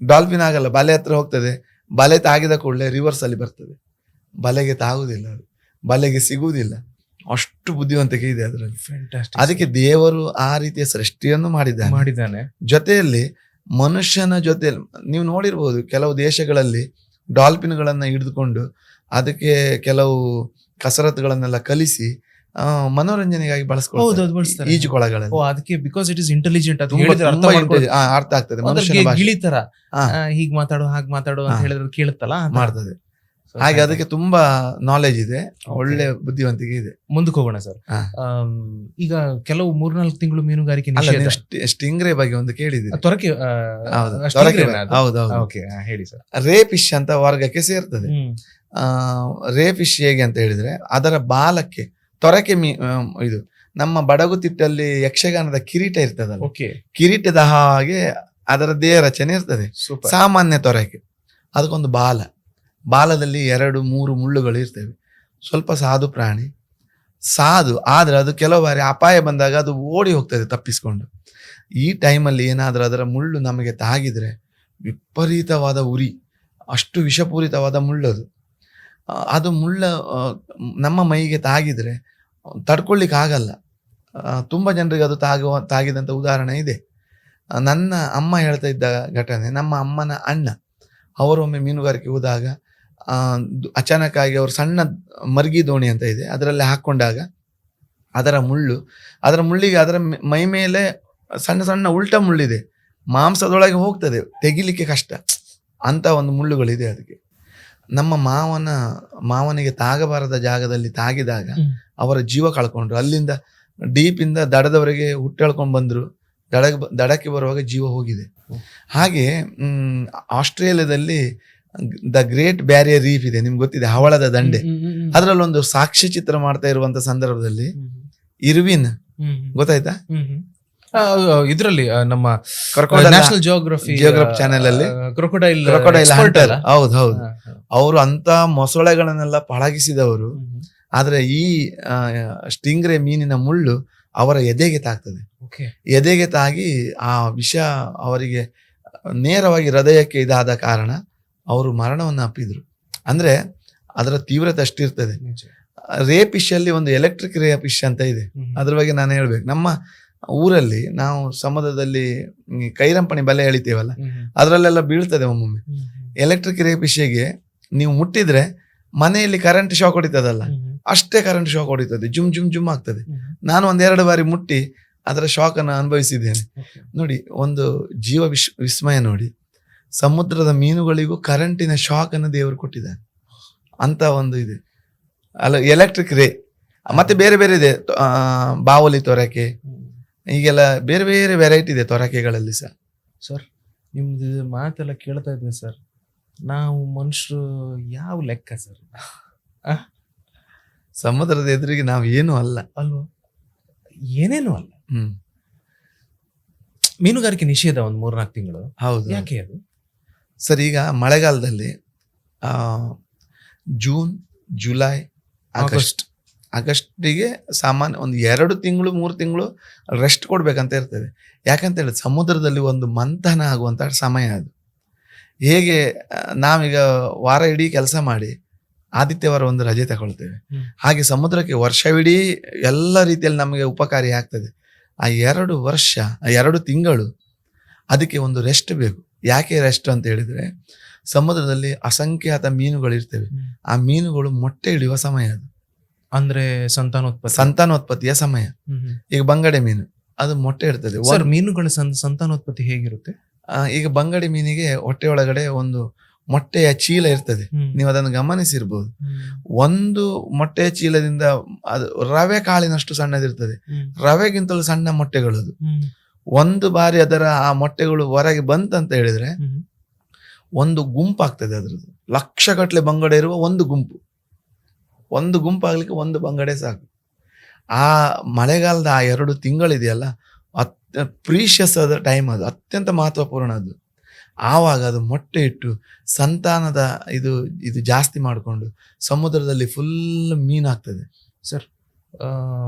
ಡಾಲ್ಫಿನ್ ಆಗಲ್ಲ, ಬಲೆ ಹತ್ರ ಹೋಗ್ತದೆ, ಬಲೆ ತಾಗಿದ ಕೂಡಲೇ ರಿವರ್ಸ್ ಅಲ್ಲಿ ಬರ್ತದೆ. ಬಲೆಗೆ ತಾಗುದಿಲ್ಲ, ಅದು ಬಲೆಗೆ ಸಿಗುವುದಿಲ್ಲ. ಅಷ್ಟು ಬುದ್ಧಿವಂತಿಕೆ ಇದೆ ಅದರಲ್ಲಿ. ಅದಕ್ಕೆ ದೇವರು ಆ ರೀತಿಯ ಸೃಷ್ಟಿಯನ್ನು ಮಾಡಿದ್ದಾನೆ. ಜೊತೆಯಲ್ಲಿ ಮನುಷ್ಯನ ಜೊತೆಯಲ್ಲಿ ನೀವು ನೋಡಿರ್ಬೋದು, ಕೆಲವು ದೇಶಗಳಲ್ಲಿ ಡಾಲ್ಫಿನ್ಗಳನ್ನ ಹಿಡಿದುಕೊಂಡು ಅದಕ್ಕೆ ಕೆಲವು ಕಸರತ್ತುಗಳನ್ನೆಲ್ಲ ಕಲಿಸಿ ಮನೋರಂಜನೆಗಾಗಿ ಬಳಸ್ಕೊಳ್ತಾರೆ ಈಜುಕೊಳಗಳಲ್ಲಿ. ಅದಕ್ಕೆ ಬಿಕಾಸ್ ಇಟ್ ಇಸ್ ಇಂಟೆಲಿಜೆಂಟ್, ಅರ್ಥ ಆಗ್ತದೆ. ಗಿಳಿತರ ಹೀಗ್ ಮಾತಾಡು ಹಾಗೆ ಮಾತಾಡು ಅಂತ ಹೇಳಿದ್ರೆ ಕೇಳುತ್ತಲ್ಲ, ಮಾಡ್ತದೆ. ಹಾಗೆ ಅದಕ್ಕೆ ತುಂಬಾ ನಾಲೆಜ್ ಇದೆ, ಒಳ್ಳೆ ಬುದ್ಧಿವಂತಿಕೆ ಇದೆ. ಮುಂದಕ್ಕೆ ಹೋಗೋಣ ಸರ್. ಈಗ ಕೆಲವು 3-4 ತಿಂಗಳು ಮೀನುಗಾರಿಕೆ ಸ್ಟಿಂಗ್ರೆ ಬಗ್ಗೆ ಒಂದು ಕೇಳಿದ್ದೀರಿ? ಹೇಳಿ ಸರ್. ರೇ ಫಿಶ್ ಅಂತ ವರ್ಗಕ್ಕೆ ಸೇರ್ತದೆ. ರೇ ಫಿಶ್ ಹೇಗೆ ಅಂತ ಹೇಳಿದ್ರೆ, ಅದರ ಬಾಲಕ್ಕೆ ತೊರಕೆ ಇದು ನಮ್ಮ ಬಡಗುತಿಟ್ಟಲ್ಲಿ ಯಕ್ಷಗಾನದ ಕಿರೀಟ ಇರ್ತದಲ್ಲ, ಕಿರೀಟದ ಹಾಗೆ ಅದರ ದೇಹ ರಚನೆ ಇರ್ತದೆ. ಸಾಮಾನ್ಯ ತೊರಕೆ, ಅದಕ್ಕೊಂದು ಬಾಲದಲ್ಲಿ 2-3 ಮುಳ್ಳುಗಳು ಇರ್ತವೆ. ಸ್ವಲ್ಪ ಸಾಧು ಪ್ರಾಣಿ, ಆದ್ರೆ ಅದು ಕೆಲವು ಬಾರಿ ಅಪಾಯ ಬಂದಾಗ ಅದು ಓಡಿ ಹೋಗ್ತದೆ ತಪ್ಪಿಸ್ಕೊಂಡು. ಈ ಟೈಮಲ್ಲಿ ಏನಾದ್ರೂ ಅದರ ಮುಳ್ಳು ನಮಗೆ ತಾಗಿದ್ರೆ ವಿಪರೀತವಾದ ಉರಿ, ಅಷ್ಟು ವಿಷಪೂರಿತವಾದ ಮುಳ್ಳದು. ಅದು ನಮ್ಮ ಮೈಗೆ ತಾಗಿದ್ರೆ ತಡ್ಕೊಳ್ಳಿಕ್ಕೆ ಆಗಲ್ಲ. ತುಂಬಾ ಜನರಿಗೆ ಅದು ತಾಗಿದಂತ ಉದಾಹರಣೆ ಇದೆ. ನನ್ನ ಅಮ್ಮ ಹೇಳ್ತಾ ಇದ್ದ ಘಟನೆ, ನಮ್ಮ ಅಮ್ಮನ ಅಣ್ಣ ಅವರೊಮ್ಮೆ ಮೀನುಗಾರಿಕೆ ಹೋದಾಗ ಅಚಾನಕ್ ಆಗಿ ಅವರು ಸಣ್ಣ ಮರ್ಗಿ ದೋಣಿ ಅಂತ ಇದೆ, ಅದರಲ್ಲಿ ಹಾಕೊಂಡಾಗ ಅದರ ಮುಳ್ಳಿಗೆ ಅದರ ಮೈ ಮೇಲೆ ಸಣ್ಣ ಸಣ್ಣ ಉಲ್ಟ ಮುಳ್ಳಿದೆ, ಮಾಂಸದೊಳಗೆ ಹೋಗ್ತದೆ, ತೆಗಿಲಿಕ್ಕೆ ಕಷ್ಟ ಅಂತ ಒಂದು ಮುಳ್ಳುಗಳಿದೆ ಅದಕ್ಕೆ. ನಮ್ಮ ಮಾವನಿಗೆ ತಾಗಬಾರದ ಜಾಗದಲ್ಲಿ ತಾಗಿದಾಗ ಅವರ ಜೀವ ಕಳ್ಕೊಂಡ್ರು. ಅಲ್ಲಿಂದ ಡೀಪಿಂದ ದಡದವರೆಗೆ ಹುಟ್ಟೆಳ್ಕೊಂಡು ಬಂದ್ರು, ದಡಕ್ಕೆ ಬರುವಾಗ ಜೀವ ಹೋಗಿದೆ. ಹಾಗೆ ಆಸ್ಟ್ರೇಲಿಯಾದಲ್ಲಿ ದ ಗ್ರೇಟ್ ಬ್ಯಾರಿಯರ್ ರೀಫ್ ಇದೆ, ನಿಮ್ಗೆ ಗೊತ್ತಿದೆ, ಹವಳದ ದಂಡೆ. ಅದರಲ್ಲೊಂದು ಸಾಕ್ಷ್ಯ ಚಿತ್ರ ಮಾಡ್ತಾ ಇರುವಂತ ಸಂದರ್ಭದಲ್ಲಿ ಇರ್ವಿನ್ ಗೊತ್ತಾಯ್ತಾ, ಇದರಲ್ಲಿ ನಮ್ಮ ನ್ಯಾಷನಲ್ ಜಿಯೋಗ್ರಫಿ ಚಾನೆಲ್ ಅಲ್ಲಿ ಕ್ರೊಕೊಡೈಲ್ ಹಂಟರ್, ಹೌದು ಅವರು ಅಂತ ಮೊಸಳೆಗಳನ್ನೆಲ್ಲ ಪಳಗಿಸಿದವರು. ಆದ್ರೆ ಈ ಸ್ಟಿಂಗ್ರೆ ಮೀನಿನ ಮುಳ್ಳು ಅವರ ಎದೆಗೆ ತಾಗ್ತದೆ. ಎದೆಗೆ ತಾಗಿ ಆ ವಿಷ ಅವರಿಗೆ ನೇರವಾಗಿ ಹೃದಯಕ್ಕೆ ಇದಾದ ಕಾರಣ ಅವರು ಮರಣವನ್ನು ಅಪ್ಪಿದ್ರು. ಅಂದ್ರೆ ಅದರ ತೀವ್ರತೆ ಅಷ್ಟಿರ್ತದೆ. ರೇ ಫಿಶ್ ಅಲ್ಲಿ ಒಂದು ಎಲೆಕ್ಟ್ರಿಕ್ ರೇ ಫಿಶ್ ಅಂತ ಇದೆ, ಅದ್ರ ಬಗ್ಗೆ ನಾನು ಹೇಳ್ಬೇಕು. ನಮ್ಮ ಊರಲ್ಲಿ ನಾವು ಸಮುದ್ರದಲ್ಲಿ ಕೈರಂಪಣಿ ಬಲೆ ಎಳಿತೀವಲ್ಲ, ಅದ್ರಲ್ಲೆಲ್ಲ ಬೀಳ್ತದೆ ಒಮ್ಮೊಮ್ಮೆ. ಎಲೆಕ್ಟ್ರಿಕ್ ರೇ ಫಿಶ್ಗೆ ನೀವು ಮುಟ್ಟಿದ್ರೆ ಮನೆಯಲ್ಲಿ ಕರೆಂಟ್ ಶಾಕ್ ಹೊಡಿತದಲ್ಲ, ಅಷ್ಟೇ ಕರೆಂಟ್ ಶಾಕ್ ಹೊಡಿತದೆ, ಜುಮ್ ಜುಮ್ ಜುಮ್ ಆಗ್ತದೆ. ನಾನು 1-2 ಬಾರಿ ಮುಟ್ಟಿ ಅದರ ಶಾಕ್ ಅನ್ನು ಅನುಭವಿಸಿದ್ದೇನೆ. ನೋಡಿ, ಒಂದು ಜೀವ ವಿಸ್ಮಯ ನೋಡಿ, ಸಮುದ್ರದ ಮೀನುಗಳಿಗೂ ಕರೆಂಟಿನ ಶಾಕ್ ಅನ್ನು ದೇವರು ಕೊಟ್ಟಿದ್ದಾನೆ ಅಂತ ಒಂದು ಇದೆ ಅಲ್ಲ, ಎಲೆಕ್ಟ್ರಿಕ್ ರೇ. ಮತ್ತೆ ಬೇರೆ ಬೇರೆ ಇದೆ, ಬಾವಲಿ ತೊರಕೆ, ಈಗೆಲ್ಲ ಬೇರೆ ಬೇರೆ ವೆರೈಟಿ ಇದೆ ತೊರಕೆಗಳಲ್ಲಿ ಸಹ. ಸರ್, ನಿಮ್ದು ಮಾತೆಲ್ಲ ಕೇಳ್ತಾ ಇದ್ವಿ ಸರ್, ನಾವು ಮನುಷ್ಯರು ಯಾವ ಲೆಕ್ಕ ಸರ್? ಸಮುದ್ರದ ಎದುರಿಗೆ ನಾವು ಏನು ಅಲ್ಲ ಅಲ್ವಾ? ಏನೇನು ಅಲ್ಲ. ಮೀನುಗಾರಿಕೆ ನಿಷೇಧ ಒಂದು 3-4 ತಿಂಗಳು. ಹೌದು, ಯಾಕೆ ಅದು ಸರ್? ಈಗ ಮಳೆಗಾಲದಲ್ಲಿ ಜೂನ್, ಜುಲೈ, ಆಗಸ್ಟಿಗೆ ಸಾಮಾನ್ಯ ಒಂದು 2 ತಿಂಗಳು 3 ತಿಂಗಳು ರೆಸ್ಟ್ ಕೊಡ್ಬೇಕಂತ ಇರ್ತದೆ. ಯಾಕಂತ ಹೇಳಿದ್ರೆ ಸಮುದ್ರದಲ್ಲಿ ಒಂದು ಮಂಥನ ಆಗುವಂತ ಸಮಯ ಅದು. ಹೇಗೆ ನಾವೀಗ ವಾರ ಇಡೀ ಕೆಲಸ ಮಾಡಿ ಆದಿತ್ಯವಾರ ಒಂದು ರಜೆ ತಗೊಳ್ತೇವೆ, ಹಾಗೆ ಸಮುದ್ರಕ್ಕೆ ವರ್ಷವಿಡೀ ಎಲ್ಲ ರೀತಿಯಲ್ಲಿ ನಮಗೆ ಉಪಕಾರಿ ಆಗ್ತದೆ. ಆ 2 ತಿಂಗಳು ಅದಕ್ಕೆ ಒಂದು ರೆಸ್ಟ್ ಬೇಕು. ಯಾಕೆ ರೆಸ್ಟ್ ಅಂತ ಹೇಳಿದ್ರೆ, ಸಮುದ್ರದಲ್ಲಿ ಅಸಂಖ್ಯಾತ ಮೀನುಗಳು ಇರ್ತವೆ. ಆ ಮೀನುಗಳು ಮೊಟ್ಟೆ ಇಡುವ ಸಮಯ ಅದು, ಅಂದ್ರೆ ಸಂತಾನೋತ್ಪತ್ತಿಯ ಸಮಯ. ಈಗ ಬಂಗಡೆ ಮೀನು ಅದು ಮೊಟ್ಟೆ ಇಡ್ತದೆ. ಮೀನುಗಳ ಸಂತಾನೋತ್ಪತ್ತಿ ಹೇಗಿರುತ್ತೆ? ಈಗ ಬಂಗಡೆ ಮೀನಿಗೆ ಹೊಟ್ಟೆ ಒಳಗಡೆ ಒಂದು ಮೊಟ್ಟೆಯ ಚೀಲ ಇರ್ತದೆ, ನೀವು ಅದನ್ನು ಗಮನಿಸಿರ್ಬೋದು. ಒಂದು ಮೊಟ್ಟೆಯ ಚೀಲದಿಂದ ಅದು ರವೆ ಕಾಳಿನಷ್ಟು ಸಣ್ಣದಿರ್ತದೆ, ರವೆಗಿಂತಲೂ ಸಣ್ಣ ಮೊಟ್ಟೆಗಳು ಅದು. ಒಂದು ಬಾರಿ ಅದರ ಆ ಮೊಟ್ಟೆಗಳು ಹೊರಗೆ ಬಂತಂತ ಹೇಳಿದ್ರೆ ಒಂದು ಗುಂಪಾಗ್ತದೆ. ಅದ್ರದ್ದು ಲಕ್ಷಗಟ್ಟಲೆ ಬಂಗಡೆ ಇರುವ ಒಂದು ಗುಂಪಾಗ್ಲಿಕ್ಕೆ ಒಂದು ಬಂಗಡೆ ಸಾಕು. ಆ ಮಳೆಗಾಲದ ಆ 2 ತಿಂಗಳಿದೆಯಲ್ಲ, ಪ್ರೀಶಿಯಸ್ ಆದ ಟೈಮ್, ಅದು ಅತ್ಯಂತ ಮಹತ್ವಪೂರ್ಣ. ಅದು ಆವಾಗ ಅದು ಮೊಟ್ಟೆ ಇಟ್ಟು ಸಂತಾನದ ಇದು ಜಾಸ್ತಿ ಮಾಡಿಕೊಂಡು ಸಮುದ್ರದಲ್ಲಿ ಫುಲ್ ಮೀನಾಗ್ತದೆ. ಸರ್,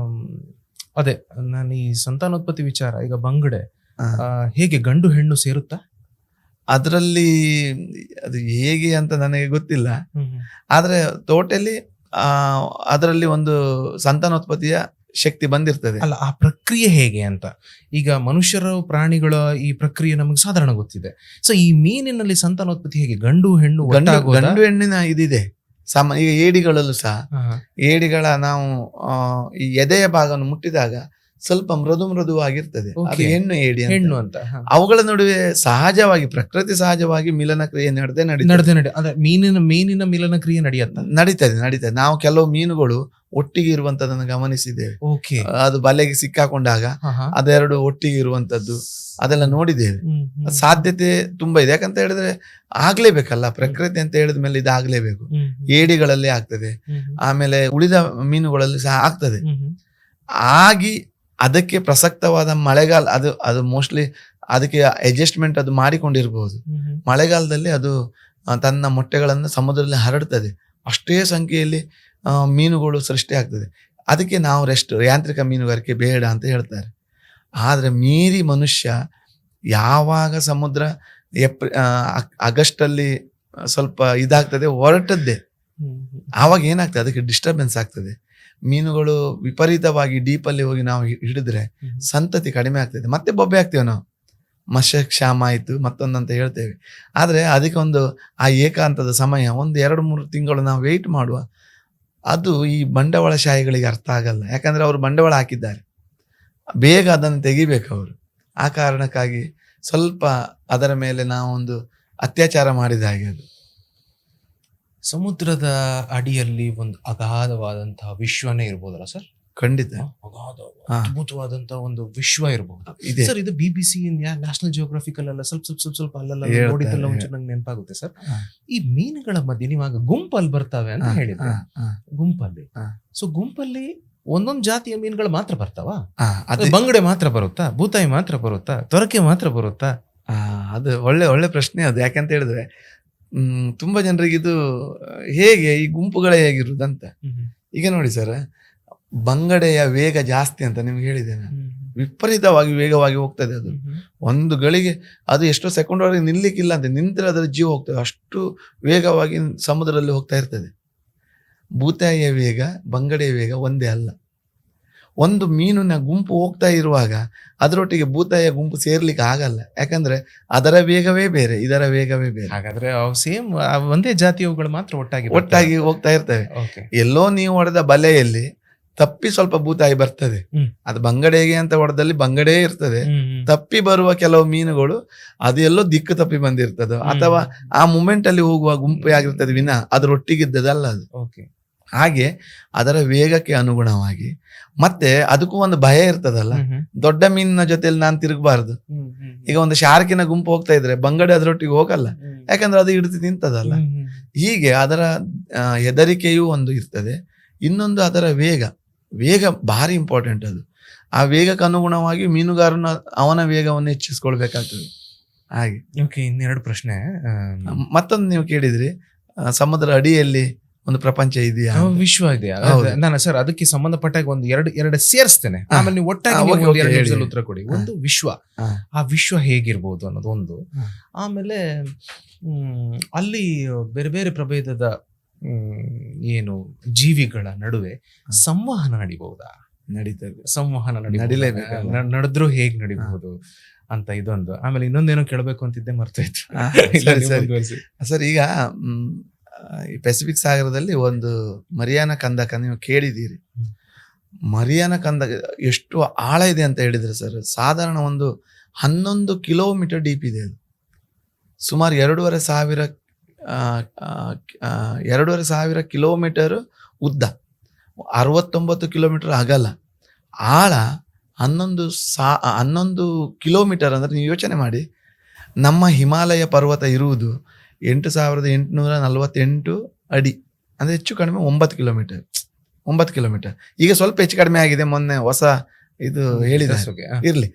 ಅದೇ ನಾನು ಈ ಸಂತಾನೋತ್ಪತ್ತಿ ವಿಚಾರ, ಈಗ ಬಂಗಡೆ ಹೇಗೆ ಗಂಡು ಹೆಣ್ಣು ಸೇರುತ್ತಾ? ಅದರಲ್ಲಿ ಅದು ಹೇಗೆ ಅಂತ ನನಗೆ ಗೊತ್ತಿಲ್ಲ, ಆದ್ರೆ ಟೋಟಲಿ ಅದರಲ್ಲಿ ಒಂದು ಸಂತಾನೋತ್ಪತ್ತಿಯ ಶಕ್ತಿ ಬಂದಿರ್ತದೆ. ಅಲ್ಲ, ಆ ಪ್ರಕ್ರಿಯೆ ಹೇಗೆ ಅಂತ. ಈಗ ಮನುಷ್ಯರ ಪ್ರಾಣಿಗಳ ಈ ಪ್ರಕ್ರಿಯೆ ನಮಗೆ ಸಾಧಾರಣ ಗೊತ್ತಿದೆ. ಸೊ ಈ ಮೀನಿನಲ್ಲಿ ಸಂತಾನೋತ್ಪತ್ತಿ ಹೇಗೆ? ಗಂಡು ಹೆಣ್ಣಿನ ಇದಿದೆ. ಈಗ ಏಡಿಗಳಲ್ಲೂ ಸಹ ಏಡಿಗಳ ನಾವು ಈ ಎದೆಯ ಭಾಗವನ್ನು ಮುಟ್ಟಿದಾಗ ಸ್ವಲ್ಪ ಮೃದುವಾಗಿರ್ತದೆ, ಅದು ಹೆಣ್ಣು ಅಂತ. ಅವುಗಳ ನಡುವೆ ಸಹಜವಾಗಿ, ಪ್ರಕೃತಿ ಸಹಜವಾಗಿ ಮಿಲನ ಕ್ರಿಯೆ ನಡೀತದೆ. ಮೀನಿನ ಮಿಲನ ಕ್ರಿಯೆ ನಡೀತದೆ. ನಾವು ಕೆಲವು ಮೀನುಗಳು ಒಟ್ಟಿಗೆ ಇರುವಂತದನ್ನು ಗಮನಿಸಿದ್ದೇವೆ. ಅದು ಬಲೆಗೆ ಸಿಕ್ಕಾಕೊಂಡಾಗ ಅದೆರಡು ಒಟ್ಟಿಗೆ ಇರುವಂತದ್ದು ಅದೆಲ್ಲ ನೋಡಿದ್ದೇವೆ. ಸಾಧ್ಯತೆ ತುಂಬಾ ಇದೆ. ಯಾಕಂತ ಹೇಳಿದ್ರೆ ಆಗ್ಲೇಬೇಕಲ್ಲ, ಪ್ರಕೃತಿ ಅಂತ ಹೇಳಿದ ಮೇಲೆ ಇದಾಗ್ಲೇಬೇಕು. ಏಡಿಗಳಲ್ಲಿ ಆಗ್ತದೆ, ಆಮೇಲೆ ಉಳಿದ ಮೀನುಗಳಲ್ಲಿ ಸಹ ಆಗ್ತದೆ. ಆಗಿ ಅದಕ್ಕೆ ಪ್ರಸಕ್ತವಾದ ಮಳೆಗಾಲ, ಅದು ಮೋಸ್ಟ್ಲಿ ಅದಕ್ಕೆ ಅಡ್ಜಸ್ಟ್ಮೆಂಟ್ ಅದು ಮಾಡಿಕೊಂಡಿರ್ಬಹುದು. ಮಳೆಗಾಲದಲ್ಲಿ ಅದು ತನ್ನ ಮೊಟ್ಟೆಗಳನ್ನು ಸಮುದ್ರದಲ್ಲಿ ಹರಡ್ತದೆ. ಅಷ್ಟೇ ಸಂಖ್ಯೆಯಲ್ಲಿ ಮೀನುಗಳು ಸೃಷ್ಟಿ ಆಗ್ತದೆ. ಅದಕ್ಕೆ ನಾವು ಯಾಂತ್ರಿಕ ಮೀನುಗಾರಿಕೆ ಬೇಡ ಅಂತ ಹೇಳ್ತಾರೆ. ಆದ್ರೆ ಮೀರಿ ಮನುಷ್ಯ ಯಾವಾಗ ಸಮುದ್ರ ಆಗಸ್ಟ್ ಅಲ್ಲಿ ಸ್ವಲ್ಪ ಇದಾಗ್ತದೆ, ಹೊರಟದ್ದೇ, ಆವಾಗ ಏನಾಗ್ತದೆ, ಅದಕ್ಕೆ ಡಿಸ್ಟರ್ಬೆನ್ಸ್ ಆಗ್ತದೆ. ಮೀನುಗಳು ವಿಪರೀತವಾಗಿ ಡೀಪಲ್ಲಿ ಹೋಗಿ ನಾವು ಹಿಡಿದ್ರೆ ಸಂತತಿ ಕಡಿಮೆ ಆಗ್ತದೆ, ಮತ್ತೆ ಬೊಬ್ಬೆ ಆಗ್ತೇವೆ ನಾವು. ಮತ್ಸ್ಯಕ್ಷಾಮ ಆಯಿತು ಮತ್ತೊಂದಂತ ಹೇಳ್ತೇವೆ. ಆದರೆ ಅದಕ್ಕೊಂದು ಆ ಏಕಾಂತದ ಸಮಯ 1-2-3 ತಿಂಗಳು ನಾವು ವೆಯ್ಟ್ ಮಾಡುವ, ಅದು ಈ ಬಂಡವಾಳಶಾಹಿಗಳಿಗೆ ಅರ್ಥ ಆಗಲ್ಲ. ಯಾಕಂದರೆ ಅವರು ಬಂಡವಾಳ ಹಾಕಿದ್ದಾರೆ, ಬೇಗ ಅದನ್ನು ತೆಗಿಬೇಕು ಅವರು. ಆ ಕಾರಣಕ್ಕಾಗಿ ಸ್ವಲ್ಪ ಅದರ ಮೇಲೆ ನಾವೊಂದು ಅತ್ಯಾಚಾರ ಮಾಡಿದ ಹಾಗೆ. ಅದು ಸಮುದ್ರದ ಅಡಿಯಲ್ಲಿ ಒಂದು ಅಗಾಧವಾದಂತಹ ವಿಶ್ವನೇ ಇರ್ಬೋದಲ್ಲ ಸರ್? ಖಂಡಿತ ಅಗಾಧ ಹಾ. ಅದ್ಭುತವಾದಂತಹ ಒಂದು ವಿಶ್ವ ಇರಬಹುದು ಇದೆ. ಸರ್. ಇದು BBC ನ್ಯಾಷನಲ್ ಜಿಯೋಗ್ರಫಿಕಲ್ ಎಲ್ಲ ಸ್ವಲ್ಪ ಅಲ್ಲೆಲ್ಲ ಹೇಳ್ತಾರೆ. ನೋಡಿದ್ದೆಲ್ಲ ಒಂಚೂರು ನಂಗೆ ನೆನಪಾಗುತ್ತೆ ಸರ್. ಹಾ. ಈ ಮೀನುಗಳ ಮಧ್ಯೆ ನೀವಾಗ ಗುಂಪಲ್ಲಿ ಬರ್ತವೆ ಅಂತ ಹೇಳಿದ್ರೆ, ಗುಂಪಲ್ಲಿ ಹಾ. ಸೊ ಗುಂಪಲ್ಲಿ ಒಂದೊಂದು ಜಾತಿಯ ಮೀನುಗಳು ಮಾತ್ರ ಬರ್ತಾವ? ಅದೇ ಬಂಗಡೆ ಮಾತ್ರ ಬರುತ್ತಾ? ಭೂತಾಯಿ ಮಾತ್ರ ಬರುತ್ತಾ? ತೊರಕೆ ಮಾತ್ರ ಬರುತ್ತಾ? ಅದು ಒಳ್ಳೆ ಪ್ರಶ್ನೆ ಅದು. ಯಾಕಂತ ಹೇಳಿದ್ರೆ ತುಂಬಾ ಜನರಿಗೆ ಇದು ಹೇಗೆ ಈ ಗುಂಪುಗಳೇ ಹೇಗಿರುವುದಂತ. ಈಗ ನೋಡಿ ಸರ್, ಬಂಗಡೆಯ ವೇಗ ಜಾಸ್ತಿ ಅಂತ ನಿಮ್ಗೆ ಹೇಳಿದ್ದೇನೆ. ವಿಪರೀತವಾಗಿ ವೇಗವಾಗಿ ಹೋಗ್ತದೆ ಅದು. ಒಂದು ಗಳಿಗೆ ಅದು ಎಷ್ಟೋ ಸೆಕೆಂಡ್ ವರೆಗೆ ನಿಲ್ಲಿಕ್ಕಿಲ್ಲ ಅಂತ, ನಿಂತರೆ ಅದರ ಜೀವ ಹೋಗ್ತದೆ, ಅಷ್ಟು ವೇಗವಾಗಿ ಸಮುದ್ರದಲ್ಲಿ ಹೋಗ್ತಾ ಇರ್ತದೆ. ಭೂತಾಯಿಯ ವೇಗ ಬಂಗಡೆಯ ವೇಗ ಒಂದೇ ಅಲ್ಲ. ಒಂದು ಮೀನಿನ ಗುಂಪು ಹೋಗ್ತಾ ಇರುವಾಗ ಅದರೊಟ್ಟಿಗೆ ಭೂತಾಯಿಯ ಗುಂಪು ಸೇರ್ಲಿಕ್ಕೆ ಆಗಲ್ಲ. ಯಾಕಂದ್ರೆ ಅದರ ವೇಗವೇ ಬೇರೆ, ಇದರ ವೇಗವೇ ಬೇರೆ. ಹಾಗಾದ್ರೆ ಸೇಮ್ ಒಂದೇ ಜಾತಿಯವುಗಳು ಮಾತ್ರ ಒಟ್ಟಾಗಿ ಹೋಗ್ತಾ ಇರ್ತವೆ. ಎಲ್ಲೋ ನೀವು ಹೊಡೆದ ಬಲೆಯಲ್ಲಿ ತಪ್ಪಿ ಸ್ವಲ್ಪ ಭೂತಾಯಿ ಬರ್ತದೆ, ಅದು ಬಂಗಡೆಗೆ ಅಂತ ಹೊಡೆದಲ್ಲಿ ಬಂಗಡೆ ಇರ್ತದೆ. ತಪ್ಪಿ ಬರುವ ಕೆಲವು ಮೀನುಗಳು ಅದು ಎಲ್ಲೋ ದಿಕ್ಕು ತಪ್ಪಿ ಬಂದಿರ್ತದೆ, ಅಥವಾ ಆ ಮೂಮೆಂಟ್ ಅಲ್ಲಿ ಹೋಗುವ ಗುಂಪು ಆಗಿರ್ತದೆ ವಿನ ಅದರೊಟ್ಟಿಗಿದ್ದದಲ್ಲ ಅದು. ಹಾಗೆ ಅದರ ವೇಗಕ್ಕೆ ಅನುಗುಣವಾಗಿ ಮತ್ತೆ ಅದಕ್ಕೂ ಒಂದು ಭಯ ಇರ್ತದಲ್ಲ. ದೊಡ್ಡ ಮೀನಿನ ಜೊತೆಲಿ ನಾನು ತಿರುಗಬಾರ್ದು. ಈಗ ಒಂದು ಶಾರ್ಕಿನ ಗುಂಪು ಹೋಗ್ತಾ ಇದ್ರೆ ಬಂಗಡೆ ಅದರೊಟ್ಟಿಗೆ ಹೋಗಲ್ಲ, ಯಾಕಂದ್ರೆ ಅದು ಹಿಡಿದು ತಿಂತದಲ್ಲ. ಹೀಗೆ ಅದರ ಹೆದರಿಕೆಯೂ ಒಂದು ಇರ್ತದೆ. ಇನ್ನೊಂದು ಅದರ ವೇಗ ಭಾರಿ ಇಂಪಾರ್ಟೆಂಟ್. ಅದು ಆ ವೇಗಕ್ಕೆ ಅನುಗುಣವಾಗಿ ಮೀನುಗಾರನ ಅವನ ವೇಗವನ್ನು ಹೆಚ್ಚಿಸ್ಕೊಳ್ಬೇಕಾಗ್ತದೆ. ಹಾಗೆ ಇನ್ನೆರಡು ಪ್ರಶ್ನೆ. ಮತ್ತೊಂದು ನೀವು ಕೇಳಿದ್ರಿ, ಸಮುದ್ರ ಅಡಿಯಲ್ಲಿ ಒಂದು ಪ್ರಪಂಚ ಇದೆಯಾ, ವಿಶ್ವ ಇದೆಯಾ? ನಾನು ಸರ್ ಅದಕ್ಕೆ ಸಂಬಂಧಪಟ್ಟಾಗ ಒಂದು ಎರಡು ಸೇರಿಸ್ತೇನೆ, ಆಮೇಲೆ ನೀವು ಒಟ್ಟಾಗಿ ಉತ್ತರ ಕೊಡಿ. ಒಂದು ವಿಶ್ವ, ಆ ವಿಶ್ವ ಹೇಗಿರ್ಬೋದು ಅನ್ನೋದು ಒಂದು. ಆಮೇಲೆ ಅಲ್ಲಿ ಬೇರೆ ಬೇರೆ ಪ್ರಭೇದದ ಏನು ಜೀವಿಗಳ ನಡುವೆ ಸಂವಹನ ನಡಿಬಹುದಾ? ನಡೀತದೆ. ಸಂವಹನ ನಡಿಲೇಬೇಕು. ನಡೆದ್ರು ಹೇಗ್ ನಡಿಬಹುದು ಅಂತ ಇದೊಂದು. ಆಮೇಲೆ ಇನ್ನೊಂದೇನೋ ಕೇಳಬೇಕು ಅಂತಿದ್ದೆ, ಮರ್ತೋಯ್ತು. ಸರ್, ಈಗ ಈ ಪೆಸಿಫಿಕ್ ಸಾಗರದಲ್ಲಿ ಒಂದು ಮರಿಯಾನ ಕಂದಕ ನೀವು ಕೇಳಿದ್ದೀರಿ. ಮರಿಯಾನ ಕಂದಕ ಎಷ್ಟು ಆಳ ಇದೆ ಅಂತ ಹೇಳಿದ್ರೆ ಸರ್, ಸಾಧಾರಣ ಒಂದು 11 ಕಿಲೋಮೀಟರ್ ಡೀಪ್ ಇದೆ. ಅದು ಸುಮಾರು 2,500 ಕಿಲೋಮೀಟರ್ ಉದ್ದ, 69 ಕಿಲೋಮೀಟರ್ ಅಗಲ, ಆಳ 11 ಕಿಲೋಮೀಟರ್. ಅಂದರೆ ನೀವು ಯೋಚನೆ ಮಾಡಿ, ನಮ್ಮ ಹಿಮಾಲಯ ಪರ್ವತ ಇರುವುದು 8,848 ಅಡಿ, ಅಂದರೆ ಹೆಚ್ಚು ಕಡಿಮೆ 9 ಕಿಲೋಮೀಟರ್. ಈಗ ಸ್ವಲ್ಪ ಹೆಚ್ಚು ಕಡಿಮೆ ಆಗಿದೆ, ಮೊನ್ನೆ ಹೊಸ ಇದು ಹೇಳಿದ್ದಾರೆ, ಇರಲಿ.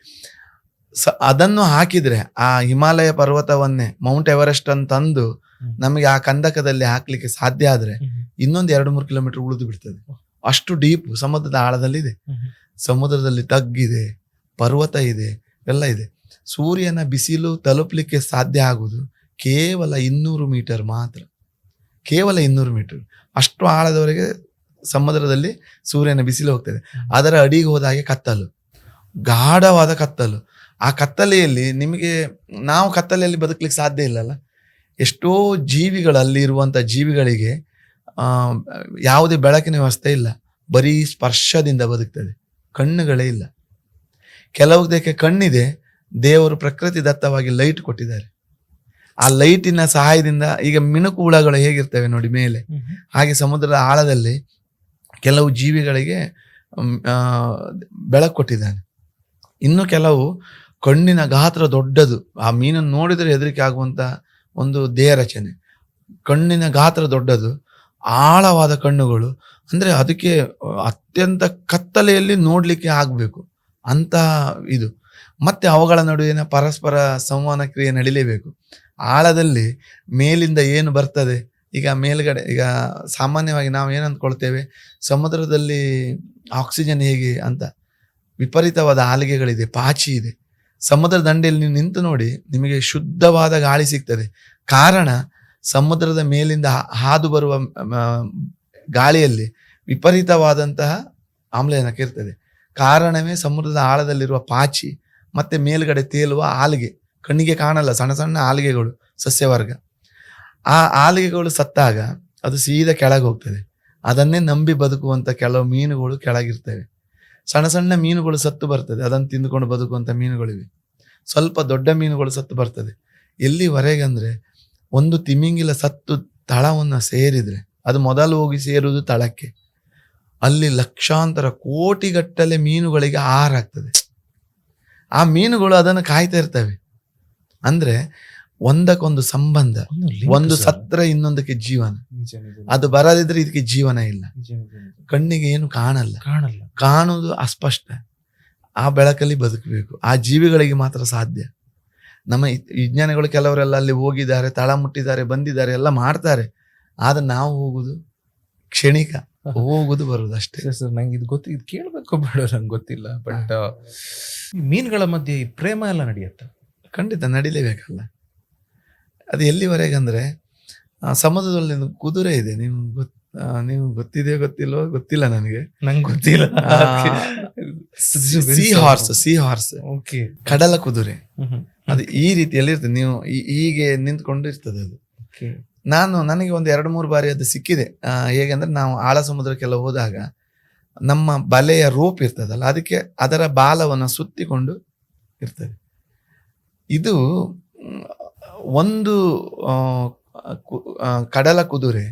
ಅದನ್ನು ಹಾಕಿದ್ರೆ ಆ ಹಿಮಾಲಯ ಪರ್ವತವನ್ನೇ ಮೌಂಟ್ ಎವರೆಸ್ಟ್ ಅಂತಂದು ನಮಗೆ ಆ ಕಂದಕದಲ್ಲಿ ಹಾಕ್ಲಿಕ್ಕೆ ಸಾಧ್ಯ ಆದ್ರೆ ಇನ್ನೊಂದು 2-3 ಕಿಲೋಮೀಟರ್ ಉಳಿದು ಬಿಡ್ತದೆ. ಅಷ್ಟು ಡೀಪ್ ಸಮುದ್ರದ ಆಳದಲ್ಲಿದೆ. ಸಮುದ್ರದಲ್ಲಿ ತಗ್ಗಿದೆ, ಪರ್ವತ ಇದೆ, ಎಲ್ಲ ಇದೆ. ಸೂರ್ಯನ ಬಿಸಿಲು ತಲುಪಲಿಕ್ಕೆ ಸಾಧ್ಯ ಆಗುವುದು ಕೇವಲ 200 ಮೀಟರ್ ಮಾತ್ರ, ಕೇವಲ 200 ಮೀಟರ್. ಅಷ್ಟು ಆಳದವರೆಗೆ ಸಮುದ್ರದಲ್ಲಿ ಸೂರ್ಯನ ಬಿಸಿಲು ಹೋಗ್ತದೆ. ಅದರ ಅಡಿಗೆ ಹೋದಾಗೆ ಕತ್ತಲು, ಗಾಢವಾದ ಕತ್ತಲು. ಆ ಕತ್ತಲೆಯಲ್ಲಿ ನಾವು ಕತ್ತಲೆಯಲ್ಲಿ ಬದುಕಲಿಕ್ಕೆ ಸಾಧ್ಯ ಇಲ್ಲಲ್ಲ. ಎಷ್ಟೋ ಜೀವಿಗಳಲ್ಲಿ ಇರುವಂಥ ಜೀವಿಗಳಿಗೆ ಯಾವುದೇ ಬೆಳಕಿನ ವ್ಯವಸ್ಥೆ ಇಲ್ಲ, ಬರೀ ಸ್ಪರ್ಶದಿಂದ ಬದುಕ್ತದೆ, ಕಣ್ಣುಗಳೇ ಇಲ್ಲ. ಕೆಲವುದಕ್ಕೆ ಕಣ್ಣಿದೆ, ದೇವರು ಪ್ರಕೃತಿ ದತ್ತವಾಗಿ ಲೈಟ್ ಕೊಟ್ಟಿದ್ದಾರೆ. ಆ ಲೈಟಿನ ಸಹಾಯದಿಂದ ಈಗ ಮಿಣುಕು ಹುಳಗಳು ಹೇಗಿರ್ತವೆ ನೋಡಿ ಮೇಲೆ, ಹಾಗೆ ಸಮುದ್ರದ ಆಳದಲ್ಲಿ ಕೆಲವು ಜೀವಿಗಳಿಗೆ ಬೆಳಕು ಕೊಟ್ಟಿದ್ದಾನೆ. ಇನ್ನು ಕೆಲವು ಕಣ್ಣಿನ ಗಾತ್ರ ದೊಡ್ಡದು, ಆ ಮೀನನ್ನು ನೋಡಿದರೆ ಹೆದರಿಕೆ ಆಗುವಂಥ ಒಂದು ದೇಹ ರಚನೆ, ಕಣ್ಣಿನ ಗಾತ್ರ ದೊಡ್ಡದು, ಆಳವಾದ ಕಣ್ಣುಗಳು. ಅಂದರೆ ಅದಕ್ಕೆ ಅತ್ಯಂತ ಕತ್ತಲೆಯಲ್ಲಿ ನೋಡಲಿಕ್ಕೆ ಆಗಬೇಕು ಅಂತ ಇದು. ಮತ್ತೆ ಅವುಗಳ ನಡುವಿನ ಪರಸ್ಪರ ಸಂವಹನ ಕ್ರಿಯೆ ನಡಿಲೇಬೇಕು. ಆಳದಲ್ಲಿ ಮೇಲಿಂದ ಏನು ಬರ್ತದೆ, ಈಗ ಮೇಲ್ಗಡೆ, ಈಗ ಸಾಮಾನ್ಯವಾಗಿ ನಾವು ಏನು ಅಂದ್ಕೊಳ್ತೇವೆ, ಸಮುದ್ರದಲ್ಲಿ ಆಕ್ಸಿಜನ್ ಹೇಗೆ ಅಂತ, ವಿಪರೀತವಾದ ಆಲಿಗೆಗಳಿದೆ, ಪಾಚಿ ಇದೆ. ಸಮುದ್ರ ದಂಡೆಯಲ್ಲಿ ನೀವು ನಿಂತು ನೋಡಿ, ನಿಮಗೆ ಶುದ್ಧವಾದ ಗಾಳಿ ಸಿಗ್ತದೆ. ಕಾರಣ ಸಮುದ್ರದ ಮೇಲಿಂದ ಹಾದು ಬರುವ ಗಾಳಿಯಲ್ಲಿ ವಿಪರೀತವಾದಂತಹ ಆಮ್ಲಜನಕ ಇರ್ತದೆ. ಕಾರಣವೇ ಸಮುದ್ರದ ಆಳದಲ್ಲಿರುವ ಪಾಚಿ ಮತ್ತೆ ಮೇಲ್ಗಡೆ ತೇಲುವ ಆಲ್ಗೆ. ಕಣ್ಣಿಗೆ ಕಾಣಲ್ಲ, ಸಣ್ಣ ಸಣ್ಣ ಆಲಿಗೆಗಳು, ಸಸ್ಯವರ್ಗ. ಆ ಆಲಿಗೆಗಳು ಸತ್ತಾಗ ಅದು ಸೀದಾ ಕೆಳಗೆ ಹೋಗ್ತದೆ. ಅದನ್ನೇ ನಂಬಿ ಬದುಕುವಂಥ ಕೆಲವು ಮೀನುಗಳು ಕೆಳಗಿರ್ತವೆ. ಸಣ್ಣ ಸಣ್ಣ ಮೀನುಗಳು ಸತ್ತು ಬರ್ತದೆ, ಅದನ್ನು ತಿಂದುಕೊಂಡು ಬದುಕುವಂಥ ಮೀನುಗಳಿವೆ. ಸ್ವಲ್ಪ ದೊಡ್ಡ ಮೀನುಗಳು ಸತ್ತು ಬರ್ತದೆ. ಎಲ್ಲಿವರೆಗೆ ಅಂದರೆ, ಒಂದು ತಿಮಿಂಗಿಲ ಸತ್ತು ತಳವನ್ನು ಸೇರಿದರೆ ಅದು ಮೊದಲು ಹೋಗಿ ಸೇರುವುದು ತಳಕ್ಕೆ. ಅಲ್ಲಿ ಲಕ್ಷಾಂತರ ಕೋಟಿಗಟ್ಟಲೆ ಮೀನುಗಳಿಗೆ ಆಹಾರ ಆಗ್ತದೆ. ಆ ಮೀನುಗಳು ಅದನ್ನು ಕಾಯ್ತಾ ಇರ್ತವೆ. ಅಂದರೆ ಒಂದಕ್ಕೊಂದು ಸಂಬಂಧ, ಒಂದು ಸತ್ರ ಇನ್ನೊಂದಕ್ಕೆ ಜೀವನ. ಅದು ಬರದಿದ್ರೆ ಇದಕ್ಕೆ ಜೀವನ ಇಲ್ಲ. ಕಣ್ಣಿಗೆ ಏನು ಕಾಣಲ್ಲ, ಕಾಣುವುದು ಅಸ್ಪಷ್ಟ. ಆ ಬೆಳಕಲ್ಲಿ ಬದುಕಬೇಕು. ಆ ಜೀವಿಗಳಿಗೆ ಮಾತ್ರ ಸಾಧ್ಯ. ನಮ್ಮ ವಿಜ್ಞಾನಿಗಳು ಕೆಲವರೆಲ್ಲ ಅಲ್ಲಿ ಹೋಗಿದ್ದಾರೆ, ತಳ ಮುಟ್ಟಿದ್ದಾರೆ, ಬಂದಿದ್ದಾರೆ, ಎಲ್ಲ ಮಾಡ್ತಾರೆ. ಆದ್ರೆ ನಾವು ಹೋಗುದು ಕ್ಷಣಿಕ, ಹೋಗುದು ಬರುದು ಅಷ್ಟೇ. ಸರ್, ನಂಗೆ ಇದು ಇದು ಕೇಳಬೇಕು ಬೇಡ ನಂಗೆ ಗೊತ್ತಿಲ್ಲ. ಬಟ್ ಮೀನುಗಳ ಮಧ್ಯೆ ಈ ಪ್ರೇಮ ಎಲ್ಲ ನಡೆಯುತ್ತೆ. ಖಂಡಿತ ನಡಿಲೇಬೇಕಲ್ಲ. ಅದು ಎಲ್ಲಿವರೆಗೆ ಅಂದರೆ, ಸಮುದ್ರದಲ್ಲಿ ಒಂದು ಕುದುರೆ ಇದೆ. ನೀವು ಗೊತ್ತಿದೆಯೋ ಗೊತ್ತಿಲ್ಲೋ ಗೊತ್ತಿಲ್ಲ, ನನಗೆ ಗೊತ್ತಿಲ್ಲ. ಸಿ ಹಾರ್ಸ್, ಕಡಲ ಕುದುರೆ. ಅದು ಈ ರೀತಿಯಲ್ಲಿ ಇರ್ತದೆ. ನೀವು ಹೀಗೆ ನಿಂತ್ಕೊಂಡು ಅದು. ನನಗೆ ಒಂದು 2-3 ಬಾರಿ ಅದು ಸಿಕ್ಕಿದೆ. ಹೇಗೆಂದ್ರೆ, ನಾವು ಆಳ ಸಮುದ್ರಕ್ಕೆಲ್ಲ ಹೋದಾಗ ನಮ್ಮ ಬಲೆಯ ರೋಪ್ ಇರ್ತದಲ್ಲ, ಅದಕ್ಕೆ ಅದರ ಬಾಲವನ್ನು ಸುತ್ತಿಕೊಂಡು ಇರ್ತದೆ. ಇದು ಒಂದು ಕಡಲ ಕುದುರೆ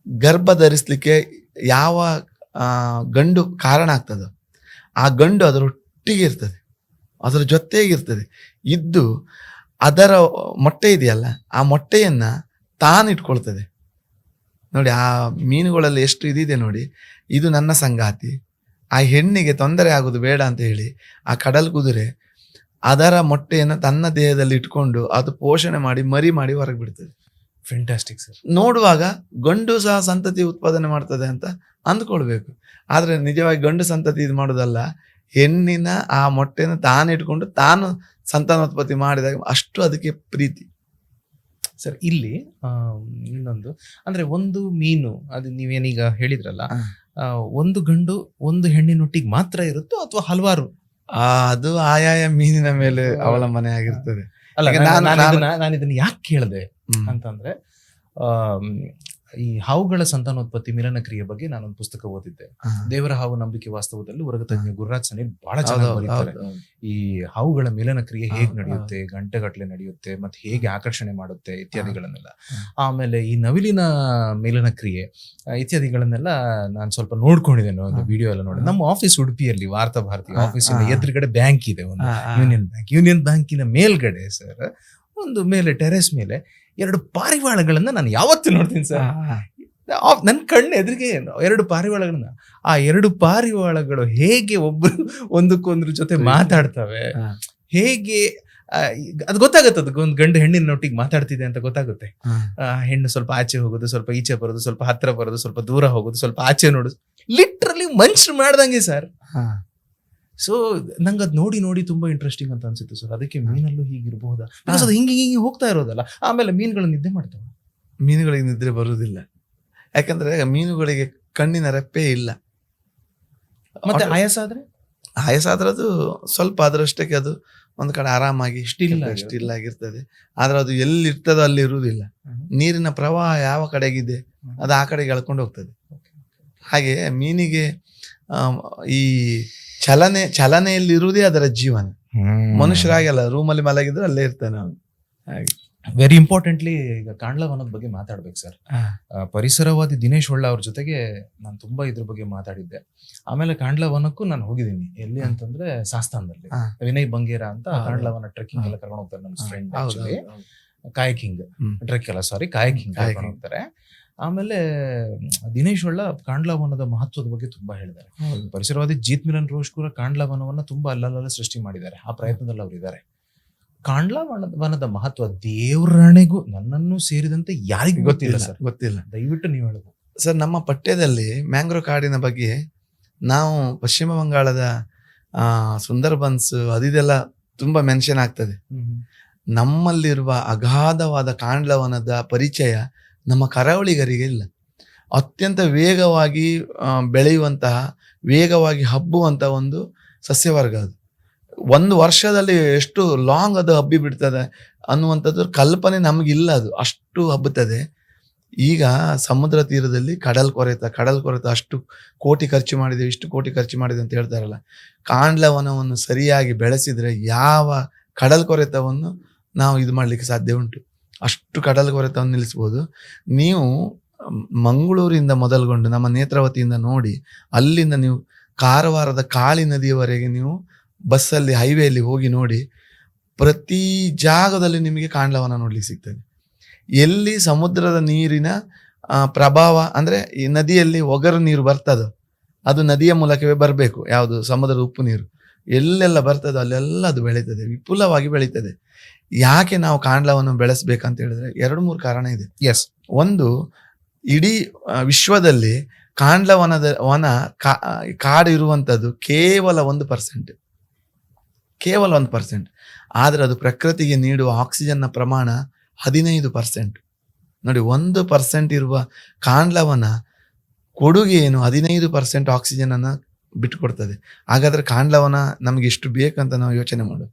ಗರ್ಭ ಧರಿಸ್ಲಿಕ್ಕೆ ಯಾವ ಗಂಡು ಕಾರಣ ಆಗ್ತದೋ ಆ ಗಂಡು ಅದರೊಟ್ಟಿಗೆ ಇರ್ತದೆ, ಅದರ ಜೊತೆಗಿರ್ತದೆ. ಇದ್ದು ಅದರ ಮೊಟ್ಟೆ ಇದೆಯಲ್ಲ, ಆ ಮೊಟ್ಟೆಯನ್ನ ತಾನಿಟ್ಕೊಳ್ತದೆ. ನೋಡಿ, ಆ ಮೀನುಗಳಲ್ಲಿ ಎಷ್ಟು ಇದಿದೆ ನೋಡಿ. ಇದು ನನ್ನ ಸಂಗಾತಿ, ಆ ಹೆಣ್ಣಿಗೆ ತೊಂದರೆ ಆಗೋದು ಬೇಡ ಅಂತ ಹೇಳಿ ಆ ಕಡಲ್ ಕುದುರೆ ಅದರ ಮೊಟ್ಟೆಯನ್ನು ತನ್ನ ದೇಹದಲ್ಲಿ ಇಟ್ಕೊಂಡು ಅದು ಪೋಷಣೆ ಮಾಡಿ ಮರಿ ಮಾಡಿ ಹೊರಗೆ ಬಿಡ್ತದೆ. Fantastic sir. ನೋಡುವಾಗ ಗಂಡು ಸಹ ಸಂತತಿ ಉತ್ಪಾದನೆ ಮಾಡ್ತದೆ ಅಂತ ಅಂದ್ಕೊಳ್ಬೇಕು. ಆದ್ರೆ ನಿಜವಾಗಿ ಗಂಡು ಸಂತತಿ ಇದು ಮಾಡೋದಲ್ಲ, ಹೆಣ್ಣಿನ ಆ ಮೊಟ್ಟೆನ ತಾನಿಟ್ಕೊಂಡು ತಾನು ಸಂತಾನೋತ್ಪತ್ತಿ ಮಾಡಿದಾಗ ಅಷ್ಟು ಅದಕ್ಕೆ ಪ್ರೀತಿ. ಸರ್, ಇಲ್ಲಿ ಇನ್ನೊಂದು ಅಂದ್ರೆ, ಒಂದು ಮೀನು ಅದು ನೀವೇನೀಗ ಹೇಳಿದ್ರಲ್ಲ, ಒಂದು ಗಂಡು ಒಂದು ಹೆಣ್ಣಿನೊಟ್ಟಿಗೆ ಮಾತ್ರ ಇರುತ್ತೋ ಅಥವಾ ಹಲವಾರು? ಅದು ಆಯಾಯ ಮೀನಿನ ಮೇಲೆ ಅವಲಂಬನೆ ಆಗಿರ್ತದೆ. ಅಲ್ಲ, ನಾನು ಇದನ್ನ ಯಾಕೆ ಕೇಳಿದೆ ಅಂತಂದ್ರೆ, ಈ ಹಾವುಗಳ ಸಂತಾನೋತ್ಪತ್ತಿ ಮಿಲನ ಕ್ರಿಯೆ ಬಗ್ಗೆ ನಾನೊಂದು ಪುಸ್ತಕ ಓದಿದ್ದೆ. ದೇವರ ಹಾವು ನಂಬಿಕೆ ವಾಸ್ತವದಲ್ಲಿ ವರ್ಗತಜ್ಞ ಗುರುರಾಜ್ ಸನಿಲ್ ಬಹಳ ಚೆನ್ನಾಗಿ ಬರೀತಾರೆ. ಈ ಹಾವುಗಳ ಮಿಲನ ಕ್ರಿಯೆ ಹೇಗೆ ನಡೆಯುತ್ತೆ, ಗಂಟೆಗಟ್ಟಲೆ ನಡೆಯುತ್ತೆ, ಮತ್ತೆ ಹೇಗೆ ಆಕರ್ಷಣೆ ಮಾಡುತ್ತೆ ಇತ್ಯಾದಿಗಳನ್ನೆಲ್ಲ. ಆಮೇಲೆ ಈ ನವಿಲಿನ ಮಿಲನ ಕ್ರಿಯೆ ಇತ್ಯಾದಿಗಳನ್ನೆಲ್ಲ ನಾನು ಸ್ವಲ್ಪ ನೋಡ್ಕೊಂಡಿದ್ದೇನೆ, ಒಂದು ವಿಡಿಯೋ ಎಲ್ಲ ನೋಡಿ. ನಮ್ಮ ಆಫೀಸ್ ಉಡುಪಿಯಲ್ಲಿ ವಾರ್ತಾ ಭಾರತಿ ಆಫೀಸಿನ ಎದುರುಗಡೆ ಬ್ಯಾಂಕ್ ಇದೆ, ಒಂದು ಯೂನಿಯನ್ ಬ್ಯಾಂಕಿನ ಮೇಲ್ಗಡೆ ಸರ್, ಒಂದು ಮೇಲೆ ಟೆರೆಸ್ ಮೇಲೆ 2 ಪಾರಿವಾಳಗಳನ್ನ ನಾನು ಯಾವತ್ತೂ ನೋಡ್ತೀನಿ ಸರ್. ನನ್ನ ಕಣ್ಣು ಎದುರಿಗೆ 2 ಪಾರಿವಾಳಗಳನ್ನ, ಆ 2 ಪಾರಿವಾಳಗಳು ಹೇಗೆ ಒಬ್ಬರು ಒಂದಕ್ಕೊಂದ್ರ ಜೊತೆ ಮಾತಾಡ್ತವೆ, ಹೇಗೆ ಅದು ಗೊತ್ತಾಗುತ್ತೆ. ಅದಕ್ಕೆ ಒಂದು ಗಂಡು ಹೆಣ್ಣಿನೊಟ್ಟಿಗೆ ಮಾತಾಡ್ತಿದೆ ಅಂತ ಗೊತ್ತಾಗುತ್ತೆ. ಹೆಣ್ಣು ಸ್ವಲ್ಪ ಆಚೆ ಹೋಗೋದು, ಸ್ವಲ್ಪ ಈಚೆ ಬರೋದು, ಸ್ವಲ್ಪ ಹತ್ರ ಬರೋದು, ಸ್ವಲ್ಪ ದೂರ ಹೋಗೋದು, ಸ್ವಲ್ಪ ಆಚೆ ನೋಡೋದು, ಲಿಟ್ರಲಿ ಮನುಷ್ಯರು ಮಾಡ್ದಂಗೆ ಸರ್. ಸೊ ನಂಗೆ ಅದು ನೋಡಿ ತುಂಬಾ ಇಂಟ್ರೆಸ್ಟಿಂಗ್ ಅಂತ ಅನ್ಸುತ್ತೆ ಸರ್. ಅದಕ್ಕೆ ಮೀನಲ್ಲೂ ಹೀಗಿರಬಹುದಾ? ಅದು ಹಿಂಗೆ ಹೋಗ್ತಾ ಇರೋದಲ್ಲ. ಆಮೇಲೆ ಮೀನುಗಳು ನಿದ್ದೆ ಮಾಡ್ತಾವೆ. ಮೀನುಗಳಿಗೆ ನಿದ್ರೆ ಬರುವುದಿಲ್ಲ, ಯಾಕಂದ್ರೆ ಮೀನುಗಳಿಗೆ ಕಣ್ಣಿನ ರೆಪ್ಪೆ ಇಲ್ಲ. ಮತ್ತೆ ಆಯಾಸ ಆದ್ರೆ ಅದು ಸ್ವಲ್ಪ ಅದರಷ್ಟಕ್ಕೆ ಅದು ಒಂದು ಕಡೆ ಆರಾಮಾಗಿ ಸ್ಟಿಲ್ ಆಗಿರ್ತದೆ. ಆದ್ರೆ ಅದು ಎಲ್ಲಿರ್ತದೋ ಅಲ್ಲಿ ಇರುವುದಿಲ್ಲ. ನೀರಿನ ಪ್ರವಾಹ ಯಾವ ಕಡೆಗಿದೆ ಅದು ಆ ಕಡೆಗೆ ಎಳ್ಕೊಂಡು ಹೋಗ್ತದೆ. ಹಾಗೆ ಮೀನಿಗೆ ಈ ಚಲನೆಯಲ್ಲಿ ಇರುವುದೇ ಅದರ ಜೀವನ. ಮನುಷ್ಯರಾಗಲ್ಲ, ರೂಮಲ್ಲಿ ಮಲಗಿದ್ರೆ ಅಲ್ಲೇ ಇರ್ತಾನೆ ಅವನು. ಹಾಗೆ ವೆರಿ ಇಂಪಾರ್ಟೆಂಟ್ಲಿ ಈಗ ಕಾಂಡ್ಲವನದ ಬಗ್ಗೆ ಮಾತಾಡ್ಬೇಕು ಸರ್. ಪರಿಸರವಾದಿ ದಿನೇಶ್ ಹೊಳ್ಳ ಅವ್ರ ಜೊತೆಗೆ ನಾನು ತುಂಬಾ ಇದ್ರ ಬಗ್ಗೆ ಮಾತಾಡಿದ್ದೆ. ಆಮೇಲೆ ಕಾಂಡ್ಲವನಕ್ಕೂ ನಾನು ಹೋಗಿದ್ದೀನಿ. ಎಲ್ಲಿ ಅಂತಂದ್ರೆ ಸಾಸ್ತಾನದಲ್ಲಿ ವಿನಯ್ ಬಂಗೇರ ಅಂತ ಕಾಂಡ್ಲವನ ಟ್ರೆಕ್ಕಿಂಗ್ ಎಲ್ಲ ಕರ್ಕೊಂಡು ಹೋಗ್ತಾರೆ ನಮ್ಮ ಫ್ರೆಂಡ್. ಆಕ್ಚುಲಿ ಕಾಯಕಿಂಗ್ ಟ್ರೆಕ್ ಎಲ್ಲ ಕಾಯಕಿಂಗ್ ಕರ್ಕೊಂಡು ಹೋಗ್ತಾರೆ. ಆಮೇಲೆ ದಿನೇಶ್ ಹೊಳ್ಳ ಕಾಂಡ್ಲವನದ ಮಹತ್ವದ ಬಗ್ಗೆ ತುಂಬಾ ಹೇಳಿದ್ದಾರೆ. ಪರಿಸರವಾದಿ ಜೀತ್ ಮಿಲನ್ ರೋಷ್ ಕೂಡ ಕಾಂಡ್ಲವನವನ್ನ ತುಂಬಾ ಅಲ್ಲಲ್ಲ ಸೃಷ್ಟಿ ಮಾಡಿದ್ದಾರೆ. ಆ ಪ್ರಯತ್ನದಲ್ಲಿ ಅವರು ಇದ್ದಾರೆ. ಕಾಂಡ್ಲವನದ ಮಹತ್ವ ದೇವರಾಣೆಗೂ ನನ್ನನ್ನು ಸೇರಿದಂತೆ ಯಾರಿಗೂ ಗೊತ್ತಿಲ್ಲ. ದಯವಿಟ್ಟು ನೀವು ಹೇಳಬಹುದು ಸರ್. ನಮ್ಮ ಪಠ್ಯದಲ್ಲಿ ಮ್ಯಾಂಗ್ರೋವ್ ಕಾಡಿನ ಬಗ್ಗೆ ನಾವು ಪಶ್ಚಿಮ ಬಂಗಾಳದ ಸುಂದರ್ಬನ್ಸ್ ಅದಿದೆಲ್ಲ ತುಂಬಾ ಮೆನ್ಷನ್ ಆಗ್ತದೆ. ನಮ್ಮಲ್ಲಿರುವ ಅಗಾಧವಾದ ಕಾಂಡ್ಲವನದ ಪರಿಚಯ ನಮ್ಮ ಕರಾವಳಿಗರಿಗೆ ಇಲ್ಲ. ಅತ್ಯಂತ ವೇಗವಾಗಿ ಬೆಳೆಯುವಂತಹ, ವೇಗವಾಗಿ ಹಬ್ಬುವಂತಹ ಒಂದು ಸಸ್ಯವರ್ಗ ಅದು. ಒಂದು ವರ್ಷದಲ್ಲಿ ಎಷ್ಟು ಲಾಂಗ್ ಅದು ಹಬ್ಬಿ ಬಿಡ್ತದೆ ಅನ್ನುವಂಥದ್ದು ಕಲ್ಪನೆ ನಮಗಿಲ್ಲ. ಅದು ಅಷ್ಟು ಹಬ್ಬುತ್ತದೆ. ಈಗ ಸಮುದ್ರ ತೀರದಲ್ಲಿ ಕಡಲ್ ಕೊರೆತ ಅಷ್ಟು ಕೋಟಿ ಖರ್ಚು ಮಾಡಿದೆ, ಇಷ್ಟು ಕೋಟಿ ಖರ್ಚು ಮಾಡಿದೆ ಅಂತ ಹೇಳ್ತಾರಲ್ಲ. ಕಾಂಡ್ಲವನವನ್ನು ಸರಿಯಾಗಿ ಬೆಳೆಸಿದ್ರೆ ಯಾವ ಕಡಲ್ ಕೊರೆತವನ್ನು ನಾವು ಇದು ಮಾಡಲಿಕ್ಕೆ ಸಾಧ್ಯ ಉಂಟು. ಅಷ್ಟು ಕಡಲ್ ಕೊರೆತವನ್ನು ನಿಲ್ಲಿಸ್ಬೋದು. ನೀವು ಮಂಗಳೂರಿಂದ ಮೊದಲುಗೊಂಡು ನಮ್ಮ ನೇತ್ರಾವತಿಯಿಂದ ನೋಡಿ, ಅಲ್ಲಿಂದ ನೀವು ಕಾರವಾರದ ಕಾಳಿ ನದಿಯವರೆಗೆ ನೀವು ಬಸ್ಸಲ್ಲಿ ಹೈವೇಯಲ್ಲಿ ಹೋಗಿ ನೋಡಿ, ಪ್ರತಿ ಜಾಗದಲ್ಲಿ ನಿಮಗೆ ಕಾಂಡ್ಲವನ ನೋಡ್ಲಿಕ್ಕೆ ಸಿಗ್ತದೆ. ಎಲ್ಲಿ ಸಮುದ್ರದ ನೀರಿನ ಪ್ರಭಾವ ಅಂದರೆ ಈ ನದಿಯಲ್ಲಿ ಒಗರು ನೀರು ಬರ್ತದೋ ಅದು ನದಿಯ ಮೂಲಕವೇ ಬರಬೇಕು. ಯಾವುದು ಸಮುದ್ರದ ಉಪ್ಪು ನೀರು ಎಲ್ಲೆಲ್ಲ ಬರ್ತದೋ ಅಲ್ಲೆಲ್ಲ ಅದು ಬೆಳೀತದೆ, ವಿಪುಲವಾಗಿ ಬೆಳೀತದೆ. ಯಾಕೆ ನಾವು ಕಾಂಡ್ಲವನ್ನು ಬೆಳೆಸ್ಬೇಕಂತ ಹೇಳಿದ್ರೆ 2-3 ಕಾರಣ ಇದೆ. ಎಸ್, ಒಂದು, ಇಡೀ ವಿಶ್ವದಲ್ಲಿ ಕಾಂಡ್ಲವನ ಕಾಡು ಇರುವಂಥದ್ದು ಕೇವಲ 1%, ಕೇವಲ 1%. ಆದರೆ ಅದು ಪ್ರಕೃತಿಗೆ ನೀಡುವ ಆಕ್ಸಿಜನ್ನ ಪ್ರಮಾಣ 15%. ನೋಡಿ, 1% ಇರುವ ಕಾಂಡ್ಲವನ ಕೊಡುಗೆ ಏನು? 15% ಆಕ್ಸಿಜನ್ ಅನ್ನ ಬಿಟ್ಟುಕೊಡ್ತದೆ. ಹಾಗಾದ್ರೆ ಕಾಂಡ್ಲವನ ನಮ್ಗೆ ಎಷ್ಟು ಬೇಕಂತ ನಾವು ಯೋಚನೆ ಮಾಡು.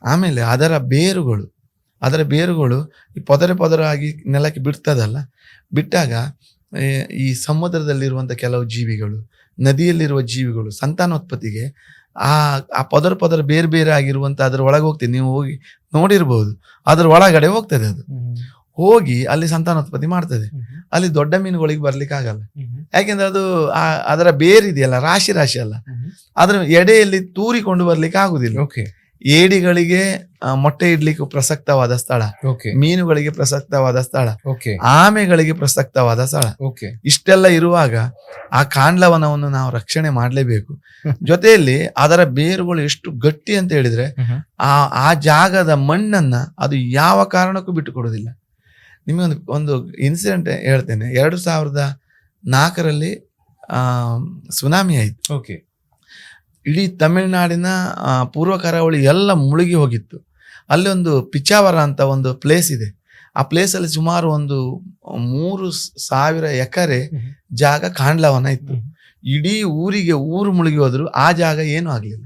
ಆಮೇಲೆ ಅದರ ಬೇರುಗಳು ಈ ಪೊದರ ಆಗಿ ನೆಲಕ್ಕೆ ಬಿಡ್ತದಲ್ಲ, ಬಿಟ್ಟಾಗ ಈ ಸಮುದ್ರದಲ್ಲಿರುವಂಥ ಕೆಲವು ಜೀವಿಗಳು, ನದಿಯಲ್ಲಿರುವ ಜೀವಿಗಳು ಸಂತಾನೋತ್ಪತ್ತಿಗೆ ಆ ಪೊದರ ಬೇರೆ ಆಗಿರುವಂಥ ಅದ್ರ ಒಳಗೆ ಹೋಗ್ತದೆ. ನೀವು ಹೋಗಿ ನೋಡಿರ್ಬೋದು, ಅದ್ರ ಒಳಗಡೆ ಹೋಗ್ತದೆ. ಅದು ಹೋಗಿ ಅಲ್ಲಿ ಸಂತಾನೋತ್ಪತ್ತಿ ಮಾಡ್ತದೆ. ಅಲ್ಲಿ ದೊಡ್ಡ ಮೀನುಗಳಿಗೆ ಬರ್ಲಿಕ್ಕೆ ಆಗಲ್ಲ. ಯಾಕೆಂದ್ರೆ ಅದು ಅದರ ಬೇರಿದೆಯಲ್ಲ, ರಾಶಿ ಅಲ್ಲ, ಅದ್ರ ಎಡೆಯಲ್ಲಿ ತೂರಿಕೊಂಡು ಬರ್ಲಿಕ್ಕೆ ಆಗುದಿಲ್ಲ. ಏಡಿಗಳಿಗೆ ಮೊಟ್ಟೆ ಇಡ್ಲಿಕ್ಕೆ ಪ್ರಸಕ್ತವಾದ ಸ್ಥಳ, ಮೀನುಗಳಿಗೆ ಪ್ರಸಕ್ತವಾದ ಸ್ಥಳ, ಆಮೆಗಳಿಗೆ ಪ್ರಸಕ್ತವಾದ ಸ್ಥಳ. ಇಷ್ಟೆಲ್ಲ ಇರುವಾಗ ಆ ಕಾಂಡ್ಲವನವನ್ನು ನಾವು ರಕ್ಷಣೆ ಮಾಡಲೇಬೇಕು. ಜೊತೆಯಲ್ಲಿ ಅದರ ಬೇರುಗಳು ಎಷ್ಟು ಗಟ್ಟಿ ಅಂತ ಹೇಳಿದ್ರೆ ಆ ಜಾಗದ ಮಣ್ಣನ್ನ ಅದು ಯಾವ ಕಾರಣಕ್ಕೂ ಬಿಟ್ಟು ಕೊಡುವುದಿಲ್ಲ. ನಿಮಗೆ ಒಂದು ಇನ್ಸಿಡೆಂಟ್ ಹೇಳ್ತೇನೆ. 2004ರಲ್ಲಿ ಸುನಾಮಿ ಆಯ್ತು. ಇಡೀ ತಮಿಳುನಾಡಿನ ಪೂರ್ವ ಕರಾವಳಿ ಎಲ್ಲ ಮುಳುಗಿ ಹೋಗಿತ್ತು. ಅಲ್ಲಿ ಒಂದು ಪಿಚಾವರ ಅಂತ ಒಂದು ಪ್ಲೇಸ್ ಇದೆ. ಆ ಪ್ಲೇಸಲ್ಲಿ ಸುಮಾರು ಒಂದು 3,000 ಎಕರೆ ಜಾಗ ಕಾಂಡ್ಲವನ ಇತ್ತು. ಇಡೀ ಊರು ಮುಳುಗಿ ಹೋದ್ರು, ಆ ಜಾಗ ಏನೂ ಆಗಲಿಲ್ಲ.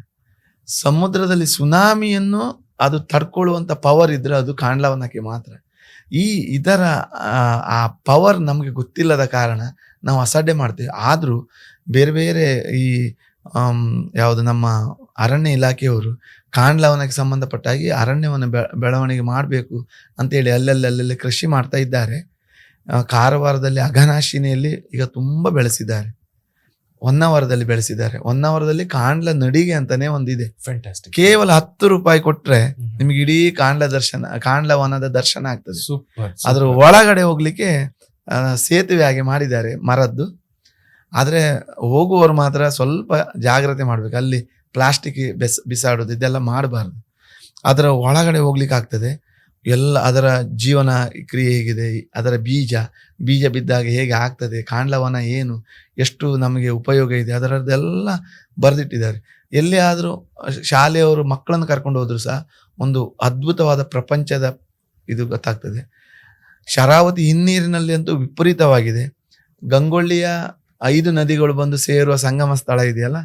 ಸಮುದ್ರದಲ್ಲಿ ಸುನಾಮಿಯನ್ನು ಅದು ತಡ್ಕೊಳ್ಳುವಂಥ ಪವರ್ ಇದ್ರೆ ಅದು ಕಾಂಡ್ಲವನಕ್ಕೆ ಮಾತ್ರ. ಇದರ ಆ ಪವರ್ ನಮಗೆ ಗೊತ್ತಿಲ್ಲದ ಕಾರಣ ನಾವು ಅಸಡ್ಡೆ ಮಾಡ್ತೇವೆ. ಆದರೂ ಬೇರೆ ಈ ಯಾವುದು ನಮ್ಮ ಅರಣ್ಯ ಇಲಾಖೆಯವರು ಕಾಂಡ್ಲವನಕ್ಕೆ ಸಂಬಂಧಪಟ್ಟಾಗಿ ಅರಣ್ಯವನ್ನು ಬೆಳವಣಿಗೆ ಮಾಡಬೇಕು ಅಂತೇಳಿ ಅಲ್ಲಲ್ಲಿ ಕೃಷಿ ಮಾಡ್ತಾ ಇದ್ದಾರೆ. ಕಾರವಾರದಲ್ಲಿ ಅಘನಾಶಿನಿಯಲ್ಲಿ ಈಗ ತುಂಬ ಬೆಳೆಸಿದ್ದಾರೆ. ಹೊನ್ನಾವರದಲ್ಲಿ ಬೆಳೆಸಿದ್ದಾರೆ. ಹೊನ್ನಾವರದಲ್ಲಿ ಕಾಂಡ್ಲ ನಡಿಗೆ ಅಂತಾನೆ ಒಂದಿದೆ. ಫ್ಯಾಂಟಾಸ್ಟಿಕ್. ಕೇವಲ 10 ರೂಪಾಯಿ ಕೊಟ್ರೆ ನಿಮ್ಗೆ ಇಡೀ ಕಾಂಡ್ಲವನದ ದರ್ಶನ ಆಗ್ತದೆ. ಸೂಪರ್. ಅದ್ರ ಒಳಗಡೆ ಹೋಗ್ಲಿಕ್ಕೆ ಸೇತುವೆ ಹಾಗೆ ಮಾಡಿದ್ದಾರೆ ಮರದ್ದು. ಆದರೆ ಹೋಗುವವರು ಮಾತ್ರ ಸ್ವಲ್ಪ ಜಾಗ್ರತೆ ಮಾಡ್ಬೇಕು. ಅಲ್ಲಿ ಪ್ಲಾಸ್ಟಿಕ್ ಬಿಸಾಡೋದು ಇದೆಲ್ಲ ಮಾಡಬಾರ್ದು. ಅದರ ಒಳಗಡೆ ಹೋಗ್ಲಿಕ್ಕೆ ಆಗ್ತದೆ. ಎಲ್ಲ ಅದರ ಜೀವನ ಕ್ರಿಯೆ ಹೇಗಿದೆ, ಅದರ ಬೀಜ ಬಿದ್ದಾಗ ಹೇಗೆ ಆಗ್ತದೆ, ಕಾಂಡ್ಲವನ ಏನು, ಎಷ್ಟು ನಮಗೆ ಉಪಯೋಗ ಇದೆ, ಅದರದ್ದೆಲ್ಲ ಬರೆದಿಟ್ಟಿದ್ದಾರೆ. ಎಲ್ಲಿ ಆದರೂ ಶಾಲೆಯವರು ಮಕ್ಕಳನ್ನು ಕರ್ಕೊಂಡು ಹೋದ್ರು ಸಹ ಒಂದು ಅದ್ಭುತವಾದ ಪ್ರಪಂಚದ ಇದು ಗೊತ್ತಾಗ್ತದೆ. ಶರಾವತಿ ಹಿನ್ನೀರಿನಲ್ಲಿ ಅಂತೂ ವಿಪರೀತವಾಗಿದೆ. ಗಂಗೊಳ್ಳಿಯ 5 ನದಿಗಳು ಬಂದು ಸೇರುವ ಸಂಗಮ ಸ್ಥಳ ಇದೆಯಲ್ಲ,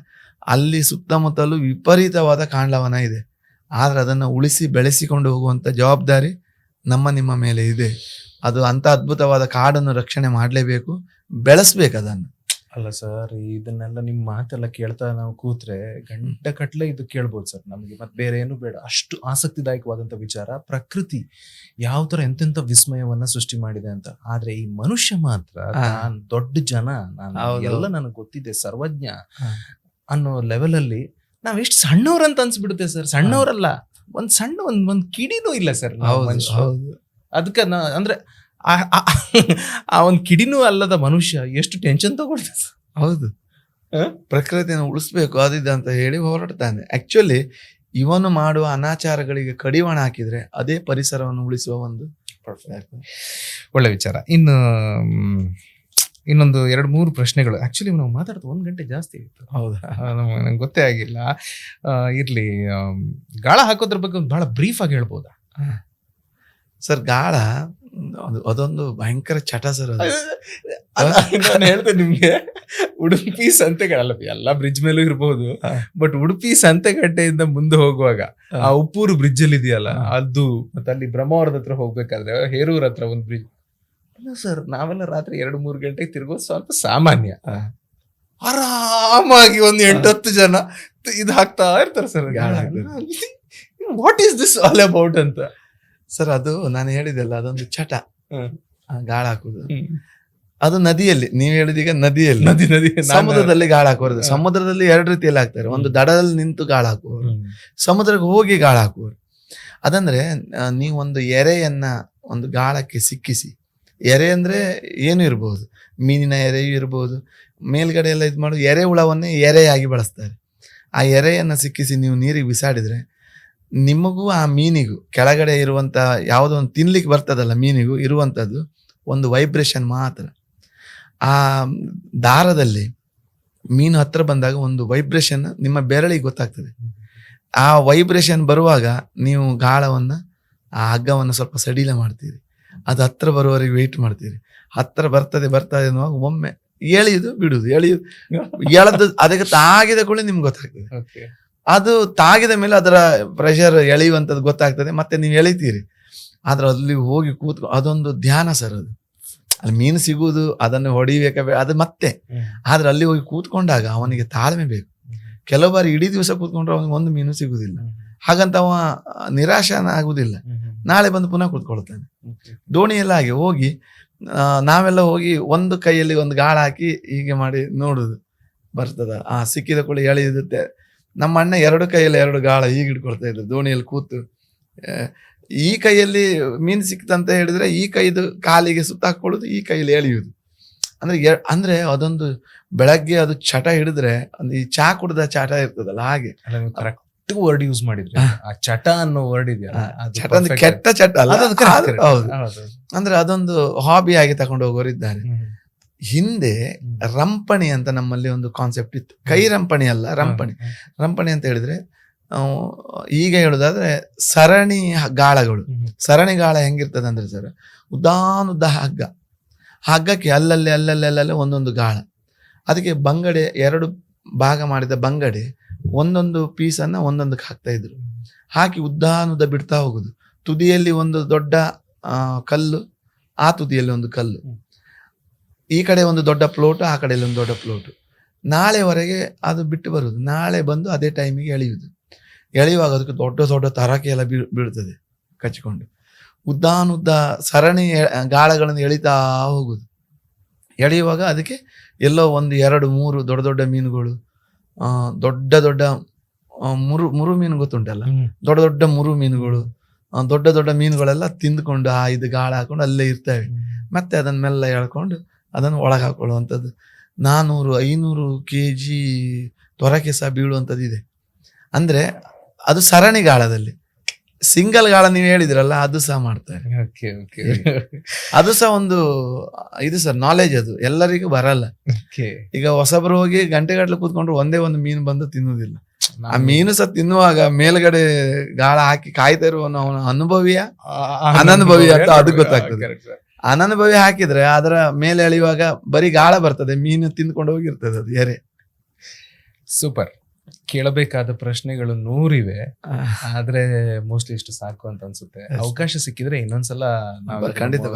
ಅಲ್ಲಿ ಸುತ್ತಮುತ್ತಲೂ ವಿಪರೀತವಾದ ಕಾಂಡ್ಲವನ ಇದೆ. ಆದರೆ ಅದನ್ನು ಉಳಿಸಿ ಬೆಳೆಸಿಕೊಂಡು ಹೋಗುವಂಥ ಜವಾಬ್ದಾರಿ ನಿಮ್ಮ ಮೇಲೆ ಇದೆ. ಅದು ಅಂಥ ಅದ್ಭುತವಾದ ಕಾಡನ್ನು ರಕ್ಷಣೆ ಮಾಡಲೇಬೇಕು, ಬೆಳೆಸ್ಬೇಕು ಅದನ್ನು. ಅಲ್ಲ ಸರ್, ಇದನ್ನೆಲ್ಲ ನಿಮ್ಮ ಮಾತೆಲ್ಲ ಕೇಳ್ತಾ ನಾವು ಕೂತ್ರೆ ಗಂಟೆ ಕಟ್ಲೆ ಇದು ಕೇಳ್ಬೋದು ಸರ್. ನಮಗೆ ಮತ್ತೆ ಬೇರೆ ಏನು ಬೇಡ, ಅಷ್ಟು ಆಸಕ್ತಿದಾಯಕವಾದಂಥ ವಿಚಾರ. ಪ್ರಕೃತಿ ಯಾವ ತರ ಎಂತೆಂಥ ವಿಸ್ಮಯವನ್ನ ಸೃಷ್ಟಿ ಮಾಡಿದೆ ಅಂತ. ಆದ್ರೆ ಈ ಮನುಷ್ಯ ಮಾತ್ರ ನಾನ್ ದೊಡ್ಡ ಜನ, ಎಲ್ಲ ನನಗೆ ಗೊತ್ತಿದೆ, ಸರ್ವಜ್ಞ ಅನ್ನೋ ಲೆವೆಲ್ ಅಲ್ಲಿ ನಾವ್ ಎಷ್ಟು ಸಣ್ಣವ್ರಂತ ಅನ್ಸ್ಬಿಡುತ್ತೆ ಸರ್. ಸಣ್ಣವರಲ್ಲ, ಒಂದ್ ಕಿಡಿನೂ ಇಲ್ಲ ಸರ್ ಅದಕ್ಕೆ. ಅಂದ್ರೆ ಆ ಒಂದ್ ಕಿಡಿನೂ ಅಲ್ಲದ ಮನುಷ್ಯ ಎಷ್ಟು ಟೆನ್ಷನ್ ತಗೊಳ್ತಾರೆ. ಹೌದು, ಪ್ರಕೃತಿಯನ್ನು ಉಳಿಸ್ಬೇಕು ಅದಿದೆ ಅಂತ ಹೇಳಿ ಹೊರಡ್ತಾನೆ. ಆಕ್ಚುಲಿ ಇವನು ಮಾಡುವ ಅನಾಚಾರಗಳಿಗೆ ಕಡಿವಾಣ ಹಾಕಿದ್ರೆ ಅದೇ ಪರಿಸರವನ್ನು ಉಳಿಸುವ ಒಂದು ಒಳ್ಳೆ ವಿಚಾರ. ಇನ್ನೊಂದು 2-3 ಪ್ರಶ್ನೆಗಳು. ಆಕ್ಚುಲಿ ನಾವು ಮಾತಾಡ್ತಾ 1 ಗಂಟೆ ಜಾಸ್ತಿ ಆಯಿತು. ಹೌದಾ? ನಂಗೆ ಗೊತ್ತೇ ಆಗಿಲ್ಲ. ಇರ್ಲಿ, ಗಾಳ ಹಾಕೋದ್ರ ಬಗ್ಗೆ ಒಂದು ಬಹಳ ಬ್ರೀಫ್ ಆಗಿ ಹೇಳ್ಬೋದಾ ಸರ್? ಗಾಳ ಅದೊಂದು ಭಯಂಕರ ಚಟ ಸರ್. ನಾನು ಹೇಳ್ತೇನೆ ನಿಮ್ಗೆ, ಉಡುಪಿ ಸಂತೆಗಡಲ್ಲ, ಎಲ್ಲ ಬ್ರಿಡ್ಜ್ ಮೇಲೂ ಇರ್ಬೋದು, ಬಟ್ ಉಡುಪಿ ಸಂತೆಗಡ್ಡೆಯಿಂದ ಮುಂದೆ ಹೋಗುವಾಗ ಆ ಉಪ್ಪೂರು ಬ್ರಿಡ್ಜ್ ಅಲ್ಲಿ ಇದೆಯಲ್ಲ ಅದು, ಮತ್ತೆ ಅಲ್ಲಿ ಬ್ರಹ್ಮಾವರದ ಹತ್ರ ಹೋಗ್ಬೇಕಾದ್ರೆ ಹೇರೂರ್ ಹತ್ರ ಒಂದು ಬ್ರಿಡ್ಜ್ ಸರ್, ನಾವೆಲ್ಲ ರಾತ್ರಿ 2-3 ಗಂಟೆಗೆ ತಿರ್ಗೋದು ಸ್ವಲ್ಪ ಸಾಮಾನ್ಯ. ಆರಾಮಾಗಿ ಒಂದು 8-10 ಜನ ಇದು ಹಾಕ್ತಾ ಇರ್ತಾರೆ sir. What is this all about ಅಂತ ಸರ್. ಅದು ನಾನು ಹೇಳಿದೆಲ್ಲ, ಅದೊಂದು ಚಟ, ಗಾಳ ಹಾಕುದು. ಅದು ನದಿಯಲ್ಲಿ, ನೀವ್ ಹೇಳಿದೀಗ ನದಿಯಲ್ಲಿ, ನದಿ ಸಮುದ್ರದಲ್ಲಿ ಗಾಳ ಹಾಕೋರು. ಸಮುದ್ರದಲ್ಲಿ 2 ರೀತಿಯಲ್ಲಿ ಹಾಕ್ತಾರೆ. ಒಂದು ದಡದಲ್ಲಿ ನಿಂತು ಗಾಳ ಹಾಕುವವರು, ಸಮುದ್ರಕ್ಕೆ ಹೋಗಿ ಗಾಳ ಹಾಕುವರು. ಅದಂದ್ರೆ ನೀವು ಒಂದು ಎರೆಯನ್ನ ಒಂದು ಗಾಳಕ್ಕೆ ಸಿಕ್ಕಿಸಿ, ಎರೆ ಅಂದ್ರೆ ಏನು ಇರ್ಬೋದು, ಮೀನಿನ ಎರೆಯೂ ಇರ್ಬೋದು, ಮೇಲ್ಗಡೆ ಎಲ್ಲ ಇದು ಮಾಡು ಎರೆ ಹುಳವನ್ನೇ ಎರೆಯಾಗಿ ಬಳಸ್ತಾರೆ. ಆ ಎರೆಯನ್ನು ಸಿಕ್ಕಿಸಿ ನೀವು ನೀರಿಗೆ ಬಿಸಾಡಿದ್ರೆ ನಿಮಗೂ ಆ ಮೀನಿಗೂ ಕೆಳಗಡೆ ಇರುವಂತ ಯಾವುದೋ ಒಂದು ತಿನ್ಲಿಕ್ಕೆ ಬರ್ತದಲ್ಲ ಮೀನಿಗೂ ಇರುವಂಥದ್ದು ಒಂದು ವೈಬ್ರೇಷನ್ ಮಾತ್ರ. ಆ ದಾರದಲ್ಲಿ ಮೀನು ಹತ್ರ ಬಂದಾಗ ಒಂದು ವೈಬ್ರೇಷನ್ ನಿಮ್ಮ ಬೆರಳಿಗೆ ಗೊತ್ತಾಗ್ತದೆ. ಆ ವೈಬ್ರೇಷನ್ ಬರುವಾಗ ನೀವು ಗಾಳವನ್ನ, ಆ ಹಗ್ಗವನ್ನು ಸ್ವಲ್ಪ ಸಡಿಲ ಮಾಡ್ತೀರಿ. ಅದು ಹತ್ರ ಬರುವವರೆಗೆ ವೆಯ್ಟ್ ಮಾಡ್ತೀರಿ. ಹತ್ರ ಬರ್ತದೆ ಅನ್ನುವಾಗ ಒಮ್ಮೆ ಎಳೆಯುದು ಬಿಡುದು, ಎಳೆದು ಅದಕ್ಕೆ ತಾಗಿದ ಕೂಡ ನಿಮ್ಗೆ ಗೊತ್ತಾಗ್ತದೆ. ಅದು ತಾಗಿದ ಮೇಲೆ ಅದರ ಪ್ರೆಷರ್ ಎಳೆಯುವಂಥದ್ದು ಗೊತ್ತಾಗ್ತದೆ, ಮತ್ತೆ ನೀವು ಎಳಿತೀರಿ. ಆದ್ರೆ ಅಲ್ಲಿ ಹೋಗಿ ಕೂತ್ಕೊ, ಅದೊಂದು ಧ್ಯಾನ ಸರ್. ಅದು ಅಲ್ಲಿ ಮೀನು ಸಿಗುವುದು, ಅದನ್ನು ಹೊಡಿಬೇಕ, ಅದು ಮತ್ತೆ. ಆದ್ರೆ ಅಲ್ಲಿ ಹೋಗಿ ಕೂತ್ಕೊಂಡಾಗ ಅವನಿಗೆ ತಾಳ್ಮೆ ಬೇಕು. ಕೆಲವು ಬಾರಿ ಇಡೀ ದಿವಸ ಕೂತ್ಕೊಂಡ್ರೆ ಅವನಿಗೆ ಒಂದು ಮೀನು ಸಿಗುದಿಲ್ಲ. ಹಾಗಂತ ಅವ ನಿರಾಶನ ಆಗುದಿಲ್ಲ, ನಾಳೆ ಬಂದು ಪುನಃ ಕೂತ್ಕೊಳ್ತಾನೆ. ದೋಣಿಯೆಲ್ಲ ಹಾಗೆ ಹೋಗಿ ನಾವೆಲ್ಲ ಹೋಗಿ ಒಂದು ಕೈಯಲ್ಲಿ ಒಂದು ಗಾಳ ಹಾಕಿ ಹೀಗೆ ಮಾಡಿ ನೋಡುದು, ಬರ್ತದ ಸಿಕ್ಕಿದ ಕೂಡ ಎಳೆಯುತ್ತೆ. ನಮ್ಮ ಅಣ್ಣ 2 ಕೈಯಲ್ಲಿ 2 ಗಾಳ ಹೀಗೆ ಇಟ್ಕೊಳ್ತಾ ಇದ್ರು ದೋಣಿಯಲ್ಲಿ ಕೂತು. ಈ ಕೈಯಲ್ಲಿ ಮೀನು ಸಿಕ್ತಂತ ಹೇಳಿದ್ರೆ ಈ ಕೈದು ಕಾಲಿಗೆ ಸುತ್ತ ಹಾಕೊಳ್ಳುದು, ಈ ಕೈಯಲ್ಲಿ ಎಳೆಯುವುದು. ಅಂದ್ರೆ ಅದೊಂದು ಬೆಳಗ್ಗೆ ಅದು ಚಟ ಹಿಡಿದ್ರೆ, ಈ ಚಾ ಕುಡ್ದ ಚಟ ಇರ್ತದಲ್ಲ ಹಾಗೆ. ವರ್ಡ್ ಯೂಸ್ ಮಾಡಿದ್ರೆ ಆ ಚಟ ಅನ್ನೋ ವರ್ಡ್ ಇದೆಯಲ್ಲ, ಚಟ ಅಂದ್ರೆ ಕೆಟ್ಟ ಚಟ ಅಲ್ಲ, ಹೌದು. ಅಂದ್ರೆ ಅದೊಂದು ಹಾಬಿ ಆಗಿ ತಗೊಂಡು ಹೋಗೋರು ಇದ್ದಾರೆ. ಹಿಂದೆ ರಂಪಣಿ ಅಂತ ನಮ್ಮಲ್ಲಿ ಒಂದು ಕಾನ್ಸೆಪ್ಟ್ ಇತ್ತು. ಕೈ ರಂಪಣಿ ಅಲ್ಲ, ರಂಪಣಿ. ರಂಪಣಿ ಅಂತ ಹೇಳಿದ್ರೆ ಈಗ ಹೇಳುದಾದ್ರೆ ಸರಣಿ ಗಾಳಗಳು. ಸರಣಿ ಗಾಳ ಹೆಂಗಿರ್ತದೆ ಅಂದ್ರೆ ಸರ್, ಉದ್ದ ಹಗ್ಗ, ಹಗ್ಗಕ್ಕೆ ಅಲ್ಲಲ್ಲಿ ಒಂದೊಂದು ಗಾಳ. ಅದಕ್ಕೆ ಬಂಗಡೆ 2 ಭಾಗ ಮಾಡಿದ ಬಂಗಡೆ ಒಂದೊಂದು ಪೀಸನ್ನ ಒಂದೊಂದಕ್ಕೆ ಹಾಕ್ತಾ ಇದ್ರು. ಹಾಕಿ ಉದ್ದ ಬಿಡ್ತಾ ಹೋಗುದು. ತುದಿಯಲ್ಲಿ ಒಂದು ದೊಡ್ಡ ಕಲ್ಲು, ಆ ತುದಿಯಲ್ಲಿ ಒಂದು ಕಲ್ಲು, ಈ ಕಡೆ ಒಂದು ದೊಡ್ಡ ಪ್ಲೋಟು, ಆ ಕಡೆಯಲ್ಲಿ ಒಂದು ದೊಡ್ಡ ಪ್ಲೋಟು. ನಾಳೆವರೆಗೆ ಅದು ಬಿಟ್ಟು ಬರುದು. ನಾಳೆ ಬಂದು ಅದೇ ಟೈಮಿಗೆ ಎಳೆಯುವಾಗ ಅದಕ್ಕೆ ದೊಡ್ಡ ತರಕೆ ಎಲ್ಲ ಬೀಳ್ತದೆ ಕಚ್ಚಿಕೊಂಡು. ಉದ್ದ ಸರಣಿ ಗಾಳಗಳನ್ನು ಎಳಿತಾ ಹೋಗುದು. ಎಳೆಯುವಾಗ ಅದಕ್ಕೆ ಎಲ್ಲೋ 1, 2, 3 ದೊಡ್ಡ ಮೀನುಗಳು, ದೊಡ್ಡ ಮುರು ಮೀನು ಗೊತ್ತುಂಟಲ್ಲ, ದೊಡ್ಡ ಮುರು ಮೀನುಗಳು, ದೊಡ್ಡ ಮೀನುಗಳೆಲ್ಲ ತಿಂದ್ಕೊಂಡು ಇದು ಗಾಳ ಹಾಕೊಂಡು ಅಲ್ಲೇ ಇರ್ತವೆ. ಮತ್ತೆ ಅದನ್ನ ಮೆಲ್ಲ ಎಳ್ಕೊಂಡು ಅದನ್ನು ಒಳಗೆ ಹಾಕೊಳ್ಳುವಂಥದ್ದು. 400-500 kg ತೊರಕೆ ಸಹ ಬೀಳುವಂಥದ್ದು ಇದೆ. ಅಂದ್ರೆ ಅದು ಸರಣಿ ಗಾಳದಲ್ಲಿ. ಸಿಂಗಲ್ ಗಾಳ ನೀವು ಹೇಳಿದ್ರಲ್ಲ, ಅದು ಸಹ ಮಾಡ್ತಾರೆ. ಅದು ಸಹ ಒಂದು ಇದು ಸರ್, ನಾಲೆಜ್. ಅದು ಎಲ್ಲರಿಗೂ ಬರಲ್ಲ. ಈಗ ಹೊಸಬ್ರು ಹೋಗಿ ಗಂಟೆಗಟ್ಟಲೆ ಕೂತ್ಕೊಂಡ್ರು ಒಂದೇ ಒಂದು ಮೀನು ಬಂದು ತಿನ್ನುವುದಿಲ್ಲ. ಆ ಮೀನು ಸಹ ತಿನ್ನುವಾಗ ಮೇಲ್ಗಡೆ ಗಾಳ ಹಾಕಿ ಕಾಯ್ತಾ ಇರುವವನು ಅವನ ಅನನುಭವಿ ಅಂತ ಅದು ಗೊತ್ತಾಗ್ತದೆ. ಅನನುಭವಿ ಹಾಕಿದ್ರೆ ಅದರ ಮೇಲೆ ಎಳೆಯುವಾಗ ಬರೀ ಗಾಳ ಬರ್ತದೆ, ಮೀನು ತಿಂದ್ಕೊಂಡು ಹೋಗಿರ್ತದೆ ಅದು ಎರೆ. ಸೂಪರ್. ಕೇಳಬೇಕಾದ ಪ್ರಶ್ನೆಗಳು 100 ಇವೆ, ಆದ್ರೆ ಮೋಸ್ಟ್ಲಿ ಇಷ್ಟು ಸಾಕು ಅಂತ ಅನ್ಸುತ್ತೆ. ಅವಕಾಶ ಸಿಕ್ಕಿದ್ರೆ ಇನ್ನೊಂದ್ಸಲ ನಾವು ಖಂಡಿತ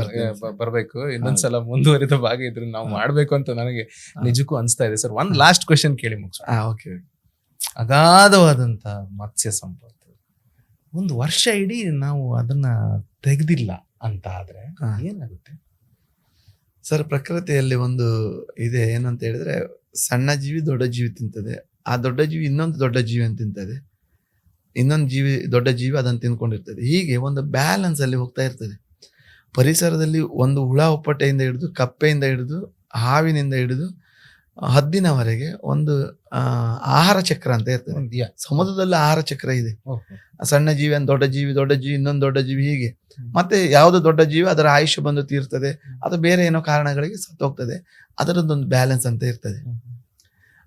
ಬರ್ಬೇಕು. ಇನ್ನೊಂದ್ಸಲ ಮುಂದುವರಿದ ಭಾಗ ಇದ್ರೆ ನಾವು ಮಾಡ್ಬೇಕು ಅಂತ ನನಗೆ ನಿಜಕ್ಕೂ ಅನ್ಸ್ತಾ ಇದೆ ಸರ್. ಒಂದ್ ಲಾಸ್ಟ್ ಕ್ವೆಶನ್ ಕೇಳಿ ಮುಗಿಸ್. ಅಗಾಧವಾದಂತ ಮತ್ಸ್ಯ ಸಂಪತ್ತು, 1 ವರ್ಷ ಇಡೀ ನಾವು ಅದನ್ನ ತೆಗೆದಿಲ್ಲ ಅಂತ ಆದ್ರೆ ಏನಾಗುತ್ತೆ ಸರ್? ಪ್ರಕೃತಿಯಲ್ಲಿ ಒಂದು ಇದೆ, ಏನಂತ ಹೇಳಿದ್ರೆ, ಸಣ್ಣ ಜೀವಿ ದೊಡ್ಡ ಜೀವಿ ತಿಂತದೆ, ಆ ದೊಡ್ಡ ಜೀವಿ ಇನ್ನೊಂದು ದೊಡ್ಡ ಜೀವಿ ಅಂತ ತಿಂತದೆ, ಇನ್ನೊಂದು ದೊಡ್ಡ ಜೀವಿ ಅದನ್ನು ತಿನ್ಕೊಂಡಿರ್ತದೆ. ಹೀಗೆ ಒಂದು ಬ್ಯಾಲೆನ್ಸ್ ಅಲ್ಲಿ ಹೋಗ್ತಾ ಇರ್ತದೆ. ಪರಿಸರದಲ್ಲಿ ಒಂದು ಹುಳ ಹುಪ್ಪಟೆಯಿಂದ ಹಿಡಿದು, ಕಪ್ಪೆಯಿಂದ ಹಿಡಿದು, ಹಾವಿನಿಂದ ಹಿಡಿದು, ಹದ್ದಿನವರೆಗೆ ಒಂದು ಆಹಾರ ಚಕ್ರ ಅಂತ ಇರ್ತದೆ. ಸಮುದ್ರದಲ್ಲಿ ಆಹಾರ ಚಕ್ರ ಇದೆ. ಸಣ್ಣ ಜೀವಿ ಒಂದು ದೊಡ್ಡ ಜೀವಿ ಇನ್ನೊಂದು ದೊಡ್ಡ ಜೀವಿ, ಹೀಗೆ. ಮತ್ತೆ ಯಾವುದು ದೊಡ್ಡ ಜೀವಿ ಅದರ ಆಯುಷ್ಯ ಬಂದು ತೀರ್ತದೆ, ಅದು ಬೇರೆ ಏನೋ ಕಾರಣಗಳಿಗೆ ಸತ್ತೋಗ್ತದೆ. ಅದರದ್ದೊಂದು ಬ್ಯಾಲೆನ್ಸ್ ಅಂತ ಇರ್ತದೆ.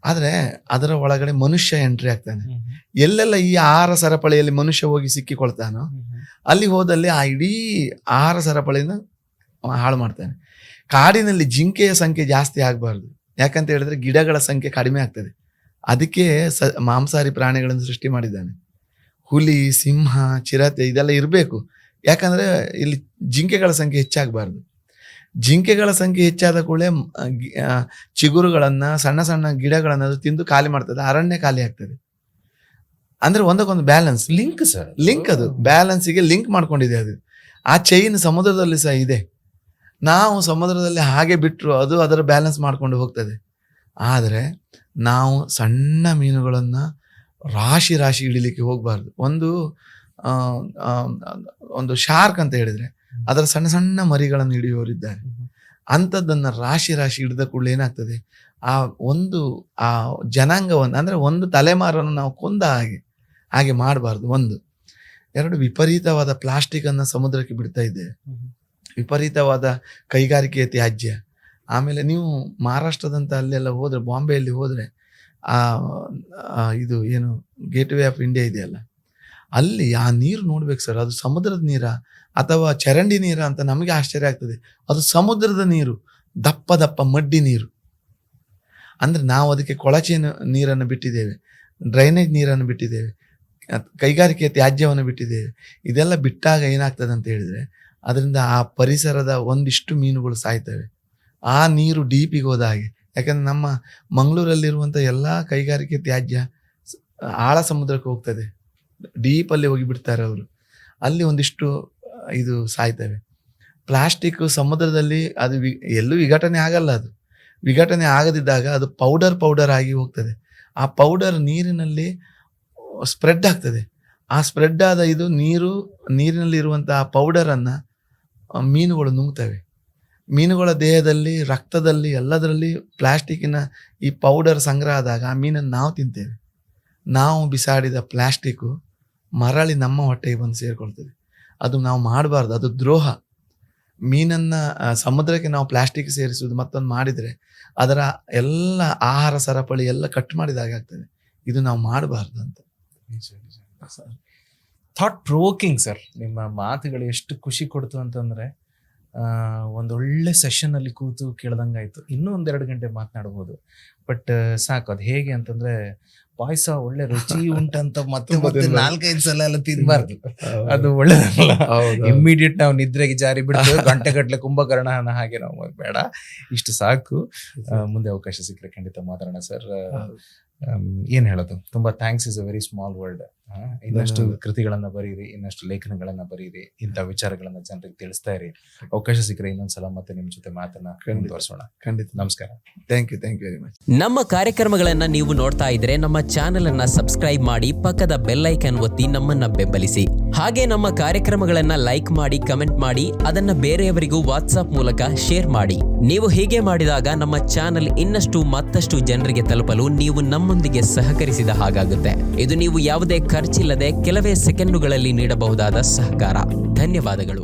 ಆದ್ರೆ ಅದರ ಒಳಗಡೆ ಮನುಷ್ಯ ಎಂಟ್ರಿ ಆಗ್ತಾನೆ. ಎಲ್ಲೆಲ್ಲ ಈ ಆಹಾರ ಸರಪಳಿಯಲ್ಲಿ ಮನುಷ್ಯ ಹೋಗಿ ಸಿಕ್ಕಿಕೊಳ್ತಾನೋ ಅಲ್ಲಿ ಹೋದಲ್ಲಿ ಆ ಇಡೀ ಆಹಾರ ಸರಪಳಿನ ಹಾಳು ಮಾಡ್ತಾನೆ. ಕಾಡಿನಲ್ಲಿ ಜಿಂಕೆಯ ಸಂಖ್ಯೆ ಜಾಸ್ತಿ ಆಗಬಾರ್ದು. ಯಾಕಂತ ಹೇಳಿದ್ರೆ ಗಿಡಗಳ ಸಂಖ್ಯೆ ಕಡಿಮೆ ಆಗ್ತದೆ. ಅದಕ್ಕೆ ಮಾಂಸಾಹಾರಿ ಪ್ರಾಣಿಗಳನ್ನು ಸೃಷ್ಟಿ ಮಾಡಿದ್ದಾನೆ. ಹುಲಿ, ಸಿಂಹ, ಚಿರತೆ ಇದೆಲ್ಲ ಇರಬೇಕು. ಯಾಕಂದ್ರೆ ಇಲ್ಲಿ ಜಿಂಕೆಗಳ ಸಂಖ್ಯೆ ಹೆಚ್ಚಾಗಬಾರ್ದು. ಜಿಂಕೆಗಳ ಸಂಖ್ಯೆ ಹೆಚ್ಚಾದ ಕೂಡಲೇ ಚಿಗುರುಗಳನ್ನ, ಸಣ್ಣ ಸಣ್ಣ ಗಿಡಗಳನ್ನ ಅದು ತಿಂದು ಖಾಲಿ ಮಾಡ್ತದೆ, ಅರಣ್ಯ ಖಾಲಿ ಆಗ್ತದೆ. ಅಂದ್ರೆ ಒಂದಕ್ಕೊಂದು ಬ್ಯಾಲೆನ್ಸ್ ಲಿಂಕ್ ಅದು ಬ್ಯಾಲೆನ್ಸಿಗೆ ಲಿಂಕ್ ಮಾಡ್ಕೊಂಡಿದೆ. ಅದು ಆ ಚೈನ್ ಸಮುದ್ರದಲ್ಲಿ ಸಹ ಇದೆ. ನಾವು ಸಮುದ್ರದಲ್ಲಿ ಹಾಗೆ ಬಿಟ್ಟರು ಅದು ಅದರ ಬ್ಯಾಲೆನ್ಸ್ ಮಾಡ್ಕೊಂಡು ಹೋಗ್ತದೆ. ಆದರೆ ನಾವು ಸಣ್ಣ ಮೀನುಗಳನ್ನು ರಾಶಿ ರಾಶಿ ಹಿಡಿಲಿಕ್ಕೆ ಹೋಗಬಾರ್ದು. ಒಂದು ಶಾರ್ಕ್ ಅಂತ ಹೇಳಿದ್ರೆ ಅದರ ಸಣ್ಣ ಸಣ್ಣ ಮರಿಗಳನ್ನು ಹಿಡಿಯೋರಿದ್ದಾರೆ. ಅಂಥದ್ದನ್ನು ರಾಶಿ ರಾಶಿ ಹಿಡಿದ ಕೂಡಲೇ ಏನಾಗ್ತದೆ, ಆ ಜನಾಂಗವನ್ನು ಅಂದ್ರೆ ಒಂದು ತಲೆಮಾರನ್ನು ನಾವು ಕೊಂದ ಹಾಗೆ ಮಾಡಬಾರ್ದು. 1. 2, ವಿಪರೀತವಾದ ಪ್ಲಾಸ್ಟಿಕ್ ಅನ್ನ ಸಮುದ್ರಕ್ಕೆ ಬಿಡ್ತಾ ಇದ್ದೇವೆ. ವಿಪರೀತವಾದ ಕೈಗಾರಿಕೆಯ ತ್ಯಾಜ್ಯ. ಆಮೇಲೆ ನೀವು ಮಹಾರಾಷ್ಟ್ರದಂತ ಅಲ್ಲೆಲ್ಲ ಹೋದ್ರೆ, ಬಾಂಬೆಯಲ್ಲಿ ಹೋದ್ರೆ ಇದು ಏನು ಗೇಟ್ ವೇ ಆಫ್ ಇಂಡಿಯಾ ಇದೆಯಲ್ಲ, ಅಲ್ಲಿ ಆ ನೀರು ನೋಡ್ಬೇಕು ಸರ್. ಅದು ಸಮುದ್ರದ ನೀರ ಅಥವಾ ಚರಂಡಿ ನೀರ ಅಂತ ನಮಗೆ ಆಶ್ಚರ್ಯ ಆಗ್ತದೆ. ಅದು ಸಮುದ್ರದ ನೀರು, ದಪ್ಪ ದಪ್ಪ ಮಡ್ಡಿ ನೀರು. ಅಂದ್ರೆ ನಾವು ಅದಕ್ಕೆ ಕೊಳಚೆ ನೀರನ್ನು ಬಿಟ್ಟಿದ್ದೇವೆ, ಡ್ರೈನೇಜ್ ನೀರನ್ನು ಬಿಟ್ಟಿದ್ದೇವೆ, ಕೈಗಾರಿಕೆಯ ತ್ಯಾಜ್ಯವನ್ನು ಬಿಟ್ಟಿದ್ದೇವೆ. ಇದೆಲ್ಲ ಬಿಟ್ಟಾಗ ಏನಾಗ್ತದೆ ಅಂತ ಹೇಳಿದ್ರೆ ಅದರಿಂದ ಆ ಪರಿಸರದ ಒಂದಿಷ್ಟು ಮೀನುಗಳು ಸಾಯ್ತವೆ. ಆ ನೀರು ಡೀಪಿಗೆ ಹೋದ ಹಾಗೆ. ಯಾಕಂದ್ರೆ ನಮ್ಮ ಮಂಗಳೂರಲ್ಲಿರುವಂಥ ಎಲ್ಲ ಕೈಗಾರಿಕೆ ತ್ಯಾಜ್ಯ ಆಳ ಸಮುದ್ರಕ್ಕೆ ಹೋಗ್ತದೆ, ಡೀಪಲ್ಲಿ ಹೋಗಿ ಬಿಡ್ತಾರೆ ಅವರು. ಅಲ್ಲಿ ಒಂದಿಷ್ಟು ಇದು ಸಾಯ್ತವೆ. ಪ್ಲಾಸ್ಟಿಕ್ ಸಮುದ್ರದಲ್ಲಿ ಅದು ಎಲ್ಲೂ ವಿಘಟನೆ ಆಗಲ್ಲ. ಅದು ವಿಘಟನೆ ಆಗದಿದ್ದಾಗ ಅದು ಪೌಡರ್ ಆಗಿ ಹೋಗ್ತದೆ. ಆ ಪೌಡರ್ ನೀರಿನಲ್ಲಿ ಸ್ಪ್ರೆಡ್ ಆಗ್ತದೆ. ಆ ಸ್ಪ್ರೆಡ್ ಆದ ಇದು ನೀರಿನಲ್ಲಿ ಇರುವಂತಹ ಪೌಡರನ್ನು ಮೀನುಗಳು ನುಂಗ್ತವೆ. ಮೀನುಗಳ ದೇಹದಲ್ಲಿ, ರಕ್ತದಲ್ಲಿ, ಎಲ್ಲದರಲ್ಲಿ ಪ್ಲಾಸ್ಟಿಕ್ಕಿನ ಈ ಪೌಡರ್ ಸಂಗ್ರಹ ಆದಾಗ ಆ ಮೀನನ್ನು ನಾವು ತಿಂತೇವೆ. ನಾವು ಬಿಸಾಡಿದ ಪ್ಲಾಸ್ಟಿಕ್ಕು ಮರಳಿ ನಮ್ಮ ಹೊಟ್ಟೆಗೆ ಬಂದು ಸೇರಿಕೊಳ್ತದೆ. ಅದು ನಾವು ಮಾಡಬಾರ್ದು, ಅದು ದ್ರೋಹ. ಮೀನನ್ನು ಸಮುದ್ರಕ್ಕೆ ನಾವು ಪ್ಲಾಸ್ಟಿಕ್ ಸೇರಿಸುವುದು ಮತ್ತೊಂದು ಮಾಡಿದರೆ ಅದರ ಎಲ್ಲ ಆಹಾರ ಸರಪಳಿ ಎಲ್ಲ ಕಟ್ ಮಾಡಿದಾಗ ಆಗ್ತದೆ. ಇದು ನಾವು ಮಾಡಬಾರ್ದು ಅಂತ. Thought provoking sir. ನಿಮ್ಮ ಮಾತುಗಳು ಎಷ್ಟು ಖುಷಿ ಕೊಡ್ತು ಅಂತಂದ್ರೆ ಒಂದೊಳ್ಳೆ ಸೆಷನ್ ಅಲ್ಲಿ ಕೂತು ಕೇಳ್ದಂಗಾಯ್ತು. ಇನ್ನೂ 1-2 ಗಂಟೆ ಮಾತನಾಡ್ಬೋದು. ಬಟ್ ಸಾಕು. ಅದು ಹೇಗೆ ಅಂತಂದ್ರೆ ಪಾಯಸ ಒಳ್ಳೆ ರುಚಿ ಉಂಟಂತ ಮತ್ತೆ 4-5 ಸಲ ಎಲ್ಲ ತಿನ್ಬಾರ್ದು, ಅದು ಒಳ್ಳೇದಲ್ಲ. ಇಮ್ಮಿಡಿಯೇಟ್ ನಾವು ನಿದ್ರೆಗೆ ಜಾರಿ ಬಿಡ್ತೇವೆ, ಗಂಟೆಗಟ್ಟಲೆ ಕುಂಭಕರ್ಣನ ಹಾಗೆ ನಾವು ಬೇಡ. ಇಷ್ಟು ಸಾಕು. ಮುಂದೆ ಅವಕಾಶ ಸಿಕ್ಕರೆ ಖಂಡಿತ ಮಾತಾಡೋಣ ಸರ್. ಏನ್ ಹೇಳೋದು, ತುಂಬಾ thanks. Is a very small world. ಇನ್ನಷ್ಟು ಕೃತಿಗಳನ್ನ ಬರೀರಿ, ಇನ್ನಷ್ಟು ಲೇಖನಗಳನ್ನ ಬರೀರಿ, ಇಂಥ ವಿಚಾರಗಳನ್ನ ಜನರಿಗೆ ತಿಳಿಸ್ತಾ ಇರಿ. ಅವಕಾಶ ಸಿಕ್ಕರೆ ಇನ್ನೊಂದ್ಸಲ ಮತ್ತೆ ನಿಮ್ ಜೊತೆ ಮಾತನ್ನ ಮುಂದುವರಿಸೋಣ. ಖಂಡಿತ. ನಮಸ್ಕಾರ. Thank you very much. ನಮ್ಮ ಕಾರ್ಯಕ್ರಮಗಳನ್ನ ನೀವು ನೋಡ್ತಾ ಇದ್ರೆ ನಮ್ಮ ಚಾನೆಲ್ ಅನ್ನ ಸಬ್ಸ್ಕ್ರೈಬ್ ಮಾಡಿ, ಪಕ್ಕದ ಬೆಲ್ ಐಕಾನ್ ಒತ್ತಿ ನಮ್ಮನ್ನ ಬೆಂಬಲಿಸಿ. ಹಾಗೆ ನಮ್ಮ ಕಾರ್ಯಕ್ರಮಗಳನ್ನ ಲೈಕ್ ಮಾಡಿ, ಕಮೆಂಟ್ ಮಾಡಿ, ಅದನ್ನ ಬೇರೆಯವರಿಗೂ ವಾಟ್ಸ್ಆಪ್ ಮೂಲಕ ಶೇರ್ ಮಾಡಿ. ನೀವು ಹೀಗೆ ಮಾಡಿದಾಗ ನಮ್ಮ ಚಾನೆಲ್ ಮತ್ತಷ್ಟು ಜನರಿಗೆ ತಲುಪಲು ನೀವು ನಮ್ಮೊಂದಿಗೆ ಸಹಕರಿಸಿದ ಹಾಗಾಗುತ್ತೆ. ಇದು ನೀವು ಯಾವುದೇ ಖರ್ಚಿಲ್ಲದೆ ಕೆಲವೇ ಸೆಕೆಂಡುಗಳಲ್ಲಿ ನೀಡಬಹುದಾದ ಸಹಕಾರ. ಧನ್ಯವಾದಗಳು.